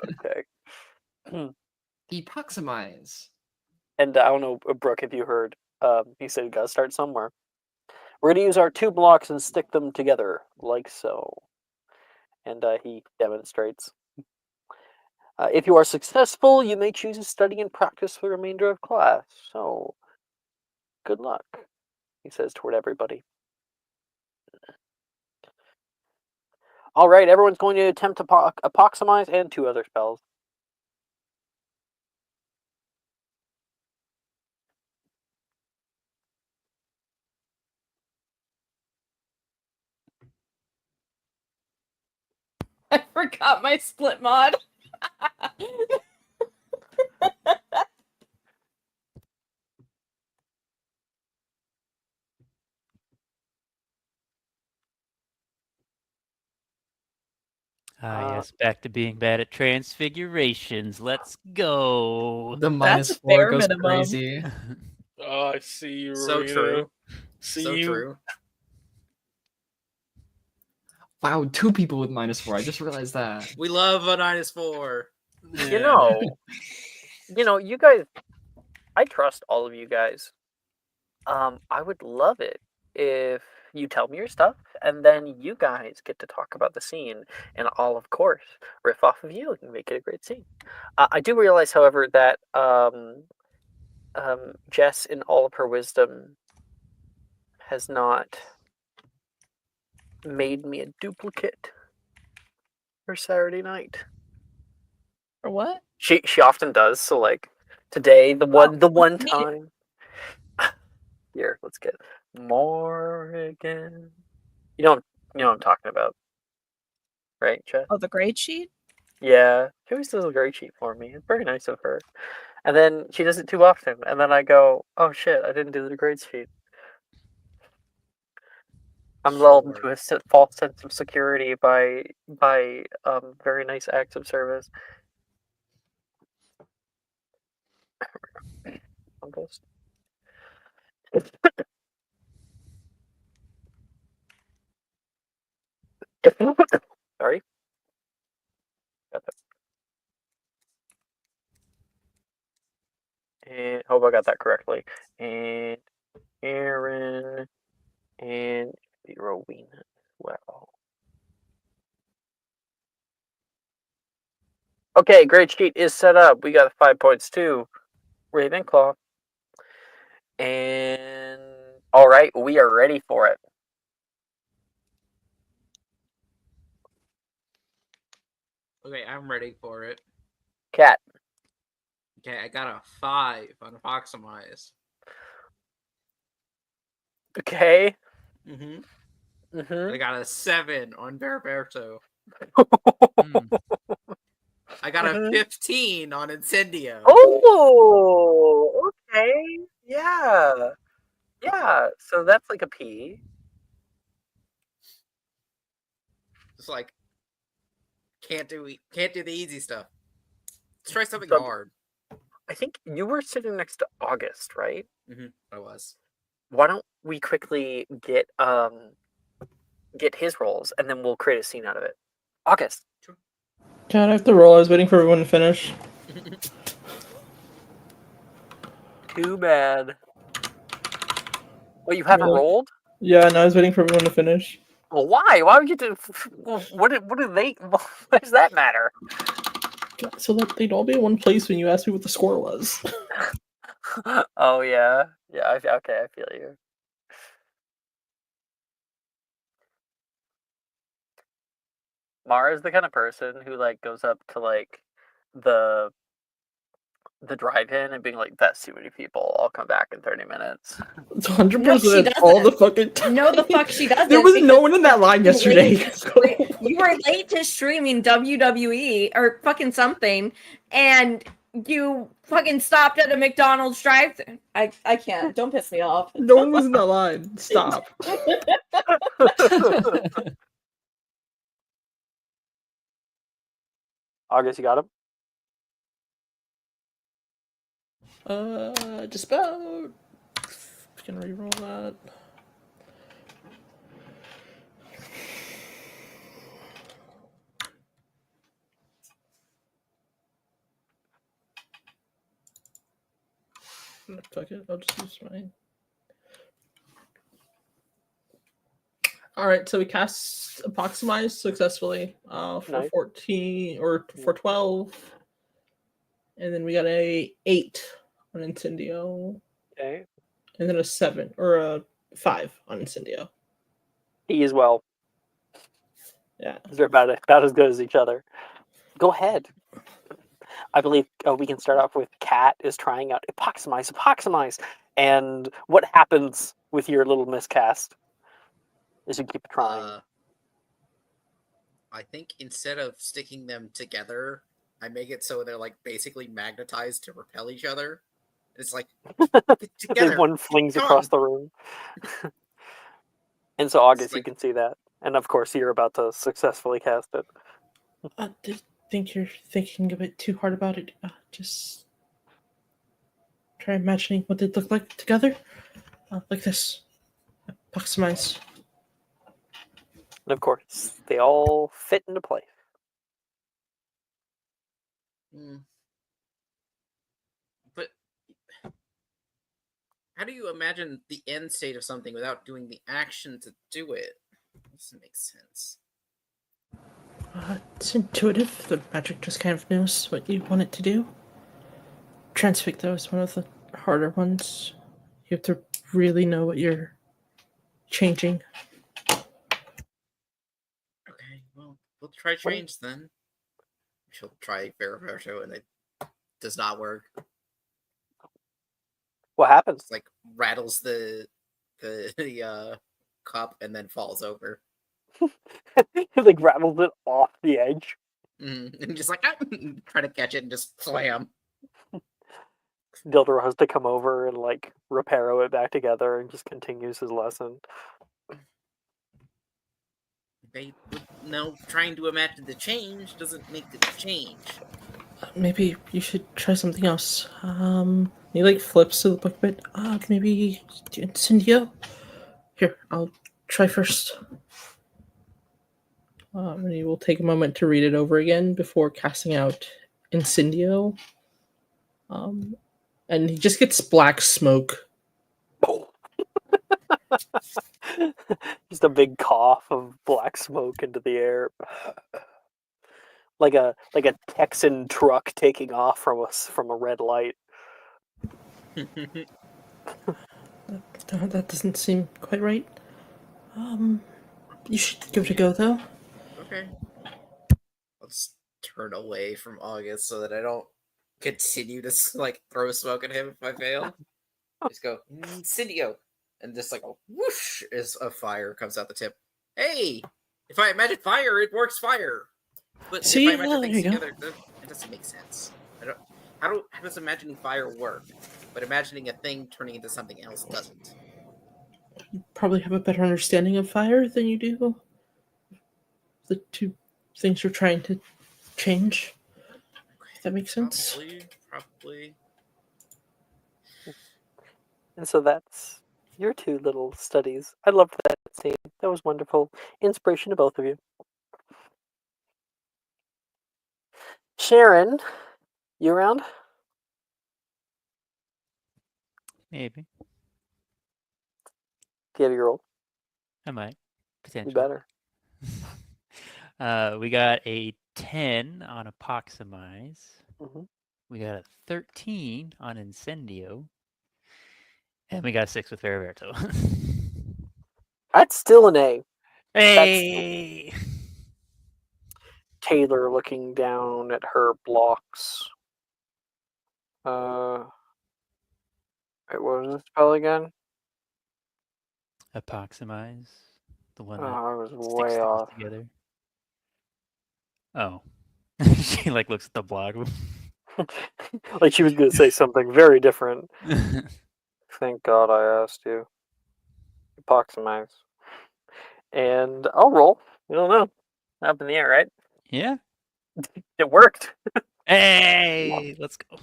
Okay.
Epoximize.
And I don't know, Brooke, if you heard, he said we gotta start somewhere. We're gonna use our 2 blocks and stick them together, like so. And he demonstrates. If you are successful, you may choose to study and practice for the remainder of class. So, good luck, he says toward everybody. All right, everyone's going to attempt to epoximize and 2 other spells.
I forgot my split mod.
Yes, back to being bad at transfigurations. Let's go.
The
That's a
-4
bare
goes
minimum.
crazy.
Oh, I see you.
So
Rita.
true.
See
So
you.
true.
Wow, 2 people with -4. I just realized that.
We love a -4.
You know, you guys, I trust all of you guys. I would love it if you tell me your stuff, and then you guys get to talk about the scene, and I'll, of course, riff off of you and make it a great scene. I do realize, however, that Jess, in all of her wisdom, has not made me a duplicate for Saturday night.
For what?
She often does. So like today, the one
neat.
time. Here, let's get Morgan. You know what I'm talking about, right, Chet?
Oh, the grade sheet?
Yeah, she always does a grade sheet for me. It's very nice of her. And then she does it too often, and then I go, "Oh shit, I didn't do the grade sheet." I'm lulled into a false sense of security by very nice acts of service. Almost. Sorry. Got that. And hope I got that correctly. And Aaron and Rowena as well. Okay, grade sheet is set up. We got 5 points too. Ravenclaw. And all right, we are ready for it.
Okay, I'm ready for it.
Cat.
Okay, I got a 5 on Foxamize.
Okay.
Mm-hmm.
Mm-hmm.
I got a 7 on Berberto.
Hmm.
I got a 15 on Incendio.
Oh, okay. Yeah. Yeah. So that's like a P.
Just like can't do the easy stuff. Let's try something
So-
hard.
I think you were sitting next to August, right?
Mm-hmm. I was.
Why don't we quickly get his roles and then we'll create a scene out of it. August.
God, I have to roll. I was waiting for everyone to finish.
Too bad. Well, you haven't
Really?
rolled?
Yeah, no, I was waiting for everyone to finish.
Well, why? Why would you do? What do they? What does that matter?
So that they'd all be in one place when you asked me what the score was.
Oh yeah, yeah. Okay, I feel you. Mara is the kind of person who like goes up to like the drive-in and being like, "That's too many people. I'll come back in 30 minutes."
It's 100%
No, she
all the
doesn't.
fucking time.
No, the fuck she doesn't.
There was no
because
one in that line
you were
yesterday.
late to you were late to streaming WWE or fucking something, and you fucking stopped at a McDonald's drive-thru. I can't. Don't piss me off.
No one was in that line. Stop.
August, you got him?
Just about. Can reroll that. Fuck it, I'll just use mine. Alright, so we cast Apoxamize successfully for
Nice.
14 or for 12. And then we got a 8 on Incendio.
Okay.
And then a 7 or a 5 on Incendio.
He as well.
Yeah.
They're about as good as each other. Go ahead. I believe we can start off with Kat is trying out Epoxamize. And what happens with your little miscast as you keep trying?
I think instead of sticking them together, I make it so they're like basically magnetized to repel each other. It's like together.
One flings
Come
across
on.
the room. And so, August,
like-
you can see that. And of course, you're about to successfully cast it.
I think you're thinking a bit too hard about it. Just try imagining what they'd look like together. Like this. Apoxamize.
And of course, they all fit into place.
But how do you imagine the end state of something without doing the action to do it? Doesn't make sense.
It's intuitive. The magic just kind of knows what you want it to do. Transfix, though, is one of the harder ones. You have to really know what you're changing.
Okay, well, we'll try change then. She'll try Veriverto and it does not work.
What happens?
It's like rattles the the cup and then falls over.
He like rattles it off the edge.
And just like try to catch it and just slam.
Dildor has to come over and like reparo it back together and just continues his lesson.
They would know trying to imagine the change doesn't make the change.
Maybe you should try something else. He like flips to the book a bit. Maybe Incendio? Here, I'll try first. And he will take a moment to read it over again before casting out Incendio. And he just gets black smoke.
Just a big cough of black smoke into the air. Like a Texan truck taking off from a red light.
That doesn't seem quite right. You should give it a go, though.
Okay. I'll just turn away from August so that I don't continue to like throw smoke at him if I fail. Just go, Incendio. And just like a whoosh as a fire comes out the tip. Hey! If I imagine fire, it works fire. But
See,
if I imagine things
there you go.
together, it doesn't make sense. How does imagining fire work? But imagining a thing turning into something else doesn't.
You probably have a better understanding of fire than you do the two things you're trying to change. If that makes sense.
Probably.
And so that's your two little studies. I loved that scene. That was wonderful. Inspiration to both of you. Sharon, you around?
Maybe.
Do you have your roll?
I might. Potentially.
You better.
We got a 10 on Apoximize.
Mm-hmm.
We got a 13 on Incendio. And we got a 6 with Veriverto.
That's still an A.
Hey!
Taylor looking down at her blocks. Wait, what was the spell again?
Apoximize. The one that
I was
sticks
way
things
off.
together. Oh. She like looks at the blog.
Like she was going to say something very different. Thank God I asked you. Apoximize. And I'll roll. You don't know. Up in the air, right?
Yeah.
It worked.
Hey! Let's go.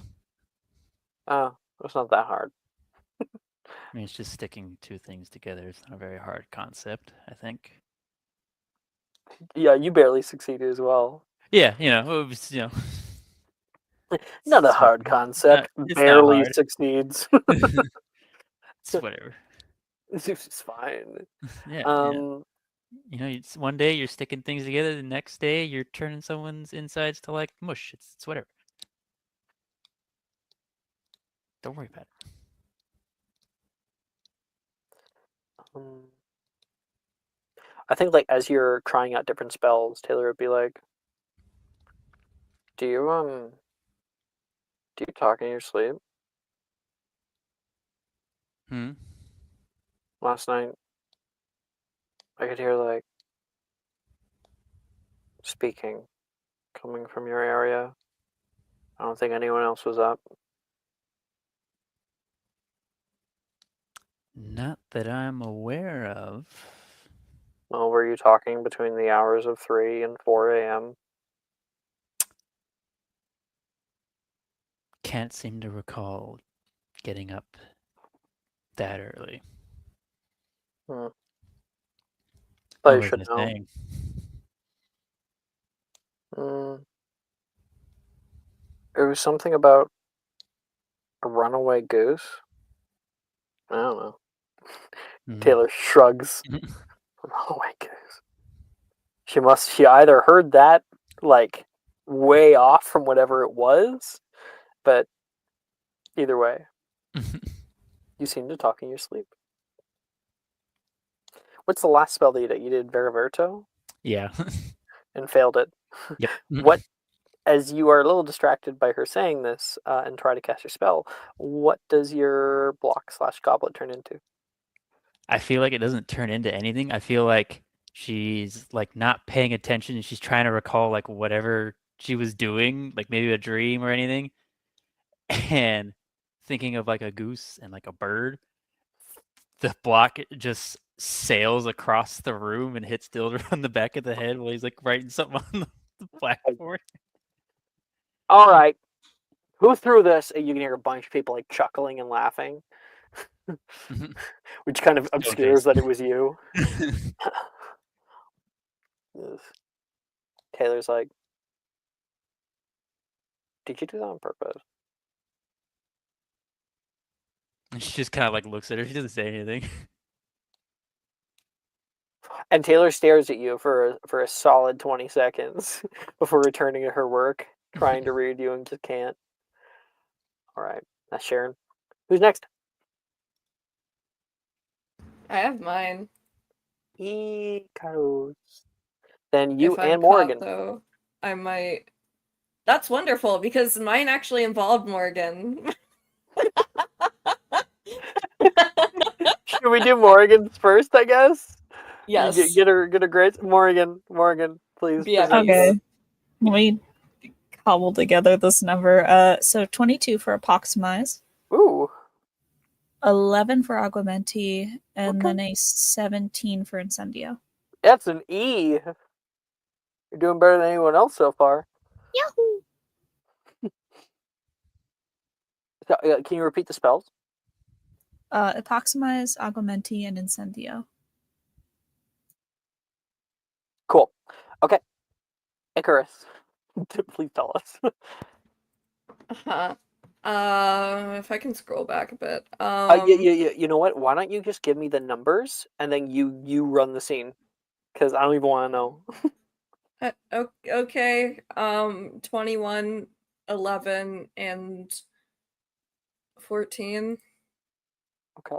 Oh, it's not that hard.
I mean, it's just sticking two things together. It's not a very hard concept, I think.
Yeah, you barely succeeded as well.
Yeah, it was,
Not a hard concept.
It's
Barely
not hard.
succeeds.
It's whatever.
It's fine.
Yeah. It's one day you're sticking things together. The next day you're turning someone's insides to like mush. It's whatever. Don't worry about it.
I think like as you're trying out different spells, Taylor would be like, Do you talk in your sleep? Last night I could hear like speaking coming from your area. I don't think anyone else was up.
Not that I'm aware of.
Well, were you talking between the hours of 3 and 4 a.m.?
Can't seem to recall getting up that early.
Thought
What
you
was
should
I
know.
saying?
It was something about a runaway goose. I don't know. Taylor shrugs. Runaway goose. She either heard that like way off from whatever it was, but either way, you seem to talk in your sleep. What's the last spell that you did? You did Veriverto?
Yeah.
And failed it.
Yep.
What, as you are a little distracted by her saying this and try to cast your spell, what does your block /goblet turn into?
I feel like it doesn't turn into anything. I feel like she's like not paying attention. She's trying to recall like whatever she was doing, like maybe a dream or anything, and thinking of like a goose and like a bird. The block just sails across the room and hits Dilder on the back of the head while he's like writing something on the blackboard.
All right. Who threw this? And you can hear a bunch of people like chuckling and laughing, which kind of obscures that it was you. Taylor's like, did you do that on purpose?
She just kind of like looks at her. She doesn't say anything.
And Taylor stares at you for a solid 20 seconds before returning to her work, trying to read you and just can't. All right, that's Sharon. Who's next?
I have mine.
Ikaros. Then you
If I'm
and Morgan.
caught, though, I might. That's wonderful because mine actually involved Morgan.
Should we do Morgan's first? I guess.
Yes.
You get her grades. Morgan, please.
Yeah,
present
Okay.
yours.
Let me cobble together this number. So 22 for Apoximize,
Ooh.
11 for Aguamenti, and
Okay.
then a 17 for Incendio.
That's an E. You're doing better than anyone else so far.
Yahoo!
So, can you repeat the spells?
Apoximize, Aguamenti, and Incendio.
Cool. Okay. Icarus, please tell us.
Uh-huh. If I can scroll back a bit.
You know what? Why don't you just give me the numbers and then you run the scene? Because I don't even want to know.
Okay. 21, 11, and 14.
Okay.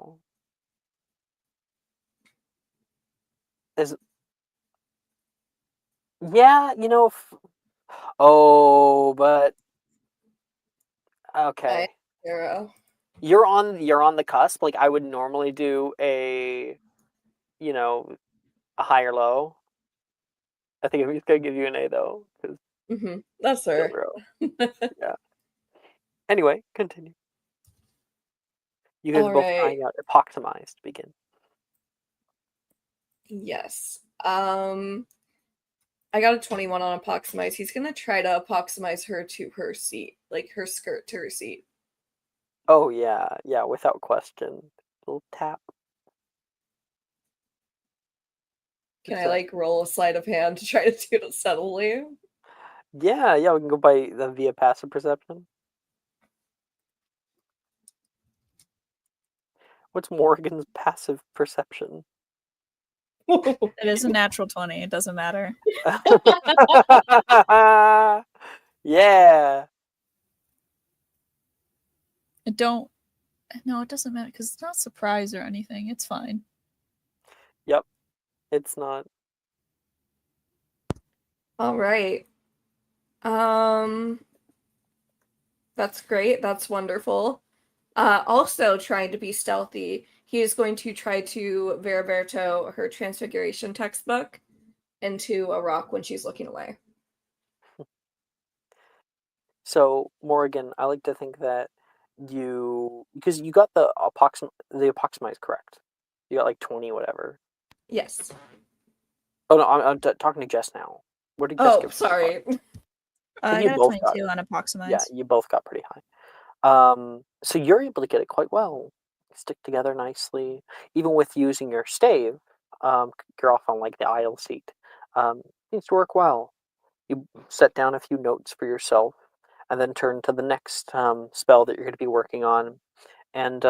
Yeah, but okay.
0.
You're on the cusp. Like I would normally do a high or low. I think I'm just gonna give you an A though, because
That's her.
yeah. Anyway, continue. You guys are both trying out Apoximize to begin.
Yes. I got a 21 on Apoximize. He's gonna try to Apoximize her to her seat, like her skirt to her seat.
Oh yeah, without question. Little tap.
Can I like roll a sleight of hand to try to do it subtly?
Yeah, we can go by via passive perception. What's Morgan's passive perception?
It is a natural 20. It doesn't matter.
Yeah.
It doesn't matter because it's not surprise or anything. It's fine.
Yep. It's not.
All right. That's great. That's wonderful. Also trying to be stealthy, he is going to try to Veriberto her transfiguration textbook into a rock when she's looking away.
So, Morgan, I like to think that because you got the Apoximize correct. You got like 20 whatever.
Yes.
Oh no, I'm talking to Jess now. What did Jess give?
Sorry.
I
you
got
both
22 on Apoximize.
Yeah, you both got pretty high. So you're able to get it quite well. Stick together nicely, even with using your stave. You're off on like the aisle seat. Seems to work well. You set down a few notes for yourself, and then turn to the next spell that you're going to be working on, and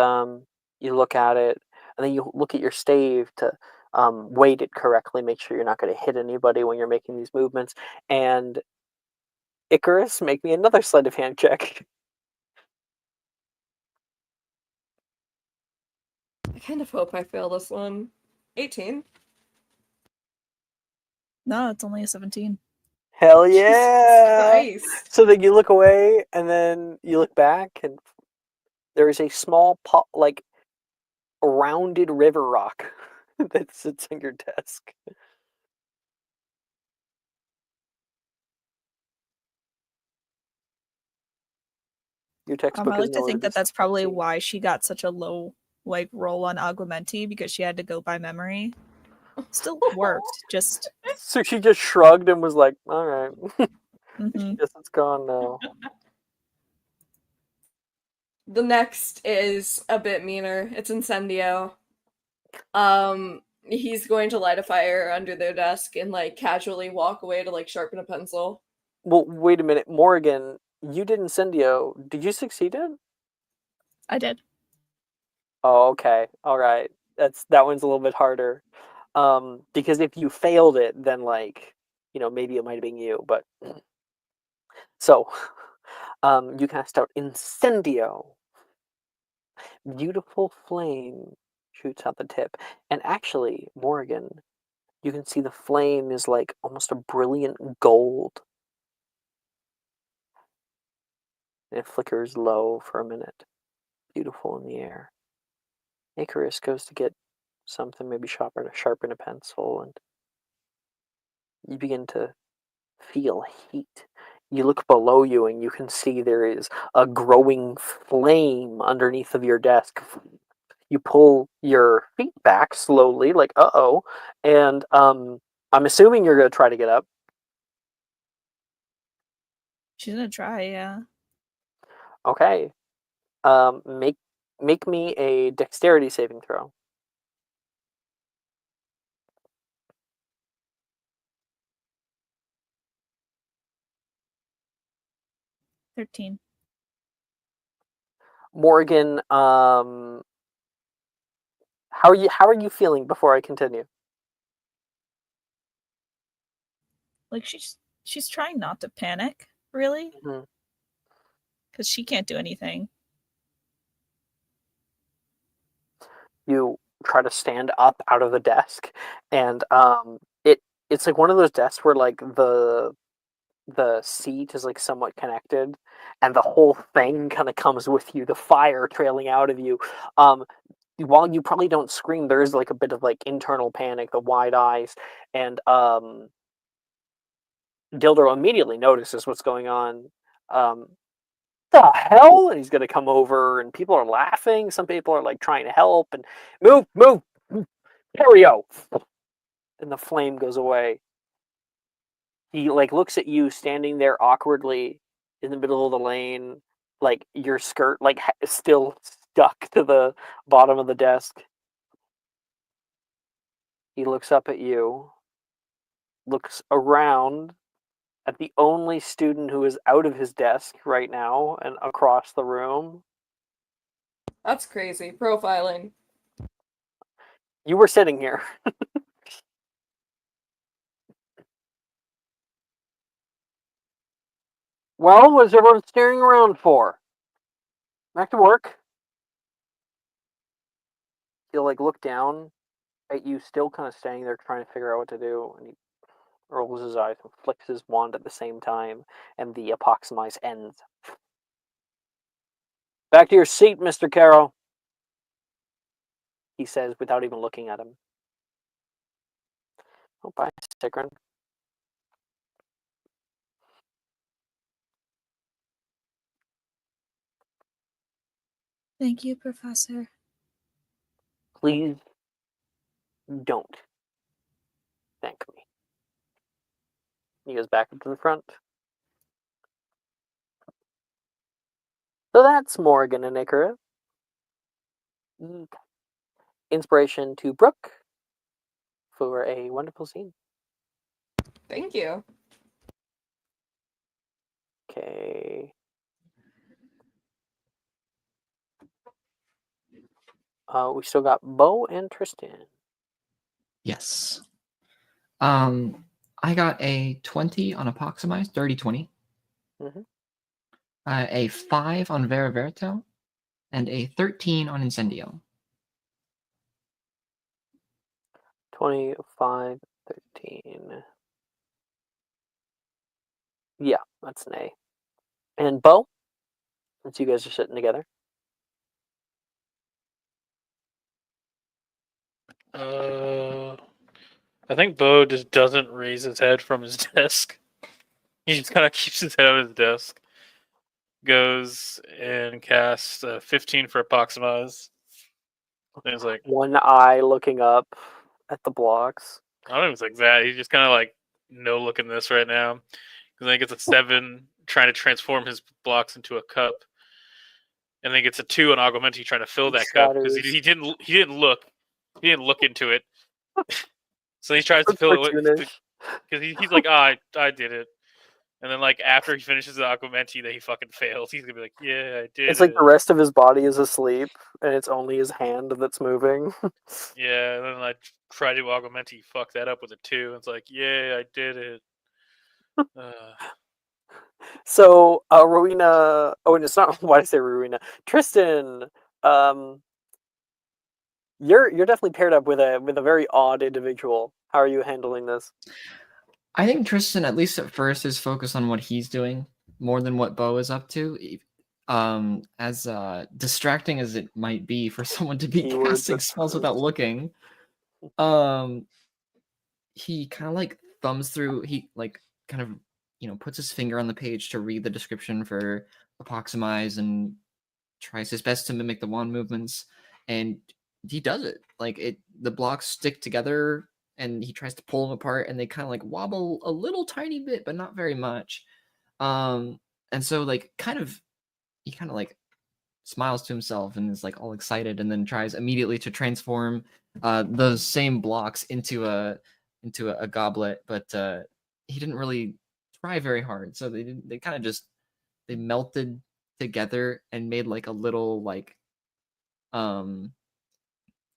you look at it, and then you look at your stave to weight it correctly, make sure you're not going to hit anybody when you're making these movements. And Icarus, make me another sleight of hand check.
I kind of hope I fail this one. 18.
No, it's only a 17.
Hell yeah!
Jesus Christ.
So then you look away, and then you look back, and there is a small pot, rounded river rock that sits on your desk. Your textbook
I
is
like to
nowhere
think
to
that that's probably
see.
why she got such a low roll on Aguamenti, because she had to go by memory. Still worked, just
So she just shrugged and was like, "All right,
mhm.
guess it's gone now."
The next is a bit meaner. It's Incendio. He's going to light a fire under their desk and like casually walk away to like sharpen a pencil.
Well, wait a minute, Morgan. You did Incendio. Did you succeed it?
I did.
Oh, okay. All right. That one's a little bit harder. Because if you failed it, then like, maybe it might have been you. But so, you cast out Incendio. Beautiful flame shoots out the tip, and actually, Morgan, you can see the flame is like almost a brilliant gold. And it flickers low for a minute. Beautiful in the air. Icarus goes to get something, maybe sharpen a pencil, and you begin to feel heat. You look below you and you can see there is a growing flame underneath of your desk. You pull your feet back slowly, like uh-oh, and I'm assuming you're gonna try to get up.
She's gonna try, yeah.
Okay. Make me a dexterity saving throw.
13.
Morgan, how are you feeling before I continue?
Like she's trying not to panic, really,
Mhm.
because she can't do anything.
You try to stand up out of the desk, and it's like one of those desks where like the seat is like somewhat connected, and the whole thing kind of comes with you, the fire trailing out of you. While you probably don't scream, there is like a bit of like internal panic, the wide eyes, and Dildo immediately notices what's going on. The hell? And he's gonna come over, and people are laughing. Some people are like trying to help and move, move, Perio. And the flame goes away. He like looks at you standing there awkwardly in the middle of the lane, like your skirt like still stuck to the bottom of the desk. He looks up at you, looks around at the only student who is out of his desk right now and across the room.
That's crazy. Profiling.
You were sitting here. Well, what's everyone staring around for? Back to work. He'll like look down at you, still kind of standing there trying to figure out what to do, and he rolls his eyes and flicks his wand at the same time, and the apoximize ends. Back to your seat, Mr. Carroll, he says without even looking at him. Oh, bye, Sigrid.
Thank you, Professor.
Please don't thank me. He goes back up to the front. So that's Morgan and Icarus. Inspiration to Brooke for a wonderful scene.
Thank you.
Okay. We still got Bo and Tristan.
Yes. I got a 20 on Apoximize, dirty 20.
Mm-hmm.
A 5 on Vera Verito, and a 13 on Incendio.
25, 13. Yeah, that's an A. And Bo, since you guys are sitting together.
I think Bo just doesn't raise his head from his desk. He just kind of keeps his head on his desk. Goes and casts 15 for Apoximize. And he's like,
One eye looking up at the blocks.
I don't even think that. He's just kind of like, no looking this right now. Because then he gets a 7 trying to transform his blocks into a cup. And then he gets a 2 on Augmenti trying to fill that cup because he didn't look into it. So he tries to fill it because he's like, I did it. And then like after he finishes the Aquamenti that he fucking fails, he's gonna be like, yeah, I did.
It's like the rest of his body is asleep, and it's only his hand that's moving.
Yeah, and then I try to do Aquamenti, fuck that up with a 2. And it's like, yeah, I did it.
So, Rowena. Oh, and it's not. Why did I say Rowena? Tristan. You're definitely paired up with a very odd individual. How are you handling this?
I think Tristan, at least at first, is focused on what he's doing more than what Bo is up to. As distracting as it might be for someone to be casting spells without looking, he kind of like thumbs through. He like kind of puts his finger on the page to read the description for Apoximize and tries his best to mimic the wand movements, and he does it. Like the blocks stick together. And he tries to pull them apart, and they kind of like wobble a little tiny bit, but not very much. And so like he kind of like smiles to himself and is like all excited, and then tries immediately to transform those same blocks into a goblet, but he didn't really try very hard. So they kind of just melted together and made like a little like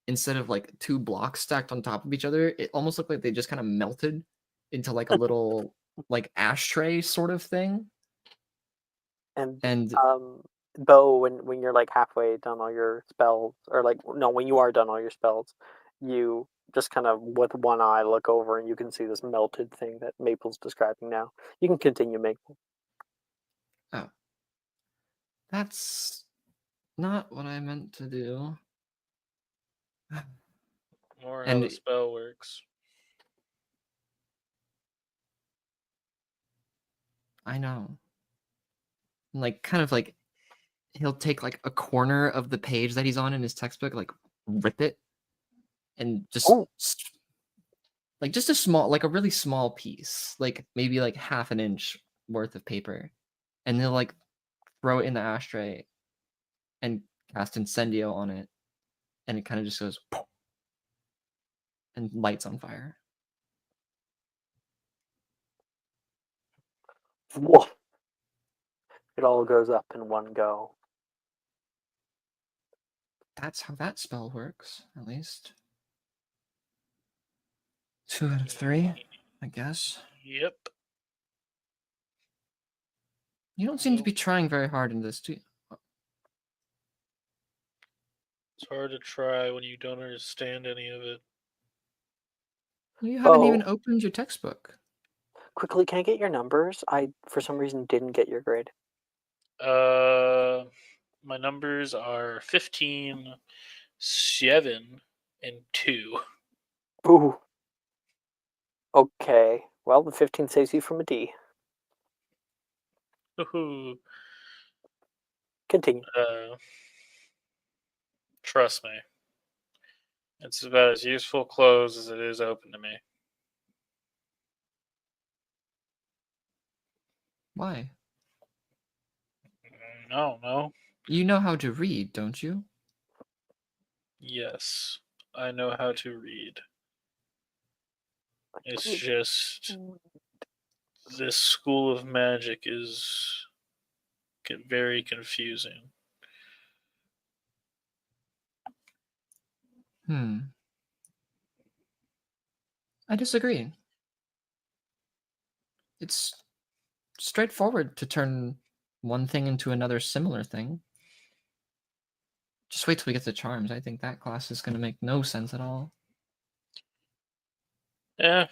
instead of like 2 blocks stacked on top of each other, it almost looked like they just kind of melted into like a little like ashtray sort of thing.
And Bo, when you're like halfway done all your spells, or like no, when you are done all your spells, you just kind of with one eye look over and you can see this melted thing that Maple's describing now. You can continue, Maple.
Oh. That's not what I meant to do.
More how the spell works.
I know. Like kind of like he'll take like a corner of the page that he's on in his textbook, like rip it, and just like just a small, like a really small piece, like maybe like half an inch worth of paper, and he'll like throw it in the ashtray and cast Incendio on it, and it kind of just goes and lights on fire.
Whoa. It all goes up in one go.
That's how that spell works, at least. 2 out of 3, I guess.
Yep.
You don't seem to be trying very hard in this, do you?
It's hard to try when you don't understand any of it.
You haven't even opened your textbook.
Quickly, can I get your numbers? I, for some reason, didn't get your grade.
My numbers are 15, 7, and 2.
Ooh. Okay. Well, the 15 saves you from a D.
Ooh.
Continue.
Trust me. It's about as useful close as it is open to me.
Why?
No.
You know how to read, don't you?
Yes, I know how to read. It's just this school of magic is very confusing.
I disagree. It's straightforward to turn one thing into another similar thing. Just wait till we get to charms. I think that class is going to make no sense at all.
Yeah.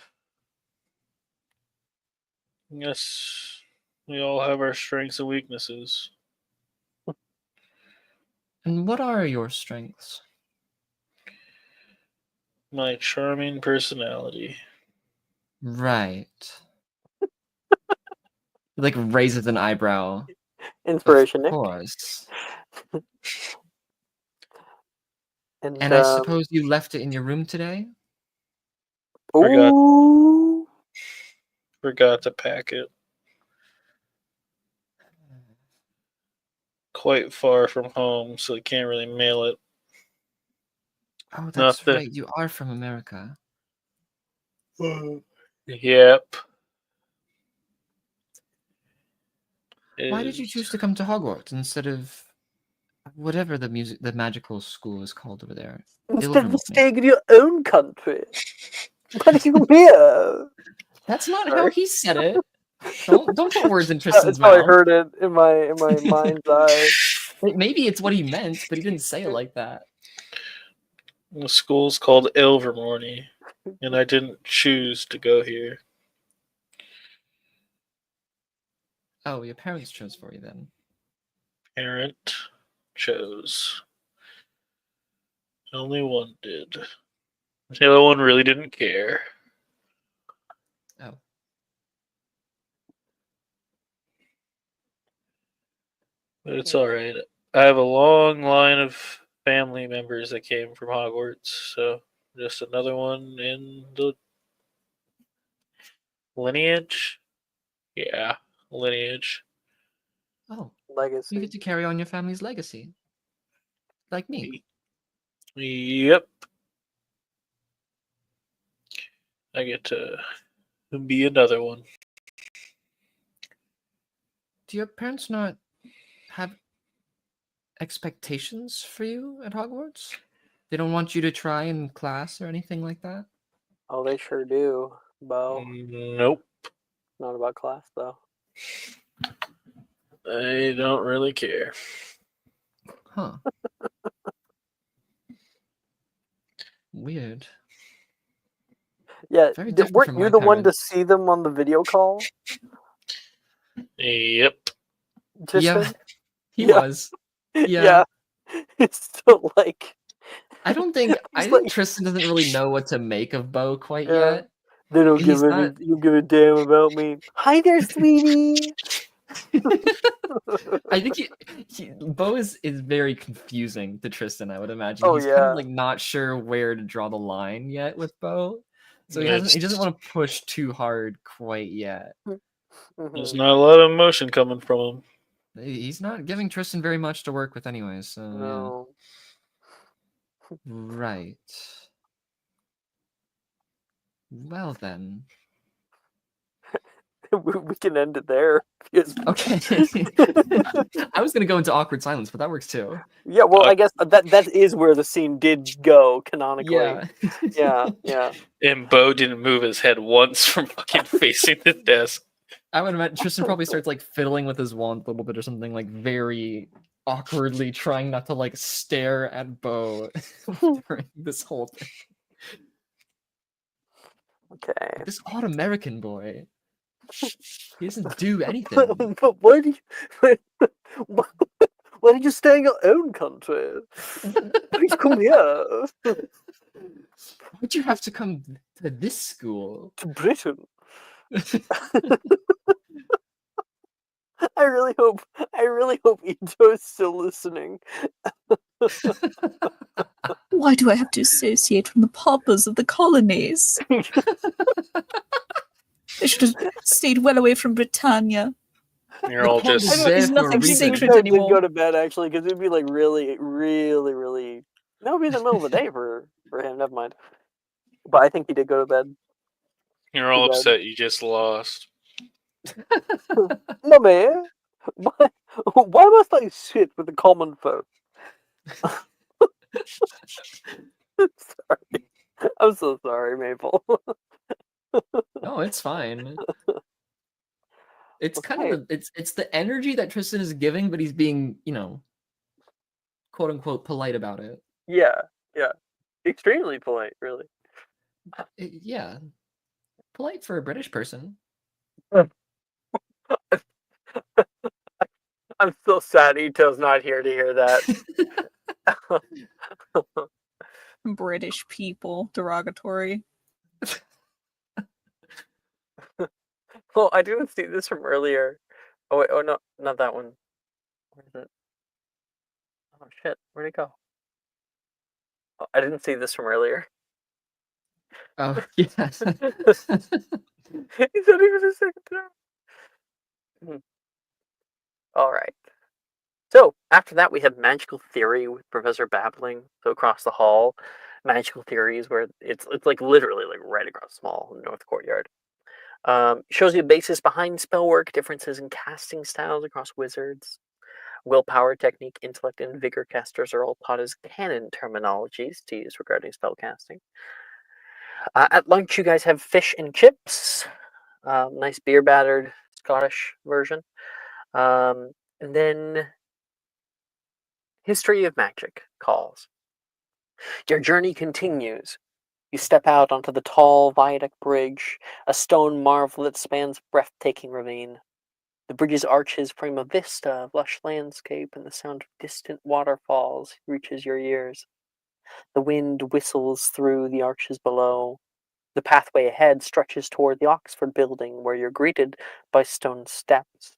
I guess we all have our strengths and weaknesses.
And what are your strengths?
My charming personality.
Right. He, like, raises an eyebrow.
Inspiration,
Of
Nick.
course.
And
And I suppose you left it in your room today?
Forgot.
Ooh.
Forgot to pack it. Quite far from home, so I can't really mail it.
Oh, that's
Nothing.
right. You are from America.
Yep.
Why did you choose to come to Hogwarts instead of whatever the magical school is called over there?
Instead of
Ilvermorny.
staying in your own country, why did you come here?
That's not how
Sorry.
he said it. Don't put words in
That's
Tristan's
how I
mouth.
heard it in my mind's eye.
Maybe it's what he meant, but he didn't say it like that.
The school's called Ilvermorny, and I didn't choose to go here.
Oh, your parents chose for you then.
Parent chose. Only one did. The other one really didn't care.
Oh.
But it's alright. I have a long line of family members that came from Hogwarts, so just another one in the lineage? Yeah, lineage.
Oh.
Legacy.
You get to carry on your family's legacy. Like me.
Yep. I get to be another one.
Do your parents not have expectations for you at Hogwarts? They don't want you to try in class or anything like that?
Oh, they sure do, Bo.
Nope.
Not about class, though.
I don't really care.
Huh.
Yeah,
Weird. Very different
weren't
from
you
my
the one to
parents.
see them on the video call,
Yep.
Tristan?
Yeah, he
Yeah.
was. Yeah.
Yeah. It's still like
I think
like-
Tristan doesn't really know what to make of Bo quite
Yeah.
yet.
they don't
He's
give
not-
you give a damn about me. Hi there, sweetie.
I think Bo is very confusing to Tristan, I would imagine.
Oh,
He's kind
yeah.
of like not sure where to draw the line yet with Bo. So he
It's-
doesn't want to push too hard quite yet.
There's
Mhm.
not a lot of emotion coming from him.
He's not giving Tristan very much to work with anyways, so
No.
yeah. Right. Well then.
We can end it there. Yes.
Okay. I was gonna go into awkward silence, but that works too.
Yeah, well, I guess that is where the scene did go canonically.
Yeah.
Yeah.
And Bo didn't move his head once from fucking facing the desk.
I would imagine Tristan probably starts like fiddling with his wand a little bit or something, like very awkwardly trying not to like stare at Bo during this whole thing.
Okay.
This odd American boy. He doesn't do anything.
But why do you why did you stay in your own country? Why did you come here
Why'd you have to come to this school?
to Britain? I really hope Ito is still listening.
Why do I have to associate from the paupers of the colonies? They should have stayed well away from Britannia.
You're all just.
It's
I
there
There's
for a
nothing
reason.
sacred
Ito did
anymore.
go to bed actually because it'd be like really. That would be in the middle of the day for him. Never mind. But I think he did go to bed.
You're all
Too bad.
upset you just lost.
Mummy, why must I sit with the common folk? Sorry. I'm so sorry, Maple.
No, it's fine. It's kind
Okay.
of it's the energy that Tristan is giving, but he's being, quote unquote polite about it.
Yeah. Extremely polite, really.
Yeah. Polite for a British person.
I'm still sad Ito's not here to hear that.
British people, derogatory.
Well, I didn't see this from earlier. Oh wait, oh no, not that one. Where is it? Oh shit, where'd it go? Oh, I didn't see this from earlier.
Oh yes.
He said he was a second term. All right. So after that, we have magical theory with Professor Babbling. So across the hall, magical theories where it's like literally like right across the hall in the North Courtyard. Shows you the basis behind spellwork, differences in casting styles across wizards. Willpower, technique, intellect, and vigor casters are all taught as canon terminologies to use regarding spellcasting. At lunch, you guys have fish and chips. Nice beer battered Scottish version. And then History of Magic calls. Your journey continues. You step out onto the tall viaduct bridge, a stone marvel that spans a breathtaking ravine. The bridge's arches frame a vista of lush landscape, and the sound of distant waterfalls reaches your ears. The wind whistles through the arches below. The pathway ahead stretches toward the Oxford Building, where you're greeted by stone steps.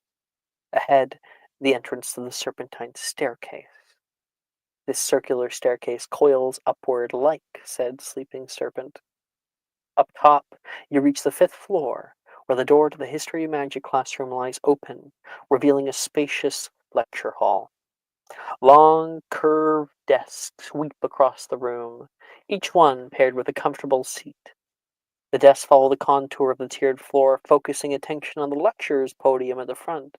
Ahead, the entrance to the Serpentine Staircase. This circular staircase coils upward like said sleeping serpent. Up top, you reach the 5th floor, where the door to the History of Magic classroom lies open, revealing a spacious lecture hall. Long, curved desks sweep across the room, each one paired with a comfortable seat. The desks follow the contour of the tiered floor, focusing attention on the lecturer's podium at the front.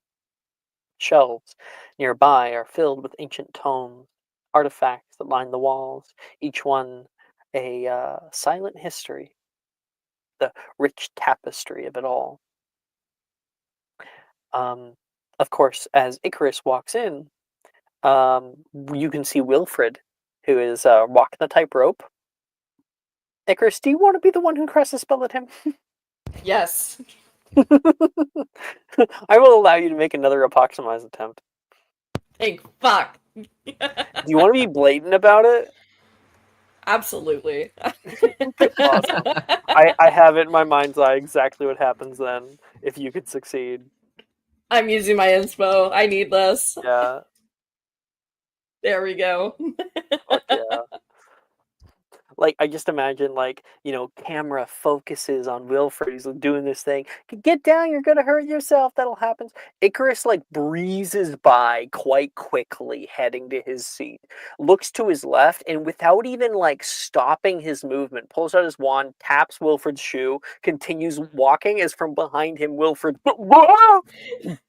Shelves nearby are filled with ancient tomes, artifacts that line the walls, each one a silent history, the rich tapestry of it all. Of course, as Icarus walks in, you can see Wilfred, who is walking the tightrope. Icarus, do you want to be the one who casts a spell at him?
Yes.
I will allow you to make another approximize attempt.
Thank fuck.
Do you want to be blatant about it?
Absolutely.
Awesome. I have it in my mind's eye exactly what happens then if you could succeed.
I'm using my inspo. I need this.
Yeah.
There we go.
Fuck yeah. Like, I just imagine, like, camera focuses on Wilfred. He's doing this thing. Get down, you're gonna hurt yourself. That'll happen. Icarus, like, breezes by quite quickly, heading to his seat. Looks to his left, and without even, like, stopping his movement, pulls out his wand, taps Wilfred's shoe, continues walking as from behind him, Wilfred, boom!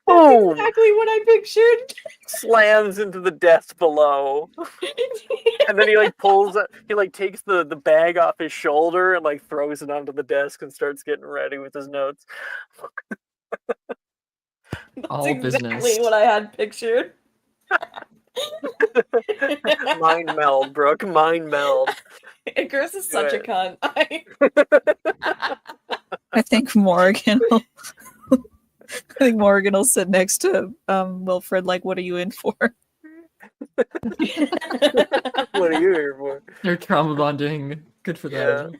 That's exactly what I pictured.
Slams into the desk below. And then he takes the bag off his shoulder and like throws it onto the desk and starts getting ready with his notes.
All
exactly
business.
what I had pictured.
Mind meld, Brooke. Mind meld.
Icarus is such a cunt.
I think Morgan will sit next to Wilfred like, what are you in for?
What are you here for?
They're trauma bonding. Good for them.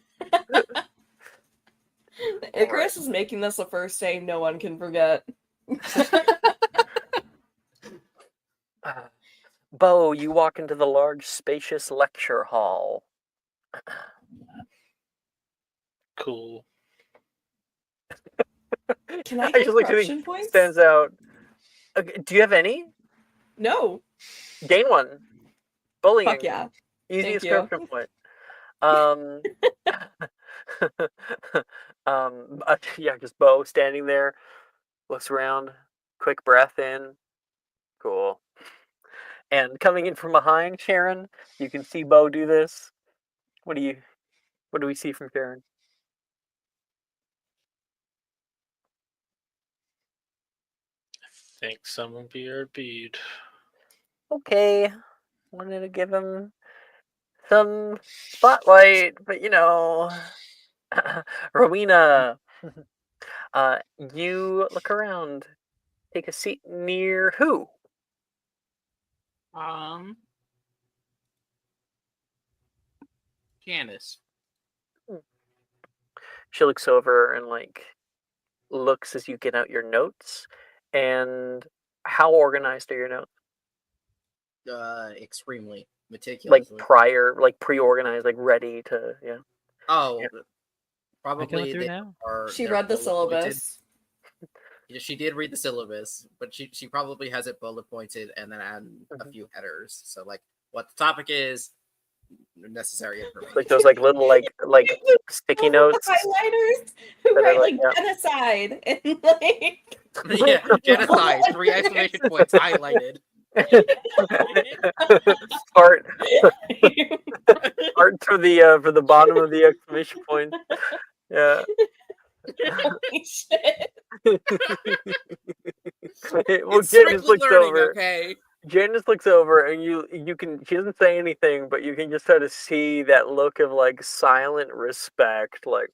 Icarus is making this a first name no one can forget.
Bo, you walk into the large, spacious lecture hall.
Cool.
Can I
just
get
like to
corruption
think
points?
stands out. Do you have any?
No.
Gain one. Bullying.
Fuck yeah.
Easiest
Thank you.
corruption point. Yeah, just Bo standing there, looks around, quick breath in. Cool. And coming in from behind, Sharon, you can see Bo do this. What do we see from Sharon?
I think someone BRB'd.
Okay. Wanted to give him some spotlight, but Rowena, you look around. Take a seat near who?
Janice.
She looks over and like looks as you get out your notes. And how organized are your notes?
Extremely
Like
meticulously.
pre-organized, like ready to, yeah.
Oh,
Yeah.
I can look
probably
through
they
now.
She
they're
read the
bullet pointed.
syllabus.
Yeah, she did read the syllabus, but she probably has it bullet pointed and then add a
Mhm.
few headers. So like what the topic is, necessary information.
Like those like little like sticky notes
Highlighters who
that are
write
like,
like
yeah.
genocide and like
Yeah, genocide, 3 exclamation points highlighted.
Art for the bottom of the exclamation point. Yeah.
Holy shit.
Well,
It's
Janice
strictly
looks
learning,
over.
okay?
Janice looks over, and you can. She doesn't say anything, but you can just sort of see that look of like silent respect. Like,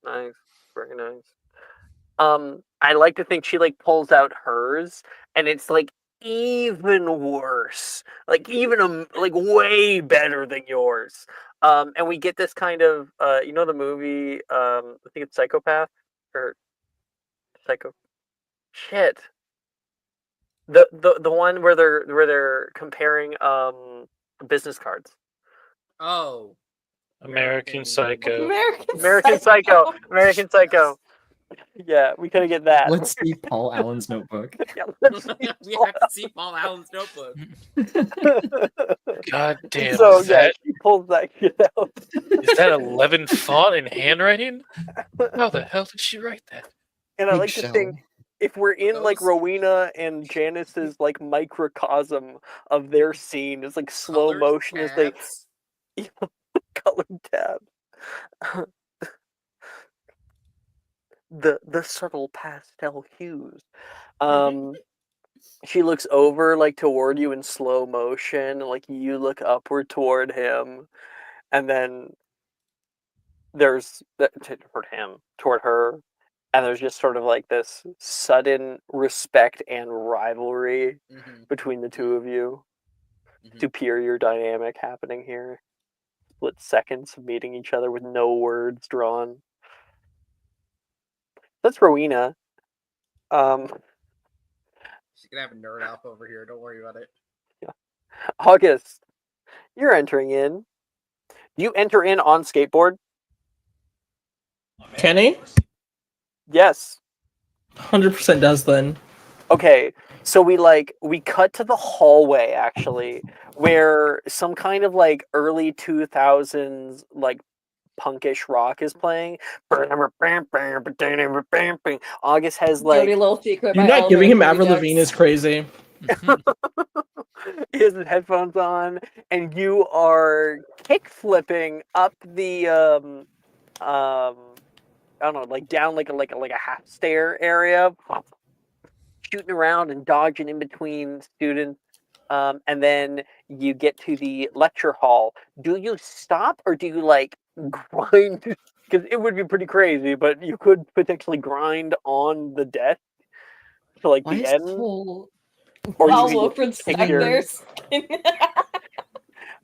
nice, very nice. I like to think she like pulls out hers, and it's like even worse, like even like way better than yours. And we get this kind of you know the movie I think it's Psychopath or Psycho shit. The one where they're comparing business cards.
Oh,
American Psycho.
American Psycho. American Psycho. Yeah, we could get that.
Let's see Paul Allen's notebook.
Yeah, let's see.
we have to see Paul Allen's notebook.
God damn,
So
is
yeah,
that
she pulls that shit out.
is that 11 font in handwriting? How the hell did she write that?
And I
Big
like to
shell.
think if we're in like
Those-
Rowena and Janice's like microcosm of their scene, it's like slow
Colored
motion as they
tabs.
colored tab. The subtle pastel hues. She looks over like toward you in slow motion, like you look upward toward him, and then there's toward her, and there's just sort of like this sudden respect and rivalry
Mhm,
between the two of you.
mhm.
Superior dynamic happening here. Split seconds of meeting each other with no words drawn. That's Rowena.
She's gonna have a nerd off over here. Don't worry about it.
August, you're entering in. You enter in on skateboard?
Can he?
Yes.
100% does then.
Okay, so we cut to the hallway actually, where some kind of like early 2000s like punkish rock is playing. August has
Dirty
like
Little Secret.
You
by
not giving him
Elementary
Avril Lavigne
Ducks.
is crazy.
he has his headphones on, and you are kick flipping up the I don't know, like down like a half stair area, shooting around and dodging in between students. And then you get to the lecture hall. Do you stop or do you like grind? Because it would be pretty crazy, but you could potentially grind on the desk to like
Why
the
is
end,
this whole
or you
While
can
Wilfred
just pick
stuck
your,
there.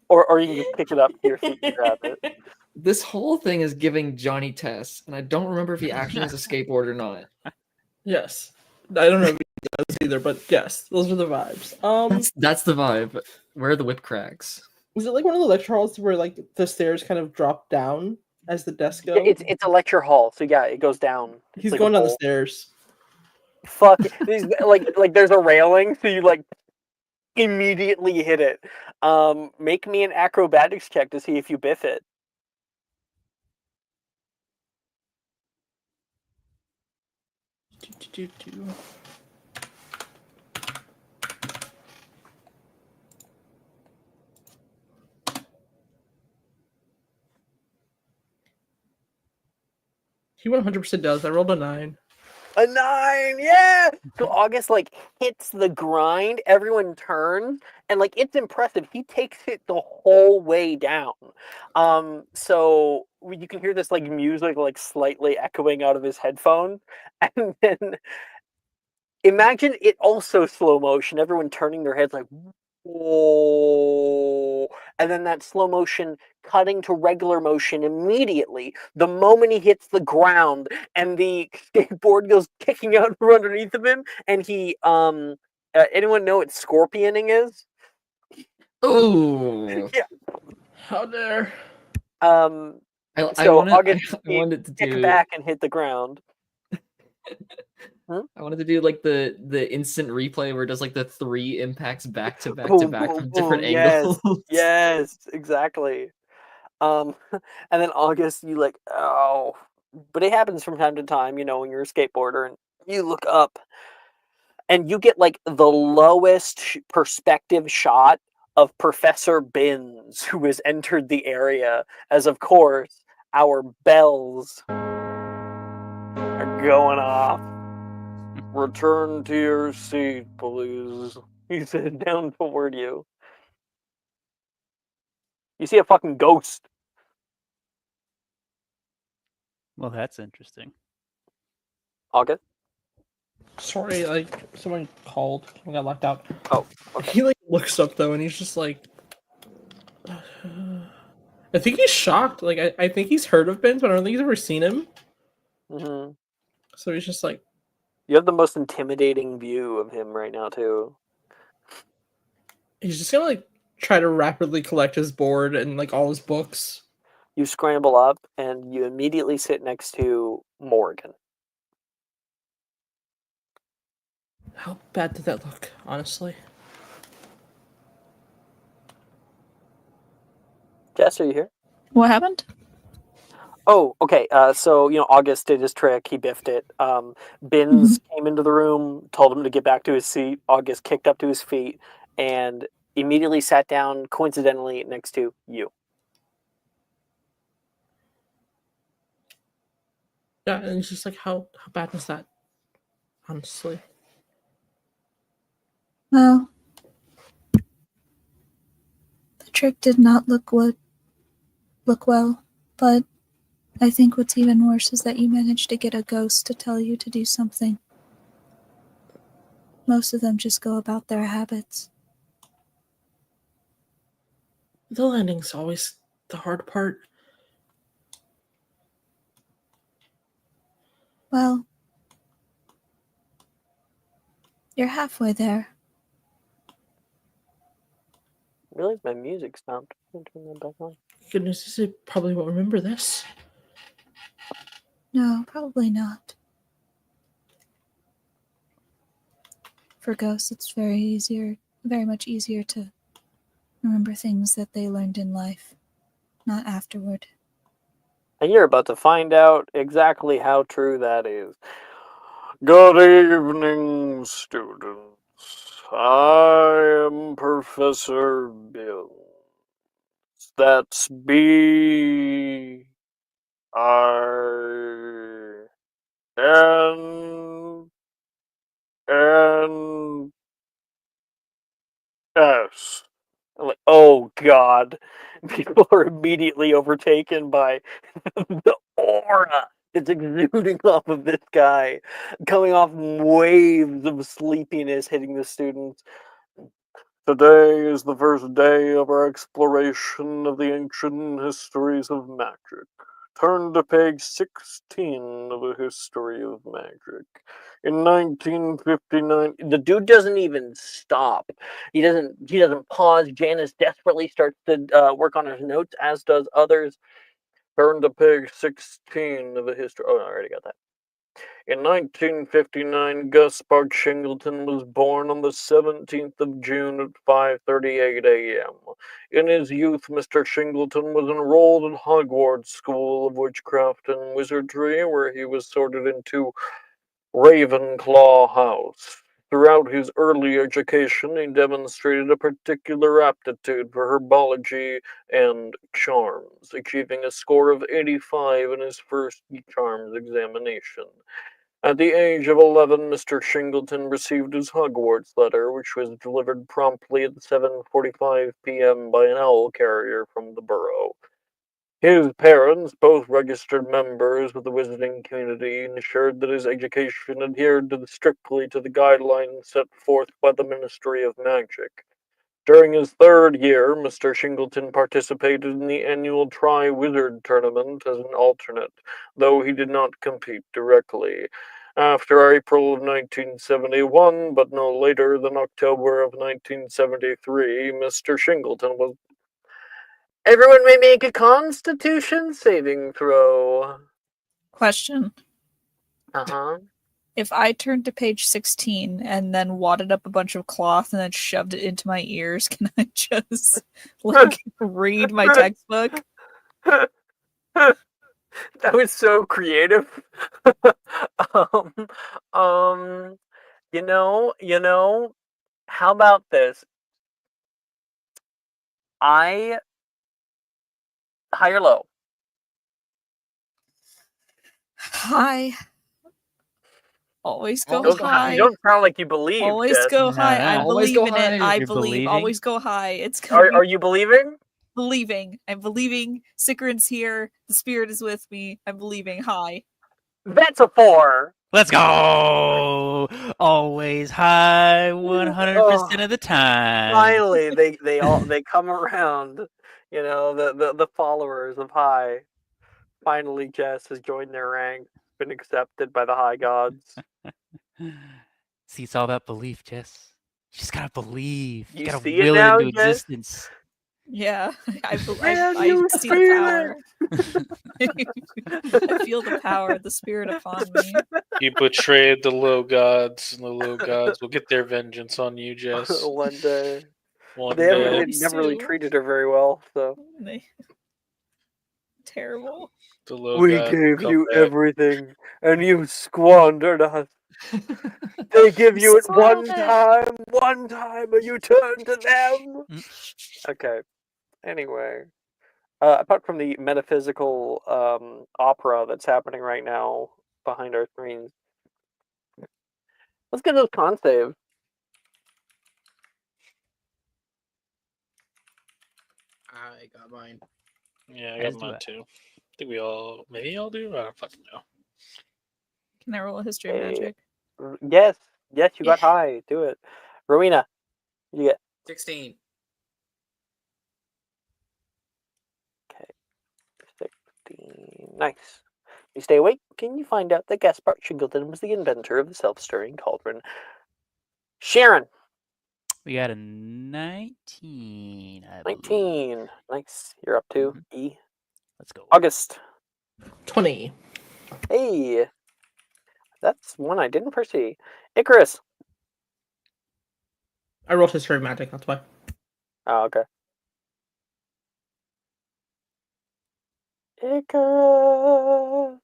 or you can just pick it up to your feet and grab it.
this whole thing is giving Johnny tests, and I don't remember if he actually has a skateboard or not.
Yes. I don't know if he does either, but yes, those are the vibes.
That's the vibe. Where are the whip cracks?
Was it like one of the lecture halls where like the stairs kind of drop down as the desks go?
Yeah, it's a lecture hall, so yeah, it goes down. It's
He's
like a
going down the
bowl.
stairs.
Fuck, these like there's a railing, so you like immediately hit it. Make me an acrobatics check to see if you biff it.
He 100% does. I rolled a 9.
A 9, yeah. So August like hits the grind. Everyone turns, and like it's impressive. He takes it the whole way down. So you can hear this like music like slightly echoing out of his headphone, and then imagine it also slow motion. Everyone turning their heads like, oh, and then that slow motion cutting to regular motion immediately the moment he hits the ground, and the skateboard goes kicking out from underneath of him, and he anyone know what scorpioning is?
Oh,
Yeah.
How dare.
I
So
wanted
August
I wanted to
kick
do
back and hit the ground.
I wanted to do like the instant replay where it does like the 3 impacts back to back to
Boom,
back
boom,
from different
boom. Yes,
angles.
yes, exactly. And then August, you like, oh, but it happens from time to time, when you're a skateboarder and you look up and you get like the lowest perspective shot of Professor Binns, who has entered the area, as of course our bells are going off. Return to your seat, please. He said down toward you. You see a fucking ghost.
Well, that's interesting.
August?
Sorry, like someone called. I got locked out.
Oh, okay.
He like looks up though, and he's just like, I think he's shocked. Like I think he's heard of Ben, but I don't think he's ever seen him.
Mm-hmm.
So he's just like,
You have the most intimidating view of him right now, too.
he's just gonna like try to rapidly collect his board and like all his books.
You scramble up, and you immediately sit next to Morgan.
How bad did that look, honestly?
Jess, are you here?
What happened?
Oh, okay. So, August did his trick. He biffed it. Binns came into the room, told him to get back to his seat. August kicked up to his feet and immediately sat down, coincidentally, next to you.
Yeah, and he's just like, how bad was that? Honestly.
Well, the trick did not look well, but I think what's even worse is that you managed to get a ghost to tell you to do something. Most of them just go about their habits.
The landing's always the hard part.
Well, you're halfway there.
I realized my music stopped. Can I turn that back on?
Goodness, he probably won't remember this.
No, probably not. For ghosts, it's very much easier to remember things that they learned in life, not afterward.
And you're about to find out exactly how true that is. Good evening, students. I am Professor Bill. That's B I N S. I'm like, oh god. People are immediately overtaken by the aura that's exuding off of this guy, coming off waves of sleepiness hitting the students. Today is the first day of our exploration of the ancient histories of magic. Turn to page 16 of A History of Magic. In 1959, the dude doesn't even stop. He doesn't pause. Janice desperately starts to work on his notes, as does others. Turn to page 16 of A History. Oh, I already got that. In 1959, Gaspard Shingleton was born on the 17th of June at 5:38 a.m. In his youth, Mr. Shingleton was enrolled in Hogwarts School of Witchcraft and Wizardry, where he was sorted into Ravenclaw House. Throughout his early education, he demonstrated a particular aptitude for herbology and charms, achieving a score of 85 in his first charms examination. At the age of 11, Mr. Shingleton received his Hogwarts letter, which was delivered promptly at 7:45 p.m. by an owl carrier from the borough. His parents, both registered members of the wizarding community, ensured that his education adhered strictly to the guidelines set forth by the Ministry of Magic. During his third year, Mr. Shingleton participated in the annual Tri-Wizard tournament as an alternate, though he did not compete directly. After April of 1971, but no later than October of 1973, Mr. Shingleton was... Everyone may make a Constitution saving throw.
Question.
Uh-huh.
If I turned to page 16 and then wadded up a bunch of cloth and then shoved it into my ears, can I just like read my textbook?
That was so creative. um, you know, how about this? High or low?
High. Always go
You
high.
don't sound like you believe,
Always
Jess.
go high.
No,
I
no.
Always
believe
go
in it.
high.
I
You're
believe.
believing?
Always go high. It's gonna be
Are you believing?
believing. I'm believing. Sickerin's here. The spirit is with me. I'm believing high.
That's a 4.
Let's go. Always high 100% of the time.
Finally, they come around. You know, the followers of High. Finally, Jess has joined their ranks, been accepted by the High Gods.
See, it's all about belief, Jess. You just gotta believe.
You
gotta
see it
will
now,
it into
Jess?
existence.
Yeah, I
you
see the
feel
power. I feel the power of the spirit upon me.
You betrayed the low gods, and the low gods will get their vengeance on you, Jess.
One day.
One
They
day.
never really treated her very well, so.
Terrible.
The low
We
gods
gave
come
you
back.
everything, and you squandered us. They give you it one time, and you turn to them. Okay. Anyway, apart from the metaphysical opera that's happening right now behind our screens, let's get those con saves.
I got mine.
Yeah, I
As
got
do
mine
I.
too. I think we all, maybe all do. I don't fucking know.
Can I roll a history of magic?
Yes, you got high. Do it, Rowena. You get
16.
okay. 16. Nice. You stay awake. Can you find out that Gaspard Shingleton was the inventor of the self-stirring cauldron? Sharon.
We got a 19. I
19.
believe.
Nice. You're up to
Mhm.
E.
Let's go.
August.
20.
Hey. That's one I didn't foresee. Icarus.
I rolled history of magic, that's why.
Oh, okay. Icarus.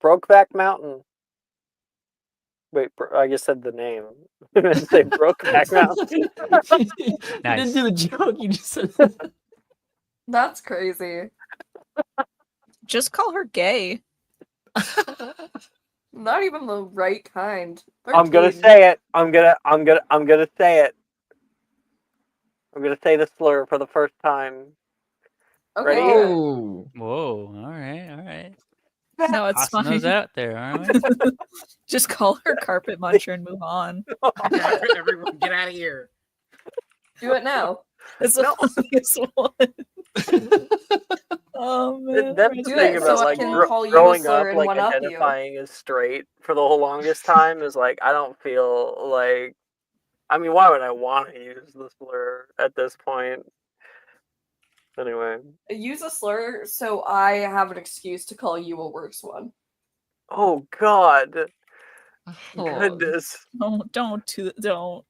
Brokeback Mountain. Wait, I just said the name. I meant to say Brokeback Mountain.
You didn't do the joke, you just said
That's crazy.
Just call her gay.
Not even the right kind.
I'm gonna
13.
say it. I'm gonna say it. I'm gonna say the slur for the first time.
Okay,
Ready?
good.
Oh.
Whoa. All right.
No, it's
Tossing those
fine.
out there, aren't we?
Just call her carpet muncher and move on.
Everyone, get out of here.
Do it now.
It's the
No.
funniest one. Oh man.
That's the
Do
thing
it
about
so I
like
can call you a
growing
slur
up,
and
like
one-up you.
identifying as straight for the whole longest time is like I don't feel like. I mean, why would I want to use the slur at this point? Anyway.
Use a slur so I have an excuse to call you a worse one.
Oh God.
Oh.
Goodness.
Don't.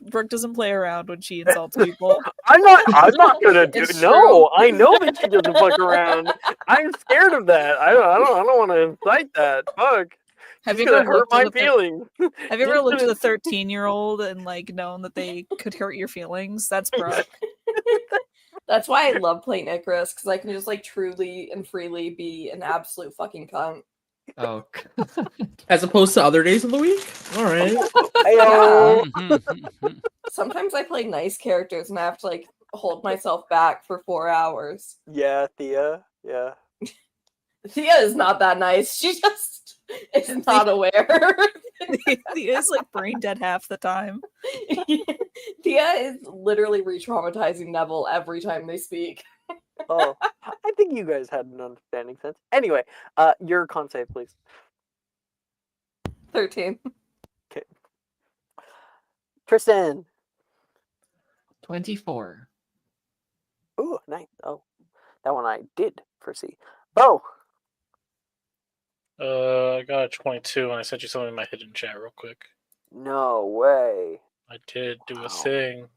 Brooke doesn't play around when she insults people.
I'm not gonna do.
It's
No,
true.
I know that she doesn't fuck around. I'm scared of that. I don't want to incite that. Fuck.
Have
She's
you
gonna
ever
hurt
looked
my
at the
feelings.
Have you ever looked at a 13-year-old and like known that they could hurt your feelings? That's Brooke.
That's why I love playing Icarus, because I can just like truly and freely be an absolute fucking cunt.
Oh.
as opposed to other days of the week? Alright.
Ayo.
Sometimes I play nice characters and I have to like hold myself back for 4 hours.
Yeah, Thea. Yeah.
Thea is not that nice. She just is not aware.
Thea is like brain dead half the time.
Thea is literally re-traumatizing Neville every time they speak.
Oh, I think you guys had an understanding sense. Anyway, your con save, please.
13.
Okay. Tristan.
24.
Ooh, nice. Oh, that one I did foresee. Bo.
I got a 22, and I sent you something in my hidden chat real quick.
No way.
I did do
Wow.
a thing.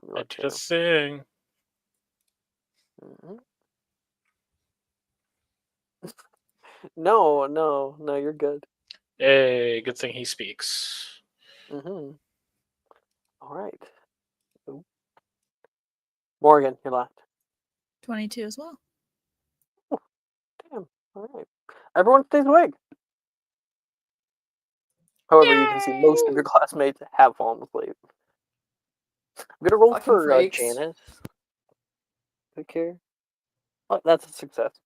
You
I
are
did a
terrible.
thing.
Mhm. No, you're good.
Hey, good thing he speaks.
Mm-hmm. All right. Ooh. Morgan, you're left.
22 as well.
Damn. All right. Everyone stays awake. However, you can see most of your classmates have fallen asleep. I'm gonna roll
Fucking
for
freaks.
Janice. Take care. Oh, that's a success.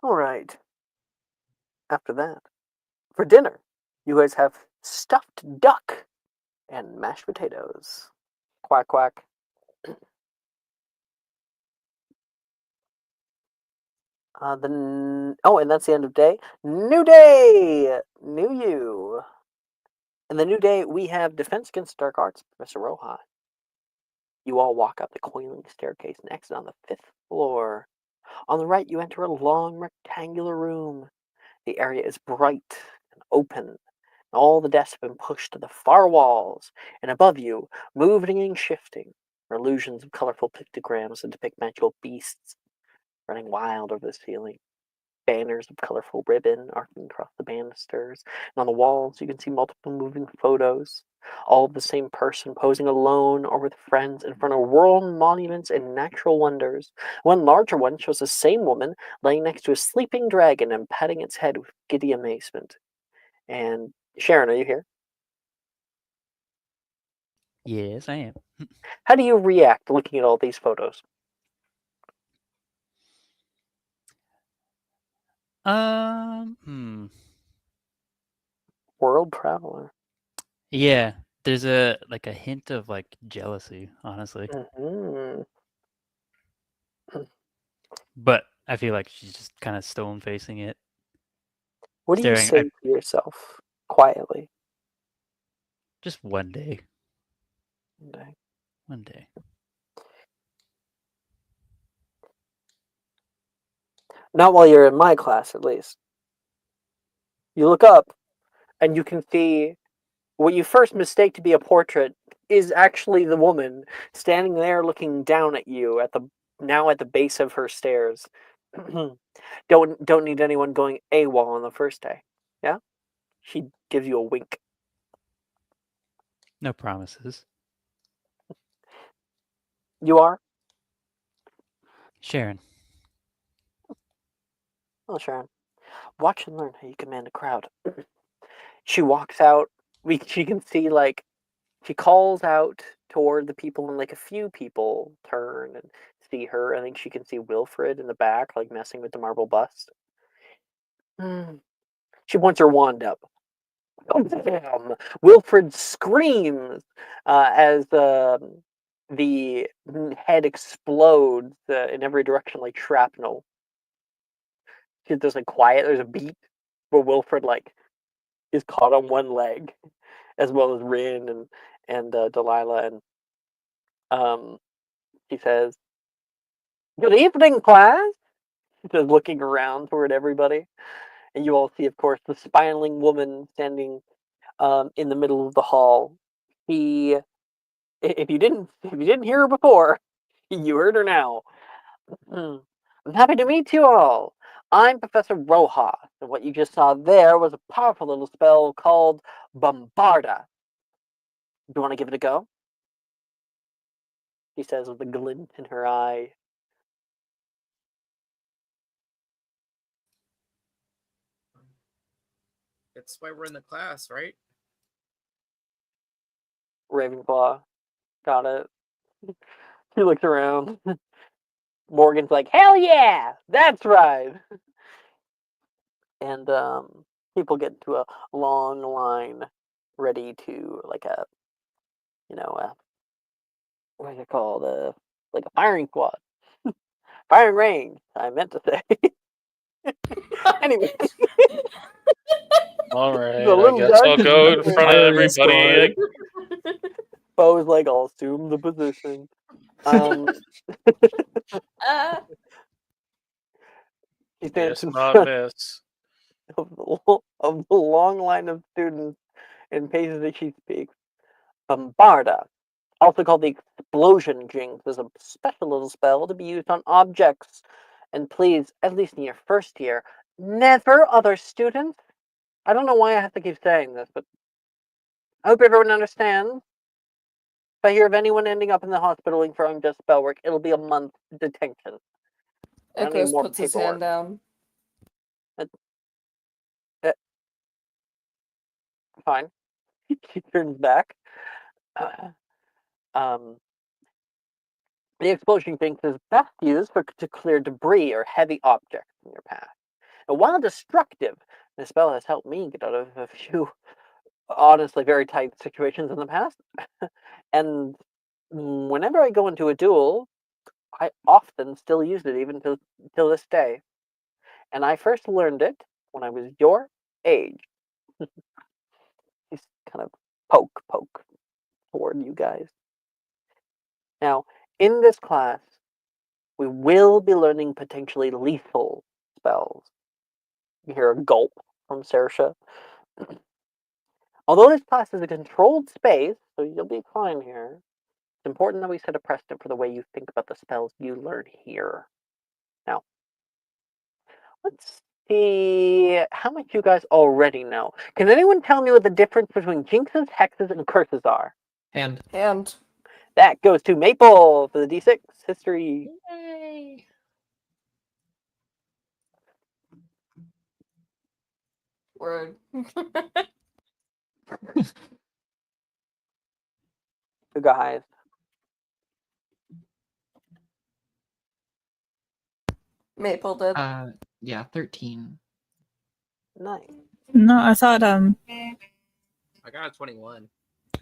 All right. After that, for dinner, you guys have stuffed duck and mashed potatoes. Quack quack. And that's the end of day. New day, new you. And the new day, we have Defense Against Dark Arts, Professor Rohan. You all walk up the coiling staircase and exit on the 5th floor. On the right, you enter a long rectangular room. The area is bright and open. All the desks have been pushed to the far walls, and above you, moving and shifting, are illusions of colorful pictograms that depict magical beasts running wild over the ceiling. Banners of colorful ribbon arcing across the banisters, and on the walls you can see multiple moving photos, all of the same person posing alone or with friends in front of world monuments and natural wonders. One larger one shows the same woman laying next to a sleeping dragon and patting its head with giddy amazement. And Sharon, are you here?
Yes, I am.
How do you react looking at all these photos?
Hmm.
World traveler.
Yeah, there's a hint of like jealousy, honestly.
Mm-hmm.
But I feel like she's just kind of stone facing it,
What do you
staring.
say to yourself quietly?
Just one day.
Okay.
One day.
Not while you're in my class, at least. You look up, and you can see what you first mistake to be a portrait is actually the woman standing there looking down at you at the base of her stairs. Don't need anyone going AWOL on the first day. Yeah? She gives you a wink.
No promises.
You are?
Sharon.
Oh, Sharon. Watch and learn how you command a crowd. She walks out. She can see, like, she calls out toward the people, and, like, a few people turn and see her. I think she can see Wilfred in the back, like, messing with the marble bust. She points her wand up. Oh, damn! Wilfred screams as the head explodes in every direction like shrapnel. There's like quiet. There's a beat where Wilfred like is caught on one leg, as well as Rin and Delilah, and he says, "Good evening, class." He says, looking around toward everybody, and you all see, of course, the smiling woman standing in the middle of the hall. He, if you didn't hear her before, you heard her now. I'm happy to meet you all. I'm Professor Rojas, and what you just saw there was a powerful little spell called Bombarda. Do you want to give it a go? She says with a glint in her eye.
That's why we're in the class, right?
Ravenclaw got it. He looks around. Morgan's like, hell yeah, that's right. and people get into a long line, ready to like a, what is it called? Like a firing squad, firing range. I meant to say. Anyway,
All right,
the
I
little
guess I'll
guy
go in front of
Firing
everybody.
Bo's like, I'll assume the position. He stands
Yes,
in
not
front
miss.
of the long line of students and paces as she speaks. Bombarda, also called the Explosion Jinx, is a special little spell to be used on objects. And please, at least in your first year, never other students. I don't know why I have to keep saying this, but I hope everyone understands. If I hear of anyone ending up in the hospital for unjust spell work, it'll be a month detention. I don't need
Echoes
more
puts his
paperwork.
hand down.
Fine. She turns back. The explosion jinx is best used to clear debris or heavy objects in your path. And while destructive, this spell has helped me get out of a few honestly very tight situations in the past. And whenever I go into a duel, I often still use it even till this day. And I first learned it when I was your age. He's kind of poke toward you guys. Now, in this class, we will be learning potentially lethal spells. You hear a gulp from Saoirse. Although this class is a controlled space, so you'll be fine here, it's important that we set a precedent for the way you think about the spells you learn here. Now, let's see how much you guys already know. Can anyone tell me what the difference between jinxes, hexes, and curses are?
And
And
That goes to Maple for the D6 history.
yay.
word.
Who got highest?
Maple did.
Yeah, 13.
Nice.
No, I thought
I got a 21.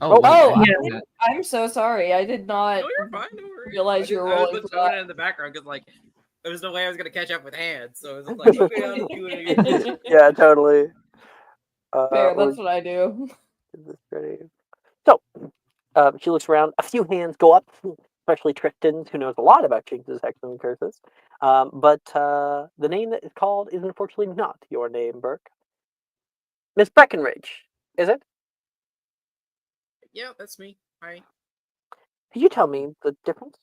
Oh,
wait,
oh,
I didn't do that.
I'm so sorry. I did not
No, you're fine. Don't worry.
realize you were
I
rolling
was
for
throwing
that.
it in the background because like there was no way I was gonna catch up with hands, so it was like, okay, I'll do it again.
Yeah, totally.
Fair,
We're
that's what I do.
get this ready. So, she looks around. A few hands go up, especially Tristan's, who knows a lot about jinxes, hexes, and curses. But the name that is called is unfortunately not your name, Burke. Miss Breckenridge, is it?
Yeah, that's me. Hi.
Could you tell me the difference?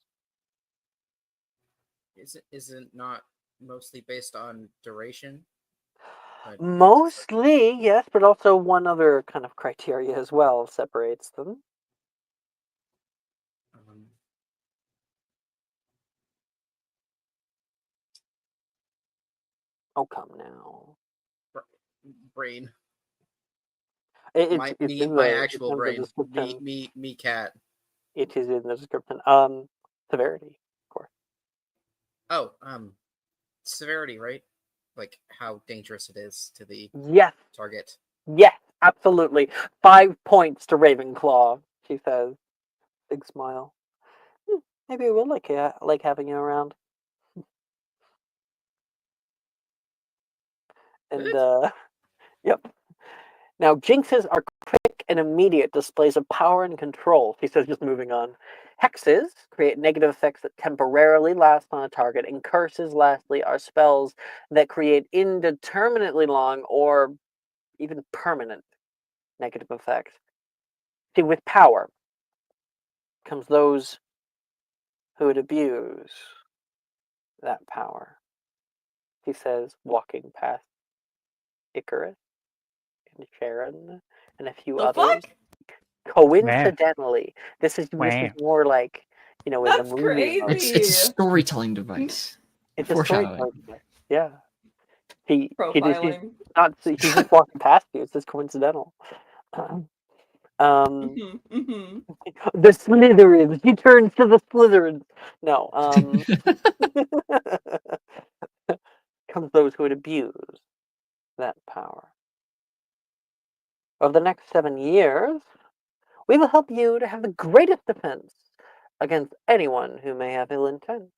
Isn't not mostly based on duration? But
Mostly, yes, but also one other kind of criteria as well separates them. Oh, come now.
brain.
It's in
My
the
actual brain.
description.
Me cat.
It is in the description. Severity, of course.
Oh, severity, right? Like how dangerous it is to the
Yes,
target.
yes, absolutely. 5 points to Ravenclaw, she says. Big smile. Maybe I would like having you around. And yep. Now jinxes are quick and immediate displays of power and control. She says, just moving on. Hexes create negative effects that temporarily last on a target, and curses, lastly, are spells that create indeterminately long or even permanent negative effects. See, with power comes those who would abuse that power. He says, walking past Icarus and Sharon and a few
The
others.
fuck?
Coincidentally, this is
Wow.
more like, in the
That's
movie.
crazy.
It's a storytelling device.
It's a
Foreshadowing.
storytelling device. Yeah. He's
Profiling.
not. He's just walking past you. It's just coincidental.
Mhm.
The Slytherins. He turns to the Slytherins. No. Comes those who would abuse that power. Over the next 7 years, we will help you to have the greatest defense against anyone who may have ill intent.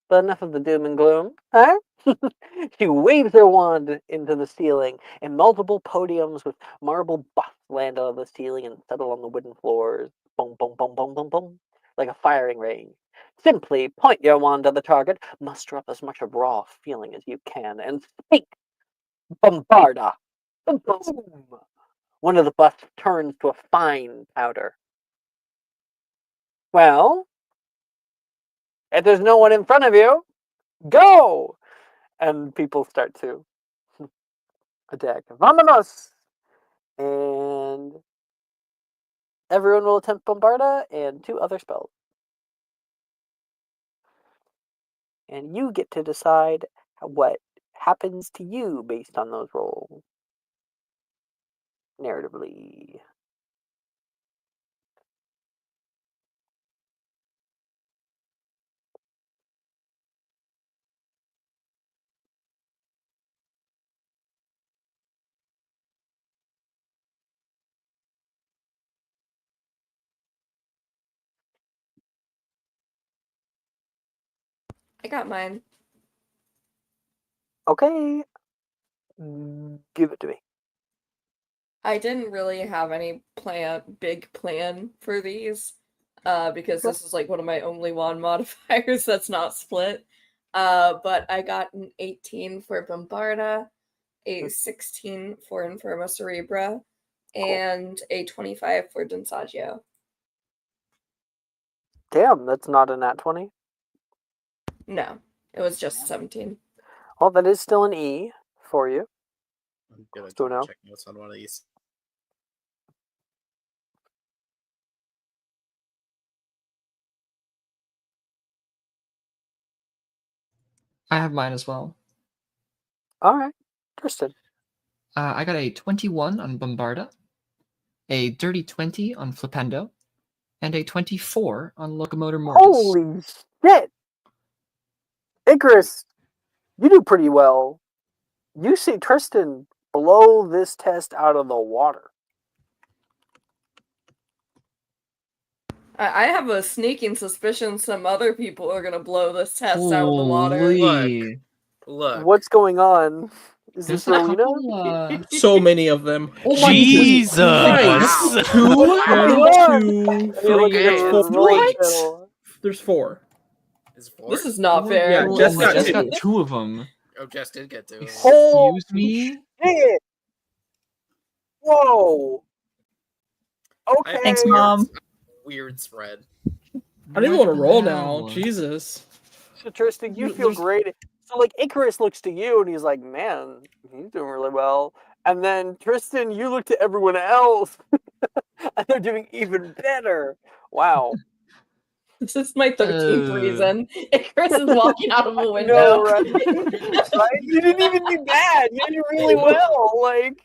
But enough of the doom and gloom, huh? She waves her wand into the ceiling, and multiple podiums with marble busts land out of the ceiling and settle on the wooden floors. Boom, boom, boom, boom, boom, boom, like a firing range. Simply point your wand at the target, muster up as much of raw feeling as you can, and speak. Bombarda. Boom! One of the busts turns to a fine powder. Well, if there's no one in front of you, go! And people start to attack. Vamonos! And everyone will attempt Bombarda and 2 other spells. And you get to decide what happens to you based on those rolls. Narratively.
I got mine.
Okay. Give it to me.
I didn't really have any big plan for these, because this is like one of my only wand modifiers that's not split. But I got an 18 for Bombarda, a 16 for Inferma Cerebra, and a 25 for Densagio.
Damn, that's not a nat 20.
No, it was just 17.
Well, that is still an E for you.
I'm gonna
So now.
check notes on one of these.
I have mine as well.
All right. Tristan.
I got a 21 on Bombarda, a dirty 20 on Flipendo, and a 24 on Locomotor Mortis.
Holy shit! Icarus, you do pretty well. You see Tristan blow this test out of the water.
I have a sneaking suspicion some other people are gonna blow this test out of the water.
Holy.
Look.
What's going on? Is
There's
this
a
Rowena?
couple,
So many of them.
Oh my
Jesus!
Christ.
Wow.
Two,
Wow.
one, two,
Hey, look
three.
at
That's
her
four.
rolling
What?
channel.
There's 4.
Is it 4?
This is not
Oh,
fair.
Yeah,
oh,
Jess
my
got
Jess
2.
got 2 of them.
Oh, Jess did get 2.
Holy
Excuse me?
shit! Whoa! Okay.
Thanks, Mom.
Weird spread.
I don't even
What
want to
the
roll
hell?
now. Jesus.
So Tristan, you feel
There's-
great. So like Icarus looks to you and he's like, man, he's doing really well. And then Tristan, you look to everyone else and they're doing even better. Wow.
This is my 13th reason. Icarus is walking out of a window.
No, right? Right? You didn't even do bad. You did really well. Like,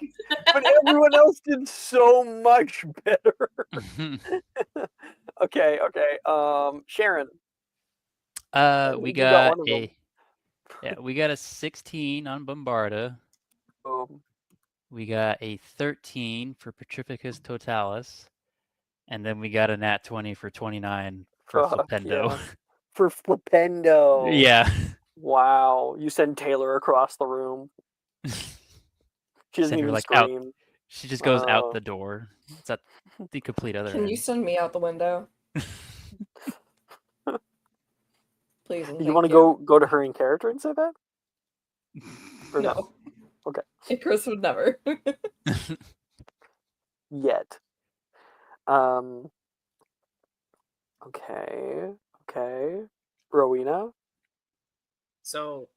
but everyone else did so much better. Okay. Sharon.
We
You got
got
one of them.
we got a 16 on Bombarda. We got a 13 for Petrificus Totalis, and then we got a nat 20 for 29 for
Fuck,
Flipendo.
yeah. For Flipendo.
Yeah.
Wow. You send Taylor across the room. She doesn't
Send her,
even
like, out.
scream.
She just goes
Oh.
out the door. It's at the complete other
Can
end.
you send me out the window? Please and
You
thank
want to go to her in character and say that? Or
No.
Okay.
Icarus would never.
Yet. Okay. Rowena?
So,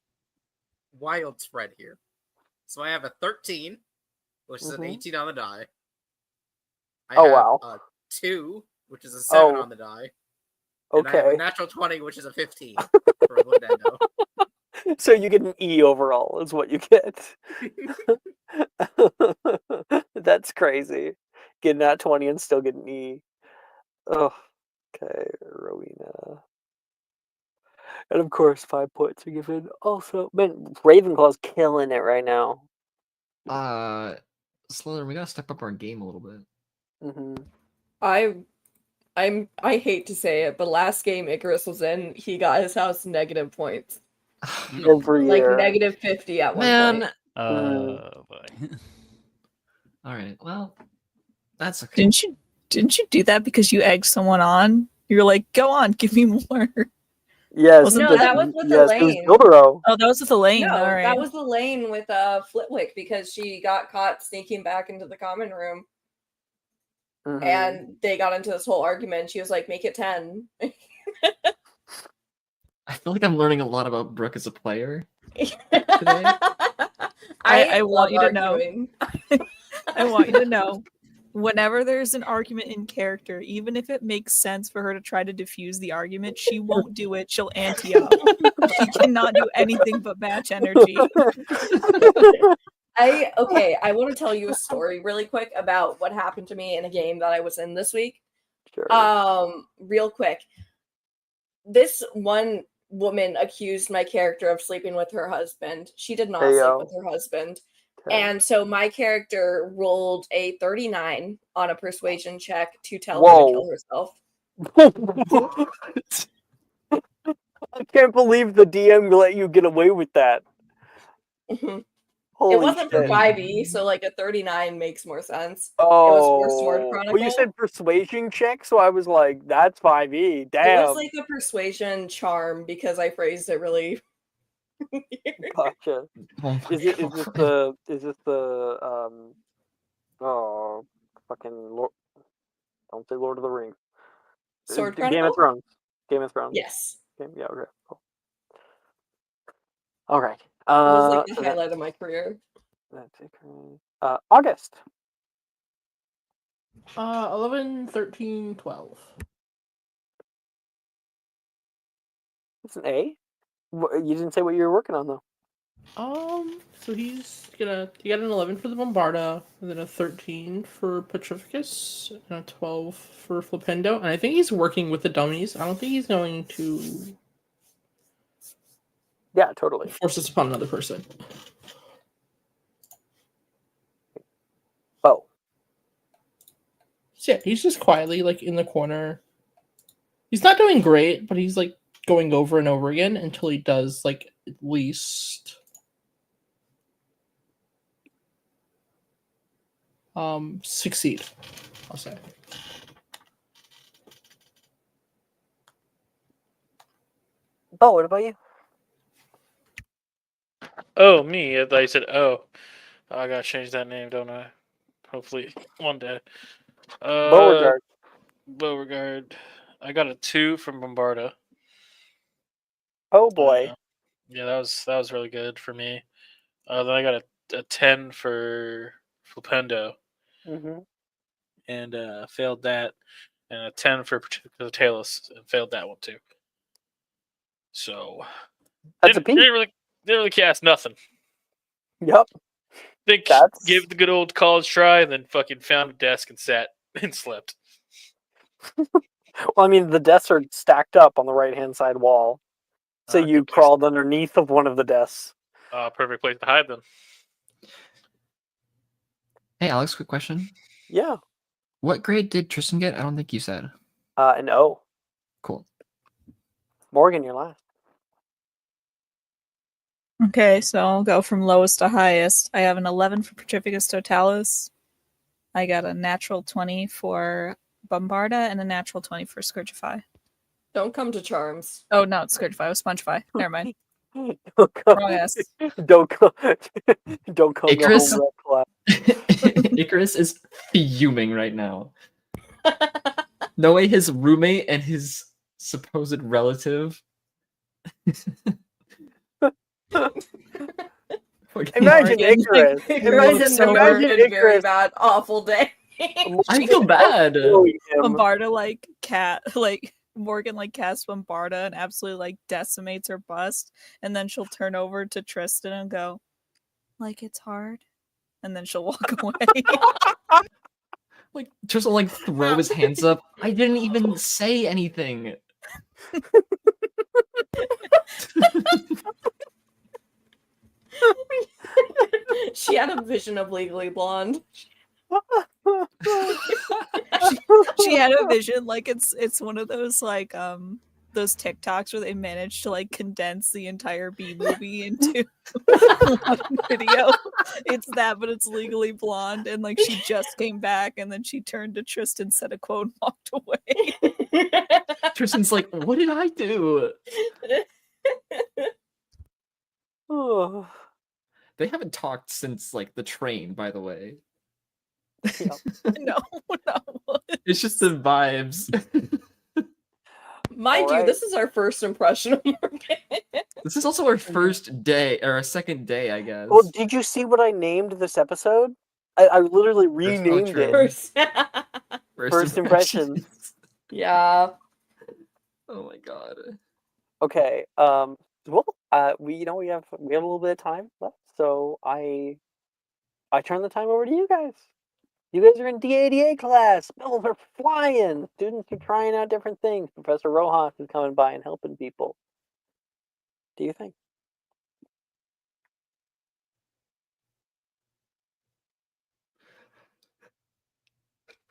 wild spread here. So I have a 13, which is an 18 on the die. I have
wow.
a 2, which is a 7 on the die. And I have a
Okay.
natural 20, which is a 15 for Flipendo.
So you get an E overall, is what you get. That's crazy. Getting that 20 and still getting E. Oh, okay, Rowena. And of course, 5 points are given. Also, man, Ravenclaw's killing it right now.
Slither, we gotta step up our game a little bit.
Mm-hmm.
I hate to say it, but last game Icarus was in, he got his house negative points.
Every
Like
year.
negative 50 at one
Man.
point.
Oh boy.
All right. Well, that's okay.
Didn't you do that because you egged someone on? You're like, go on, give me more.
Yes.
Wasn't
No, that was with
yes, it was
Elaine.
Gildero.
Oh, that was with Elaine.
No,
All right.
that was Elaine with Flitwick because she got caught sneaking back into the common room.
Mhm.
And they got into this whole argument. She was like, make it 10.
I feel like I'm learning a lot about Brooke as a player.
I
love
want you to know.
arguing.
I want you to know. Whenever there's an argument in character, even if it makes sense for her to try to diffuse the argument, she won't do it. She'll ante up. She cannot do anything but match energy.
I want to tell you a story really quick about what happened to me in a game that I was in this week.
Sure.
Real quick. This one woman accused my character of sleeping with her husband. She did not sleep with her husband.
Okay.
And so my character rolled a 39 on a persuasion check to tell
Whoa.
her to kill herself.
I can't believe the DM let you get away with that. Holy
It wasn't for
shit.
5e, so like a 39 makes more sense.
Oh,
it was for Sword Chronicle.
Well, you said persuasion check, so I was like, that's 5e. Damn.
It was like a persuasion charm because I phrased it really
Gotcha.
Oh
Is this the oh fucking Lord, don't say Lord of the Rings.
Sword
Game of
Chronicle?
Thrones. Game of Thrones.
Yes.
Yeah, okay. Cool. All right.
It was like the
so
highlight of my career.
that's it. August.
11, 13, 12.
It's an A. You didn't say what you were working on though.
So you got an 11 for the Bombarda, and then a 13 for Petrificus, and a 12 for Flipendo, and I think he's working with the dummies. I don't think he's going to
Yeah, totally.
force this upon another person.
Oh.
So yeah, he's just quietly like in the corner. He's not doing great, but he's like going over and over again until he does like at least succeed, I'll say.
Oh, what about you?
Oh, me. I thought you said, oh. I gotta change that name, don't I? Hopefully, one day.
Beauregard.
Beauregard. I got a 2 from Bombarda.
Oh boy.
Yeah, that was really good for me. Then I got a 10 for Flipendo.
Mm-hmm.
And failed that. And a 10 for Talos, and failed that one too. So
That's a P.
didn't really cast nothing.
Yep.
Gave the good old college try, and then fucking found a desk and sat and slept.
Well, I mean, the desks are stacked up on the right-hand side wall, so you crawled underneath of one of the desks.
Perfect place to hide them.
Hey, Alex, quick question.
Yeah.
What grade did Tristan get? I don't think you said.
An O.
Cool.
Morgan, you're last.
Okay, so I'll go from lowest to highest. I have an 11 for Petrificus Totalis. I got a natural 20 for Bombarda and a natural 20 for Scourgify.
Don't come to Charms.
Oh, no, it's Scourgify. It was Spongify. Never mind.
Don't come.
Wrong ass.
Don't come. Don't come.
Icarus?
To home rep class.
Icarus is fuming right now. No way his roommate and his supposed relative.
Imagine Icarus.
Imagine
Imagine
very
Icarus.
bad, awful day.
I feel bad.
Bombarda Morgan casts Bombarda and absolutely decimates her bust, and then she'll turn over to Tristan and go, it's hard, and then she'll walk away.
Tristan will throw his hands up. I didn't even say anything.
She had a vision of Legally Blonde.
She had a vision like it's one of those like those TikToks where they managed to like condense the entire B movie into one video. It's that, but it's Legally Blonde, and like she just came back, and then she turned to Tristan, said a quote, and walked away.
Tristan's like, what did I do?
Oh,
They haven't talked since like the train, by the way.
yeah.
No.
It's just the vibes.
Mind you,
Alright.
this is our first impression of Morgan.
This is also our first day or our second day, I guess.
Well, did you see what I named this episode? I literally renamed
true.
it.
First.
First impressions.
Yeah.
Oh my god.
Okay. Well, we have a little bit of time left, so I turn the time over to you guys. You guys are in DADA class. Bills are flying. Students are trying out different things. Professor Rojas is coming by and helping people. What do you think?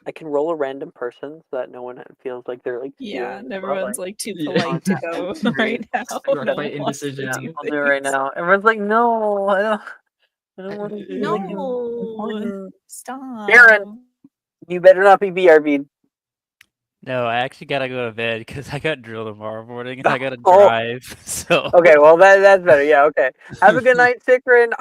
I can roll a random person so that no one feels like they're like
Yeah,
stealing
and
the
everyone's
spotlight.
like too
Yeah.
polite to go right now.
Rock
No
fight
one wants to
indecision.
do
I'll do it right
things.
now. Everyone's like, no, I don't want to be like
No,
important.
stop.
Aaron, you better not be BRB.
No, I actually gotta go to bed because I got drill tomorrow morning and I gotta
Oh.
drive. So
Okay, well that's better. Yeah, okay. Have a good night, Sikrin.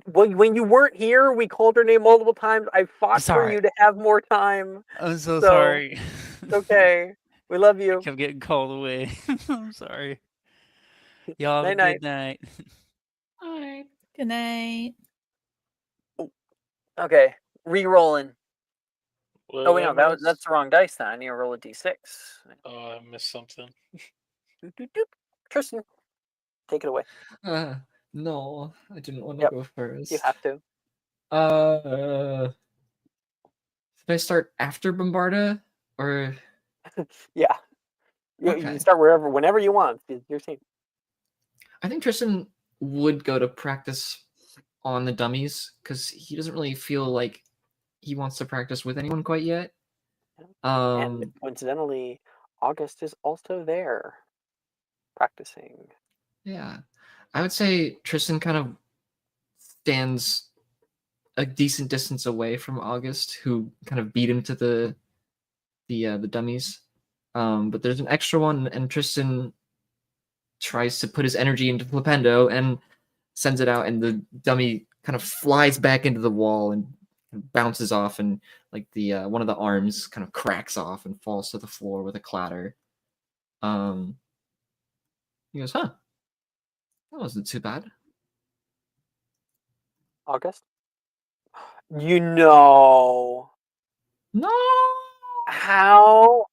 When you weren't here, we called her name multiple times. I fought for
Sorry.
you to have more time.
I'm so
So,
sorry.
It's okay. We love you.
I kept getting called away. I'm sorry. Y'all have a
Night-night.
good night.
Alright.
Good night.
Okay, re-rolling.
What
Oh wait,
did
no,
I miss?
that's the wrong dice. Then I need to roll a d6.
Oh, I missed something.
Doop, doop, doop. Tristan, take it away.
No, I didn't want to
Yep,
go first.
You have to.
Should I start after Bombarda or
Yeah. You
Okay.
can start whenever you want. It's your team.
I think Tristan would go to practice on the dummies because he doesn't really feel like he wants to practice with anyone quite yet.
And coincidentally, August is also there practicing.
Yeah, I would say Tristan kind of stands a decent distance away from August, who kind of beat him to the dummies. But there's an extra one, and Tristan tries to put his energy into Flipendo and sends it out, and the dummy kind of flies back into the wall and bounces off, and like the one of the arms kind of cracks off and falls to the floor with a clatter. He goes, "Huh, that wasn't too bad."
August? You know
No.
how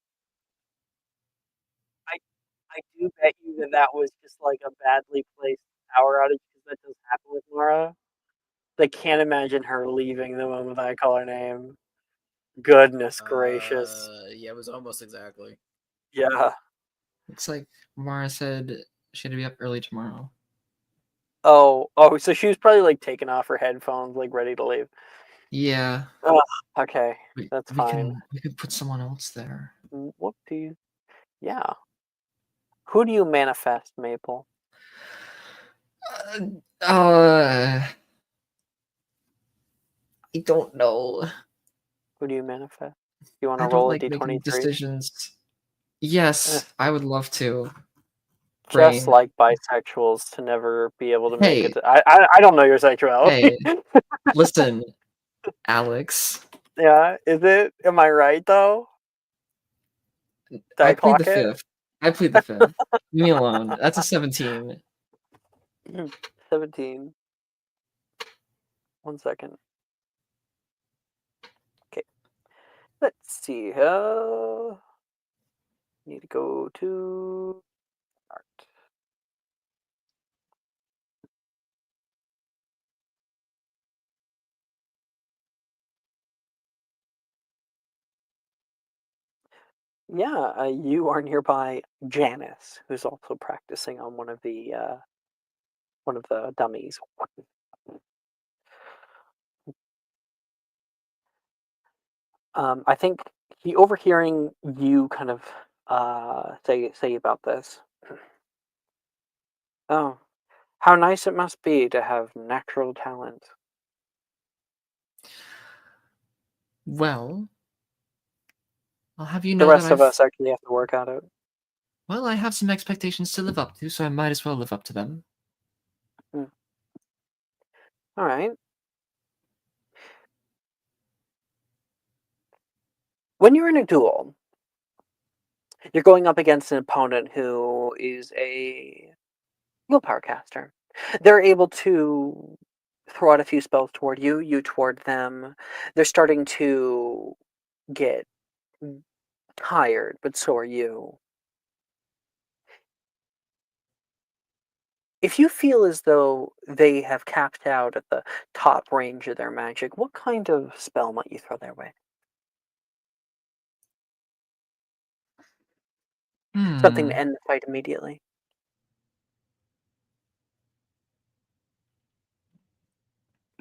I do bet you that was just like a badly placed power outage because that does happen with Mara. I can't imagine her leaving the moment I call her name. Goodness gracious.
Yeah, it was almost exactly.
Yeah.
Looks like Mara said she had to be up early tomorrow.
Oh, so she was probably like taking off her headphones, like ready to leave.
Yeah.
Okay, that's fine.
We could put someone else there.
Whoopsies. Yeah. Who do you manifest, Maple?
I don't know.
Who do you manifest? You want to
I don't
roll
like
a
making
d23?
decisions. Yes, I would love to.
Just
Brain.
like bisexuals to never be able to make
Hey.
it. I don't know your sexuality.
Hey, listen, Alex.
Yeah, is it? Am I right though? Did I
plead
clock
the
it?
fifth. I plead the fifth. Leave me alone. That's a 17.
17. 1 second. Okay. Let's see. Need to go to art. Yeah, you are nearby Janice, who's also practicing on one of the dummies. I think he overhearing you kind of say about this. Oh, how nice it must be to have natural talent.
Well, I'll have you
The
know that
rest of us actually have to work at it.
Well, I have some expectations to live up to, so I might as well live up to them.
All right. When you're in a duel, you're going up against an opponent who is a willpower caster. They're able to throw out a few spells toward you, you toward them. They're starting to get tired, but so are you. If you feel as though they have capped out at the top range of their magic, what kind of spell might you throw their way? Something to end the fight immediately.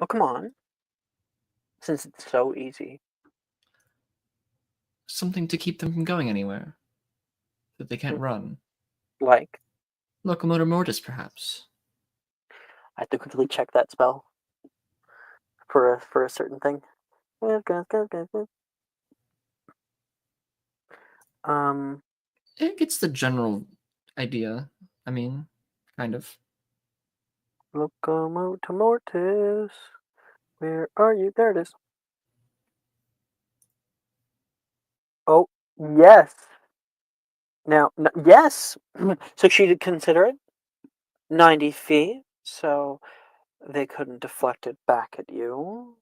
Oh, come on. Since it's so easy.
Something to keep them from going anywhere. That they can't run.
Like?
Locomotor Mortis, perhaps.
I have to quickly check that spell for a certain thing.
It gets the general idea. I mean, kind of.
Locomotor Mortis. Where are you? There it is. Oh, yes. Now, yes. So she'd consider it 90 feet, so they couldn't deflect it back at you.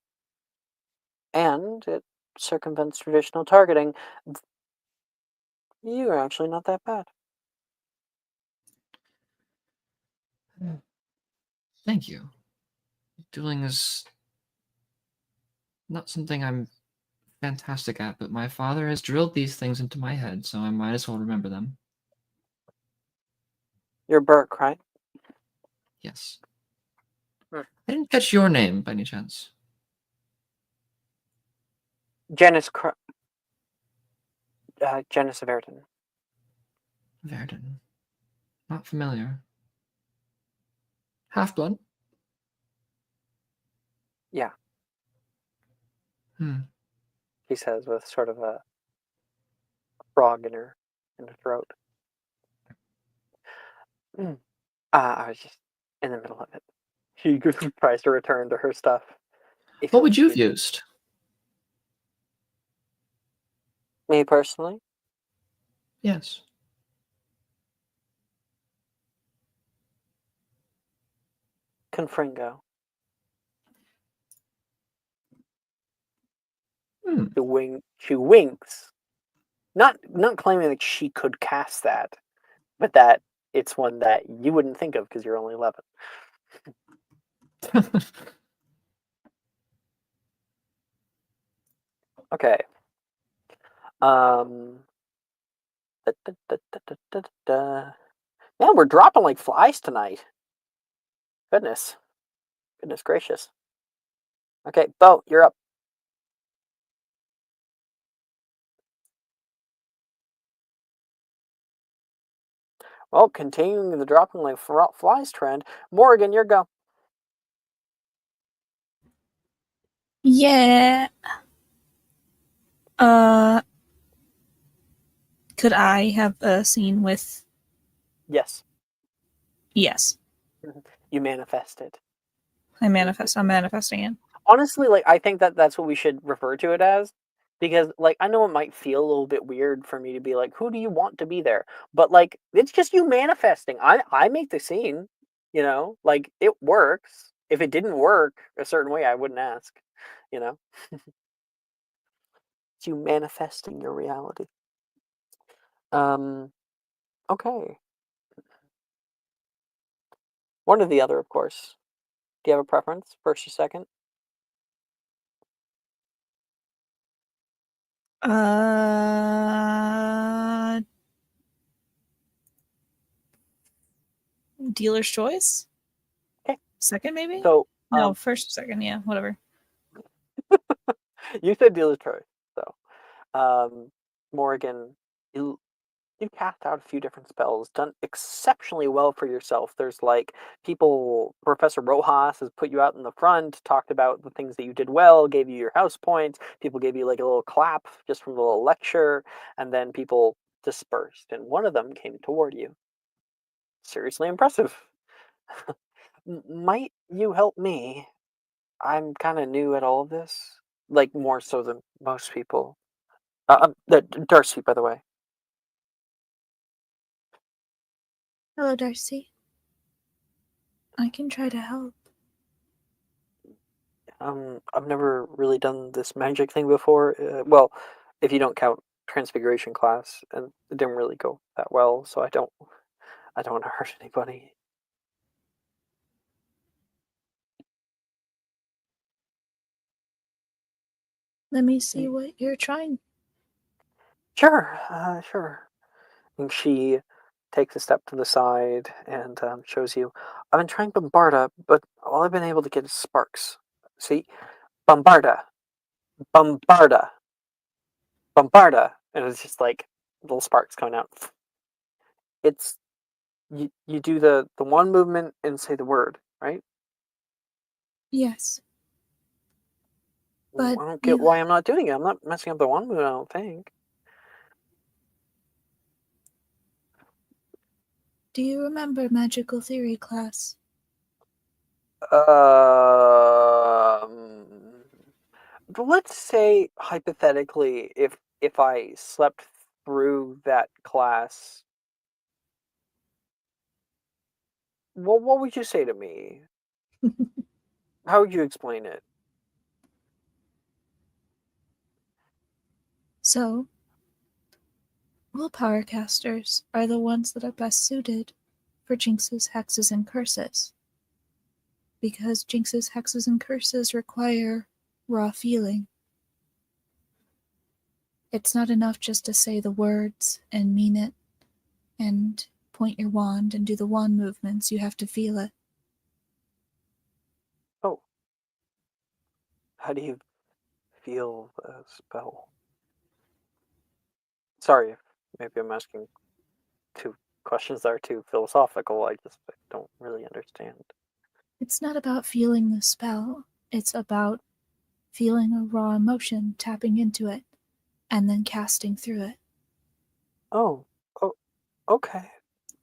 And it circumvents traditional targeting. You're actually not that bad.
Thank you. Dueling is not something I'm fantastic at, but my father has drilled these things into my head, so I might as well remember them.
You're Burke, right?
Yes. I didn't catch your name, by any chance.
Janice Verdon.
Verdon. Not familiar. Half-blood?
Yeah. He says with sort of a frog in her throat. I was just in the middle of it. She tries to return to her stuff.
What would you have used?
Me personally?
Yes.
Confringo. She winks. Not claiming that she could cast that, but that it's one that you wouldn't think of because you're only 11. Okay. Man, we're dropping like flies tonight. Goodness gracious. Okay, Bo, you're up. Well, continuing the dropping like flies trend, Morgan, your go.
Yeah. Could I have a scene with?
Yes.
Yes.
You manifested.
I'm manifesting it.
Honestly, like I think that's what we should refer to it as, because like I know it might feel a little bit weird for me to be like, who do you want to be there? But like it's just you manifesting. I make the scene, like it works. If it didn't work a certain way, I wouldn't ask, It's you manifesting your reality. Okay. One or the other, of course. Do you have a preference, first or second?
Dealer's choice.
Okay.
Second, maybe.
So
no, first, second. Yeah, whatever.
You said dealer's choice, so Morgan, you cast out a few different spells, done exceptionally well for yourself. There's like people, Professor Rojas has put you out in the front, talked about the things that you did well, gave you your house points. People gave you like a little clap just from the little lecture, and then people dispersed, and one of them came toward you. Seriously impressive. Might you help me? I'm kind of new at all of this, like more so than most people. Darcy, by the way.
Hello, Darcy. I can try to help.
I've never really done this magic thing before. Well, if you don't count transfiguration class, and it didn't really go that well, so I don't want to hurt anybody.
Let me see what you're trying.
Sure, sure. And she takes a step to the side and shows you. I've been trying Bombarda, but all I've been able to get is sparks. See? Bombarda. Bombarda. Bombarda. And it's just like little sparks coming out. It's you do the one movement and say the word, right?
Yes.
Well,
But
I don't get why I'm not doing it. I'm not messing up the one movement, I don't think.
Do you remember magical theory class?
Let's say hypothetically, if I slept through that class, what would you say to me? How would you explain it?
So, willpower casters are the ones that are best suited for jinxes, hexes, and curses. Because jinxes, hexes, and curses require raw feeling. It's not enough just to say the words and mean it and point your wand and do the wand movements. You have to feel it.
Oh. How do you feel the spell? Sorry if maybe I'm asking two questions that are too philosophical. I don't really understand.
It's not about feeling the spell. It's about feeling a raw emotion, tapping into it, and then casting through it.
Oh, okay.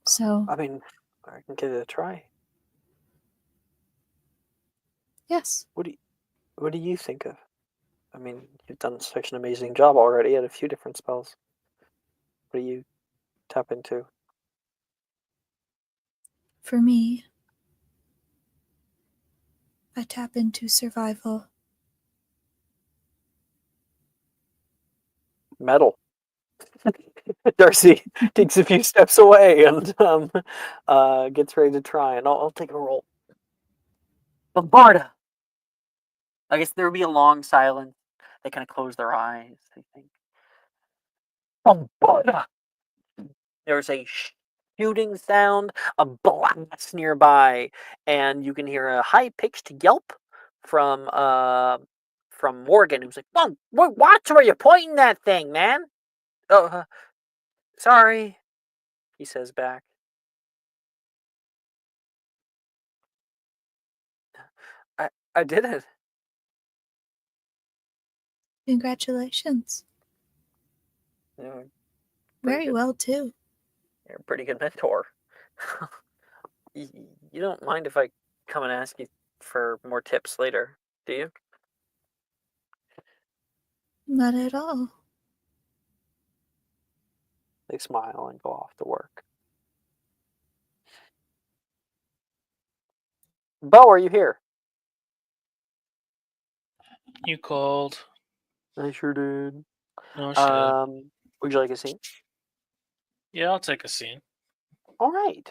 So,
I mean, I can give it a try.
yes.
What do you think of? I mean, you've done such an amazing job already at a few different spells. What do you tap into?
For me, I tap into survival.
Metal. Darcy takes a few steps away and gets ready to try, and I'll take a roll. Bombarda. I guess there would be a long silence. They kind of close their eyes. They think. Bombarda. There's a shooting sound, a blast nearby, and you can hear a high-pitched yelp from Morgan, who's like, "Mom, watch where you're pointing that thing, man." Oh, sorry, he says back. I did it.
Congratulations.
Pretty
Very
good.
well, too.
You're a pretty good mentor. You don't mind if I come and ask you for more tips later, do you?
Not at all.
They smile and go off to work. Bo, are you here?
You called.
I sure did.
No shit.
Would you like a scene?
Yeah, I'll take a scene.
All right.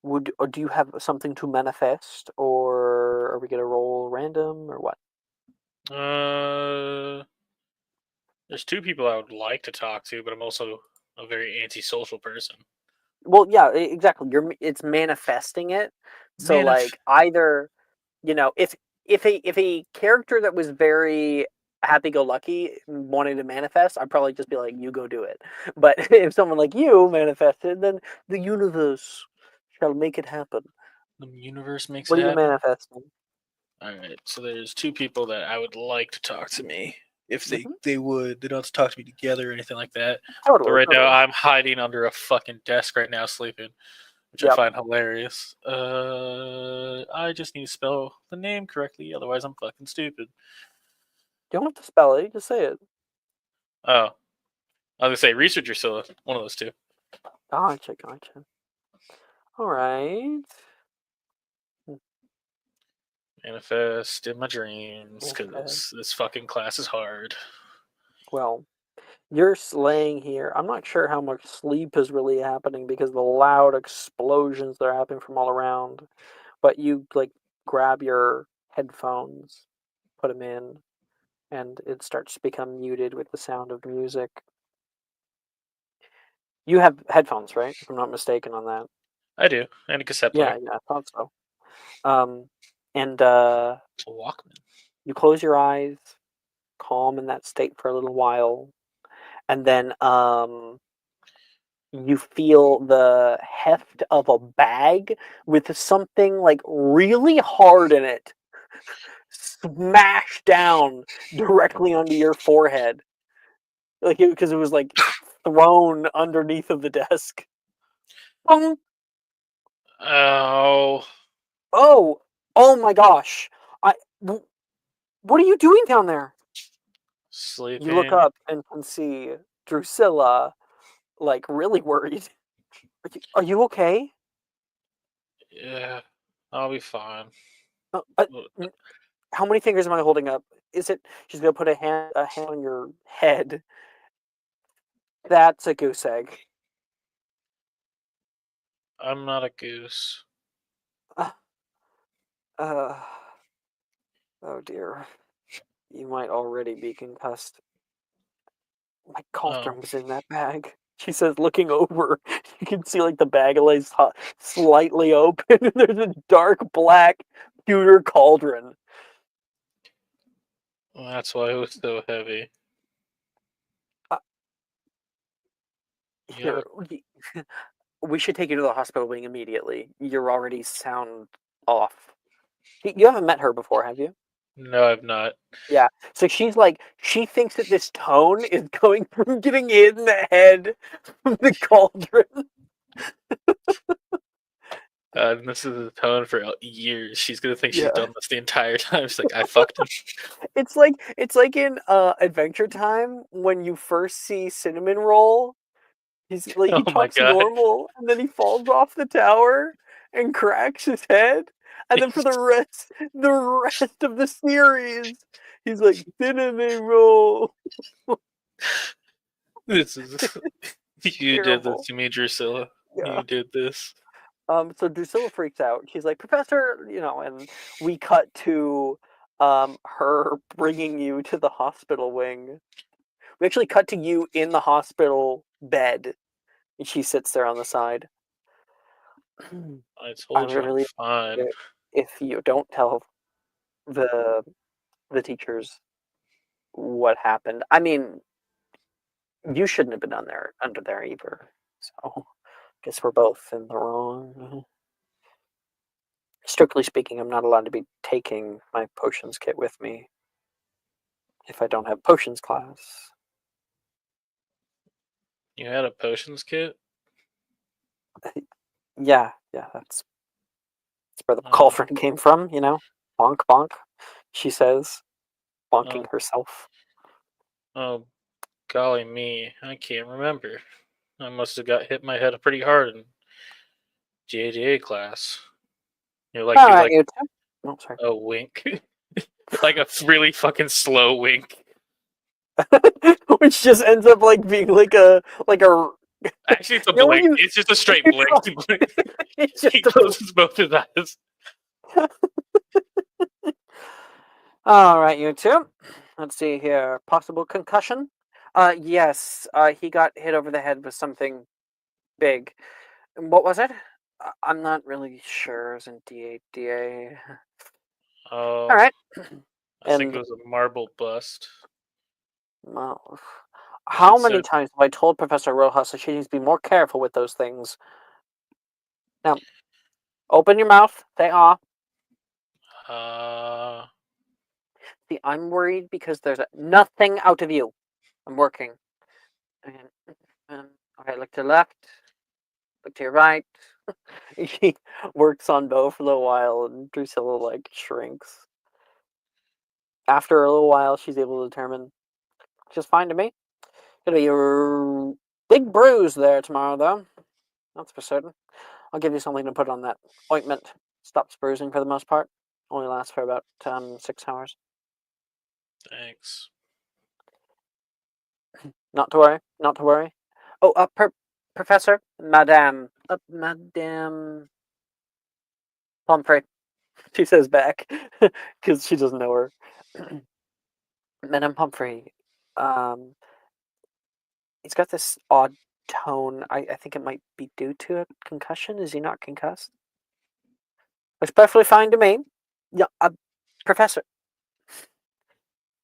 Do you have something to manifest, or are we gonna roll random, or what?
There's two people I would like to talk to, but I'm also a very antisocial person.
Well, yeah, exactly. It's manifesting it. So like either, if a character that was very happy-go-lucky wanting to manifest, I'd probably just be like, you go do it. But if someone like you manifested, then the universe shall make it happen.
The universe makes
What
it
are you
happen.
manifesting?
All right, so there's two people that I would like to talk to me. If they
Mhm.
they would, they don't have to talk to me together or anything like that.
Totally.
But right now,
totally.
I'm hiding under a fucking desk right now, sleeping, which I
Yep.
find hilarious. I just need to spell the name correctly, otherwise I'm fucking stupid.
You don't have to spell it. You just say it.
Oh, I was gonna say research Drusilla, one of those two.
Gotcha. All right.
Manifest in my dreams,
Okay.
because this fucking class is hard.
Well, you're laying here. I'm not sure how much sleep is really happening because the loud explosions that are happening from all around. But you like grab your headphones, put them in, and it starts to become muted with the sound of music. You have headphones, right? If I'm not mistaken on that.
I do, and a cassette player.
Yeah, I thought so. And
It's a Walkman.
you close your eyes, calm in that state for a little while, and then you feel the heft of a bag with something like really hard in it smash down directly onto your forehead, like because it was like thrown underneath of the desk. Boom.
Oh,
Oh my gosh! What are you doing down there?
sleeping.
You look up and can see Drusilla, like really worried. Are you okay?
Yeah, I'll be fine.
How many fingers am I holding up? Is it? She's gonna put a hand on your head. That's a goose egg.
I'm not a goose.
Oh dear. You might already be concussed. My cauldron was in that bag. She says, looking over. You can see like the bag lays slightly open, and there's a dark black pewter cauldron.
Well, that's why it was so heavy.
Here, we should take you to the hospital wing immediately. You're already sound off. You haven't met her before, have you?
No, I've not.
Yeah. So she's like, she thinks that this tone is going from getting hit in the head from the cauldron.
And this is the tone for years. She's gonna think she's
Yeah.
done this the entire time. She's like, I fucked him.
It's like in Adventure Time when you first see Cinnamon Roll. He's like he
Oh my
talks
god.
normal, and then he falls off the tower and cracks his head, and then for the rest of the series, he's like Cinnamon Roll.
This is you did
Terrible.
this to me, Drusilla.
Yeah.
You did this.
So Drusilla freaks out. She's like, Professor, and we cut to her bringing you to the hospital wing. We actually cut to you in the hospital bed. And she sits there on the side.
I told you I'm
really
fine.
if you don't tell the teachers what happened. I mean, you shouldn't have been under there either. So guess we're both in the wrong. Strictly speaking, I'm not allowed to be taking my potions kit with me if I don't have potions class.
You had a potions kit?
Yeah, that's where the cauldron came from, Bonk, bonk, she says, bonking herself.
Oh, golly me. I can't remember. I must have got hit in my head pretty hard in JJA class. You're like,
You too. Oh, sorry.
a wink. Like a really fucking slow wink.
Which just ends up like being like a
Actually, it's a blink. It's just a straight blink.
It's just
He closes both his eyes.
All right, you two. Let's see here. Possible concussion? Yes. He got hit over the head with something big. What was it? I'm not really sure. It was in DA.
Oh.
All right.
I think it was a marble bust.
Well, how
should
many
set-
times have I told Professor Rojas that she needs to be more careful with those things? Now, open your mouth. Say ah. See, I'm worried because there's nothing out of you. I'm working. Okay, look to the left. Look to your right. He works on Bo for a little while, and Drusilla like shrinks. After a little while, she's able to determine just fine to me. Gonna be a big bruise there tomorrow, though. That's for certain. I'll give you something to put on that ointment. Stops bruising for the most part. Only lasts for about 6 hours.
Thanks.
Not to worry. Not to worry. Oh, Professor, Madame, Madame Pomfrey. She says back because she doesn't know her. Madame Pomfrey. He's got this odd tone. I think it might be due to a concussion. Is he not concussed? Looks perfectly fine to me. Yeah, Professor.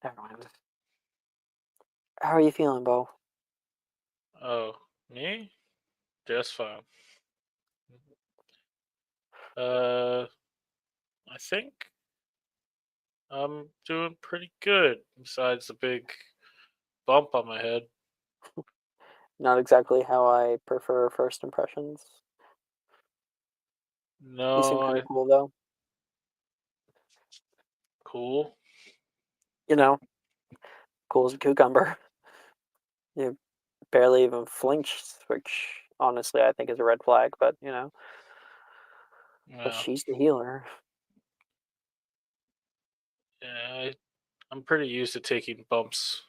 Never mind. How are you feeling, Bo?
Oh, me? Just fine. I think I'm doing pretty good. Besides the big bump on my head.
Not exactly how I prefer first impressions. You seem kind
No,
of cool, though.
cool.
You know, cool as a cucumber. You barely even flinched, which honestly I think is a red flag, but
Yeah.
but she's the healer.
Yeah, I'm pretty used to taking bumps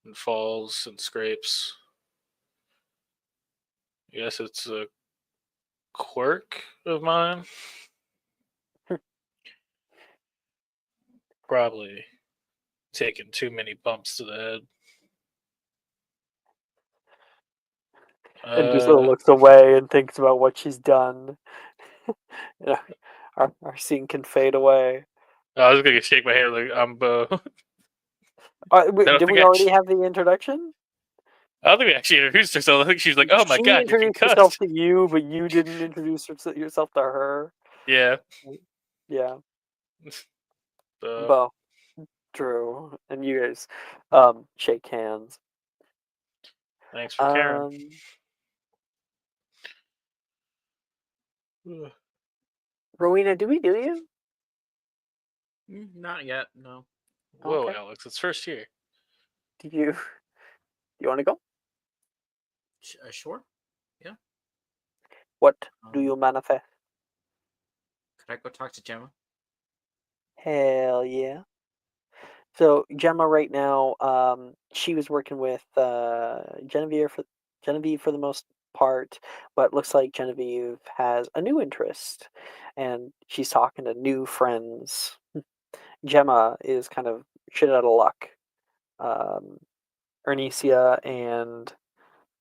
and falls and scrapes. I guess it's a quirk of mine. Probably taking too many bumps to the head.
And Drusilla looks away and thinks about what she's done. Our scene can fade away.
I was gonna shake my head like I'm.
Did we already have the introduction?
I don't think we actually introduced herself. I think she was like, "Oh my
She
god, you're
introduced herself
concussed."
to you, but you didn't introduce yourself to her.
Yeah.
Yeah.
So,
Bo, Drew, and you guys shake hands.
thanks for caring.
Rowena, do we do you?
Not yet, no.
Whoa,
Okay.
Alex, it's first year.
Do you want to go?
Sure. Yeah.
What do you manifest?
Could I go talk to Gemma?
Hell yeah. So Gemma right now, she was working with Genevieve for the most part, but looks like Genevieve has a new interest, and she's talking to new friends. Gemma is kind of shit out of luck. Ernesia and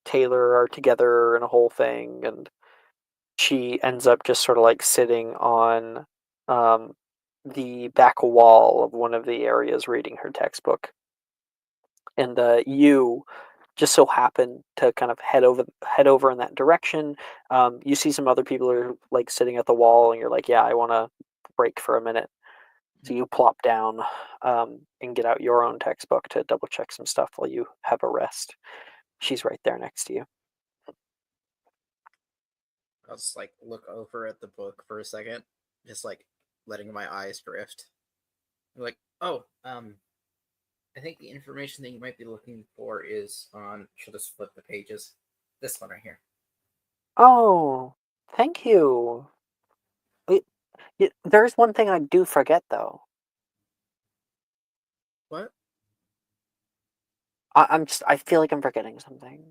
Taylor are together in a whole thing, and she ends up just sort of like sitting on the back wall of one of the areas reading her textbook. And you just so happen to kind of head over in that direction. You see some other people are like sitting at the wall, and you're like, yeah, I want to break for a minute. So you plop down and get out your own textbook to double check some stuff while you have a rest. She's right there next to you.
I'll just like look over at the book for a second, just like letting my eyes drift. I'm like, oh, I think the information that you might be looking for is on. She'll just flip the pages. This one right here.
Oh, thank you. There's one thing I do forget, though.
What?
I feel like I'm forgetting something.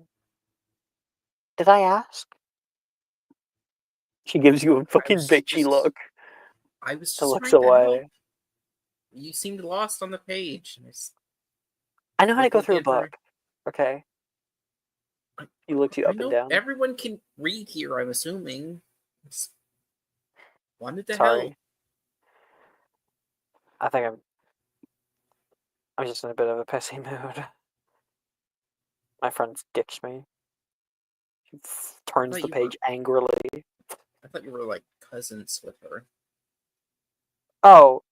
Did I ask? She gives you a fucking bitchy look.
I was
And
just
looks
trying to help.
away.
You seemed lost on the page.
I know how to go through a book. Okay. He looks you up and down.
Everyone can read here, I'm assuming. Just wanted to
Sorry.
help.
I think I'm just in a bit of a pissy mood. My friend's ditched me. She turns
thought
the
you
page angrily.
I thought you were like cousins with her.
Oh,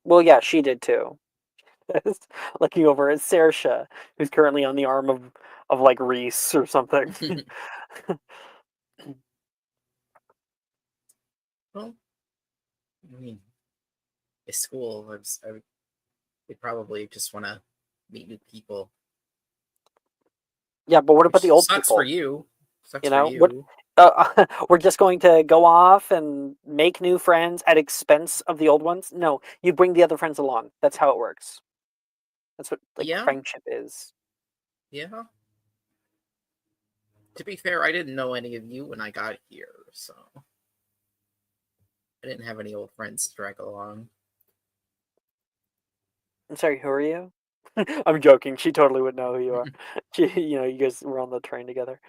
well, yeah, she did too. Looking over at Saoirse, who's currently on the arm of like Reese or something.
Well, I mean, it's school. They probably just want to meet new people.
Yeah, but what about
Which
the old
sucks
people?
for you. Sucks
You
for
know what?
you.
We're just going to go off and make new friends at expense of the old ones? No, you bring the other friends along. That's how it works. That's what like
Yeah.
friendship is.
Yeah. To be fair, I didn't know any of you when I got here, so I didn't have any old friends to drag along.
I'm sorry, who are you? I'm joking. She totally would know who you are. You guys were on the train together.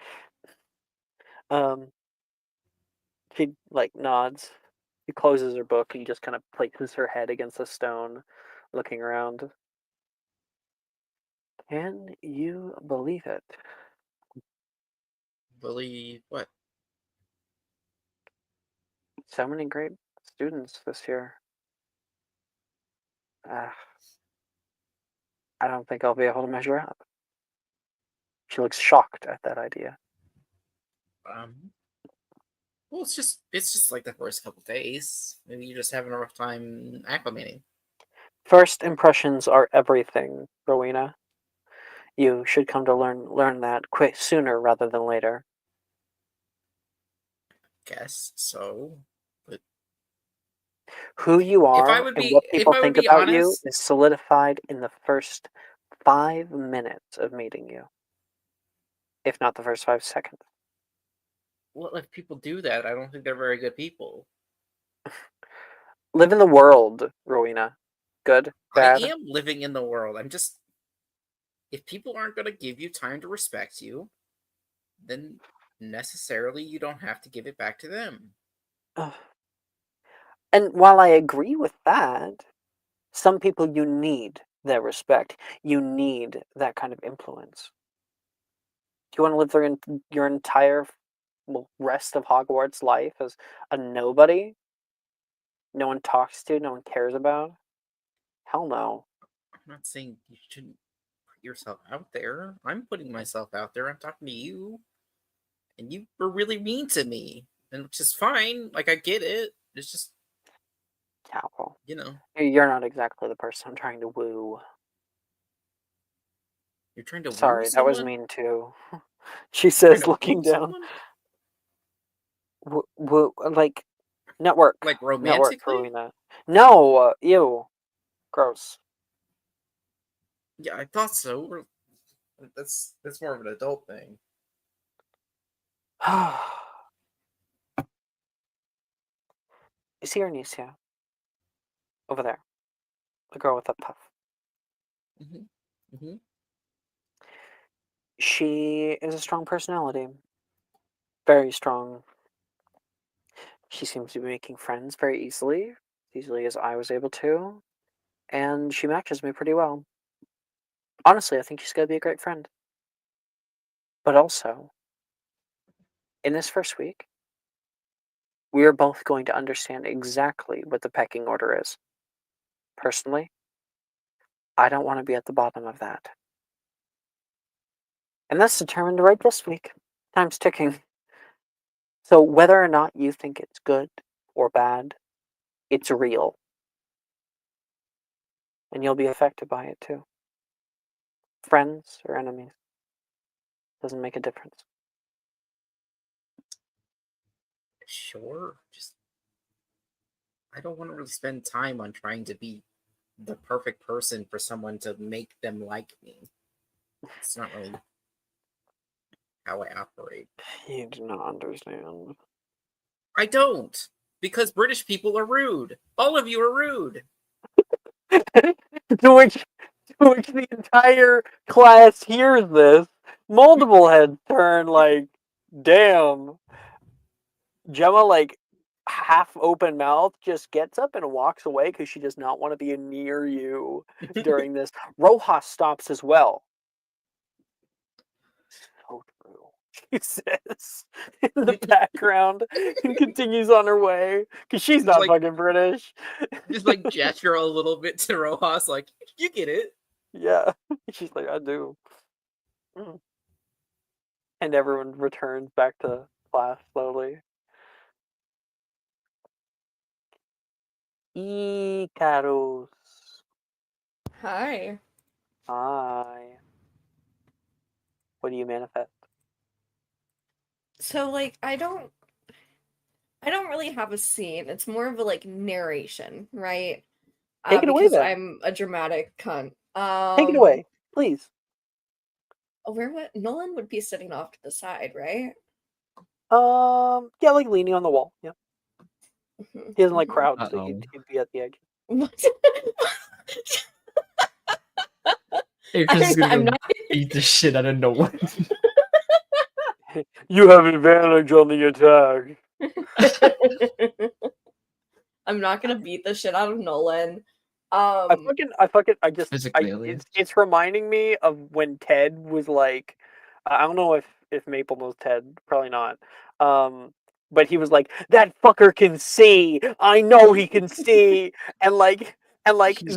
She like nods. She closes her book and just kind of places her head against the stone, looking around. Can you believe it?
Believe what?
So many great students this year. I don't think I'll be able to measure up. She looks shocked at that idea.
Well, it's just like the first couple days. Maybe you're just having a rough time acclimating.
First impressions are everything, Rowena. You should come to learn that quick sooner rather than later.
Guess so. But
Who you
if I
are
would
and
be
what
if
people
I would
think
be
about you
honest,
is solidified in the first 5 minutes of meeting you, if not the first 5 seconds.
well, if people do that, I don't think they're very good people.
Live in the world, Rowena. Good,
I
bad.
am living in the world. I'm just if people aren't going to give you time to respect you, then necessarily you don't have to give it back to them.
Ugh. And while I agree with that, some people you need their respect. You need that kind of influence. Do you want to live through your entire rest of Hogwarts life as a nobody? No one talks to, no one cares about? Hell no.
I'm not saying you shouldn't put yourself out there. I'm putting myself out there. I'm talking to you, and you were really mean to me, and which is fine. Like I get it. It's just
Yeah, well,
you know
you're not exactly the person I'm trying to woo.
you're trying to woo
Sorry, that was
someone.
mean too. She
You're trying
says,
to
looking
woo
down.
someone,
Like, network.
like
Network,
romantically.
Rowena. No, ew. Gross.
Yeah, I thought so. That's more of an adult thing.
You see Arnesia? Over there. The girl with the puff.
Mm-hmm.
She is a strong personality. Very strong. She seems to be making friends very easily as I was able to, and she matches me pretty well. Honestly, I think she's going to be a great friend. But also, in this first week, we are both going to understand exactly what the pecking order is. Personally, I don't want to be at the bottom of that. And that's determined right this week. Time's ticking. So whether or not you think it's good or bad, it's real. And you'll be affected by it too. Friends or enemies. Doesn't make a difference.
Sure. Just I don't want to really spend time on trying to be the perfect person for someone to make them like me. It's not really how I operate.
You do not understand.
I don't. Because British people are rude. All of you are rude.
to which the entire class hears this. Multiple heads turn like, damn. Gemma, like, half open mouth, just gets up and walks away because she does not want to be near you during this. Rojas stops as well. she says in the background and continues on her way because she's not
like-
fucking British.
Just like gesture a little bit to Rojas, like, you get it.
Yeah, she's like, I do. And everyone returns back to class slowly. Icarus.
Hi.
Hi. What do you manifest?
So like I don't really have a scene. It's more of a like narration, right?
Take it away,
Because
then.
I'm a dramatic cunt.
Take it away, please.
Where would Nolan would be sitting off to the side, right?
Yeah, like leaning on the wall. Yeah. He doesn't like crowds, so
Uh-oh.
he'd be at the edge.
What?
Hey, Chris is gonna
I'm
go
not.
beat the shit out of no one.
You have advantage on the attack.
I'm not gonna beat the shit out of Nolan.
I just,
Physically, at least.
it's reminding me of when Ted was like, I don't know if Maple knows Ted, probably not. But he was like, that fucker can see. I know he can see, and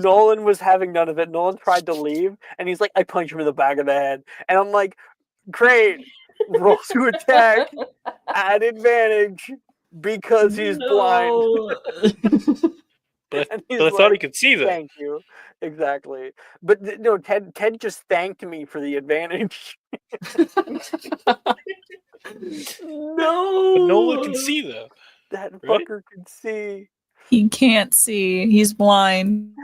Nolan was having none of it. Nolan tried to leave, and he's like, I punch him in the back of the head, and I'm like, great, roll to attack at advantage because he's blind.
But
And he's
I thought he
like,
could see that.
thank you. Exactly. But no, Ted just thanked me for the advantage.
No.
But Nolan can see though.
That
Right?
fucker can see.
He can't see. He's blind.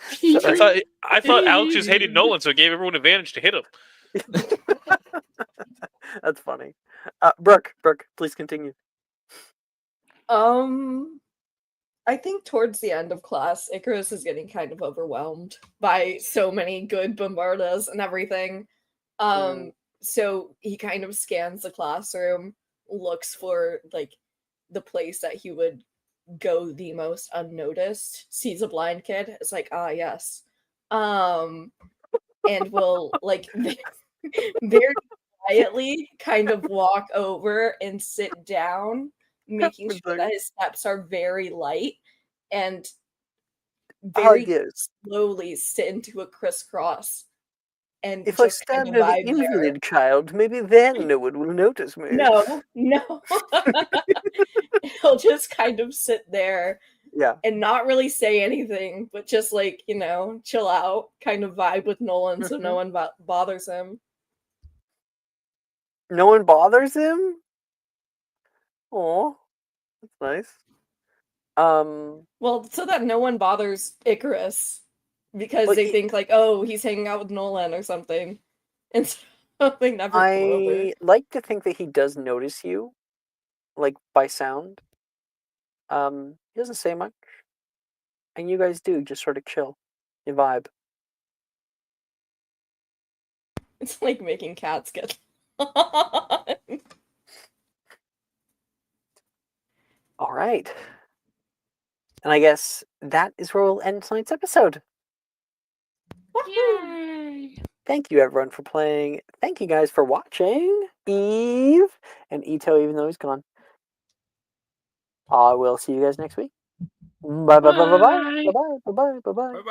Sorry.
I thought Alex just hated Nolan, so it gave everyone advantage to hit him.
That's funny. Brooke, please continue.
I think towards the end of class, Icarus is getting kind of overwhelmed by so many good bombardas and everything. So he kind of scans the classroom, looks for like the place that he would go the most unnoticed, sees a blind kid, is like, ah yes. And will like very quietly kind of walk over and sit down, making sure that his steps are very light and very slowly sit into a crisscross. And
if I
just
stand
kind
near
of
the
vibe there.
invalid child, maybe then no one will notice me.
No. He'll just kind of sit there
Yeah.
and not really say anything, but just like, chill out, kind of vibe with Nolan so no one bothers him.
No one bothers him? Oh, that's nice.
Well, so that no one bothers Icarus because they think like, oh, he's hanging out with Nolan or something. And so they never come over.
I like to think that he does notice you, like by sound. He doesn't say much. And you guys do just sort of chill. You vibe.
It's like making cats get
All right. And I guess that is where we'll end tonight's episode.
Yay!
Thank you, everyone, for playing. Thank you guys for watching. Eve and Ito, even though he's gone. I will see you guys next week. Bye bye bye bye bye bye bye bye bye bye.
Bye-bye.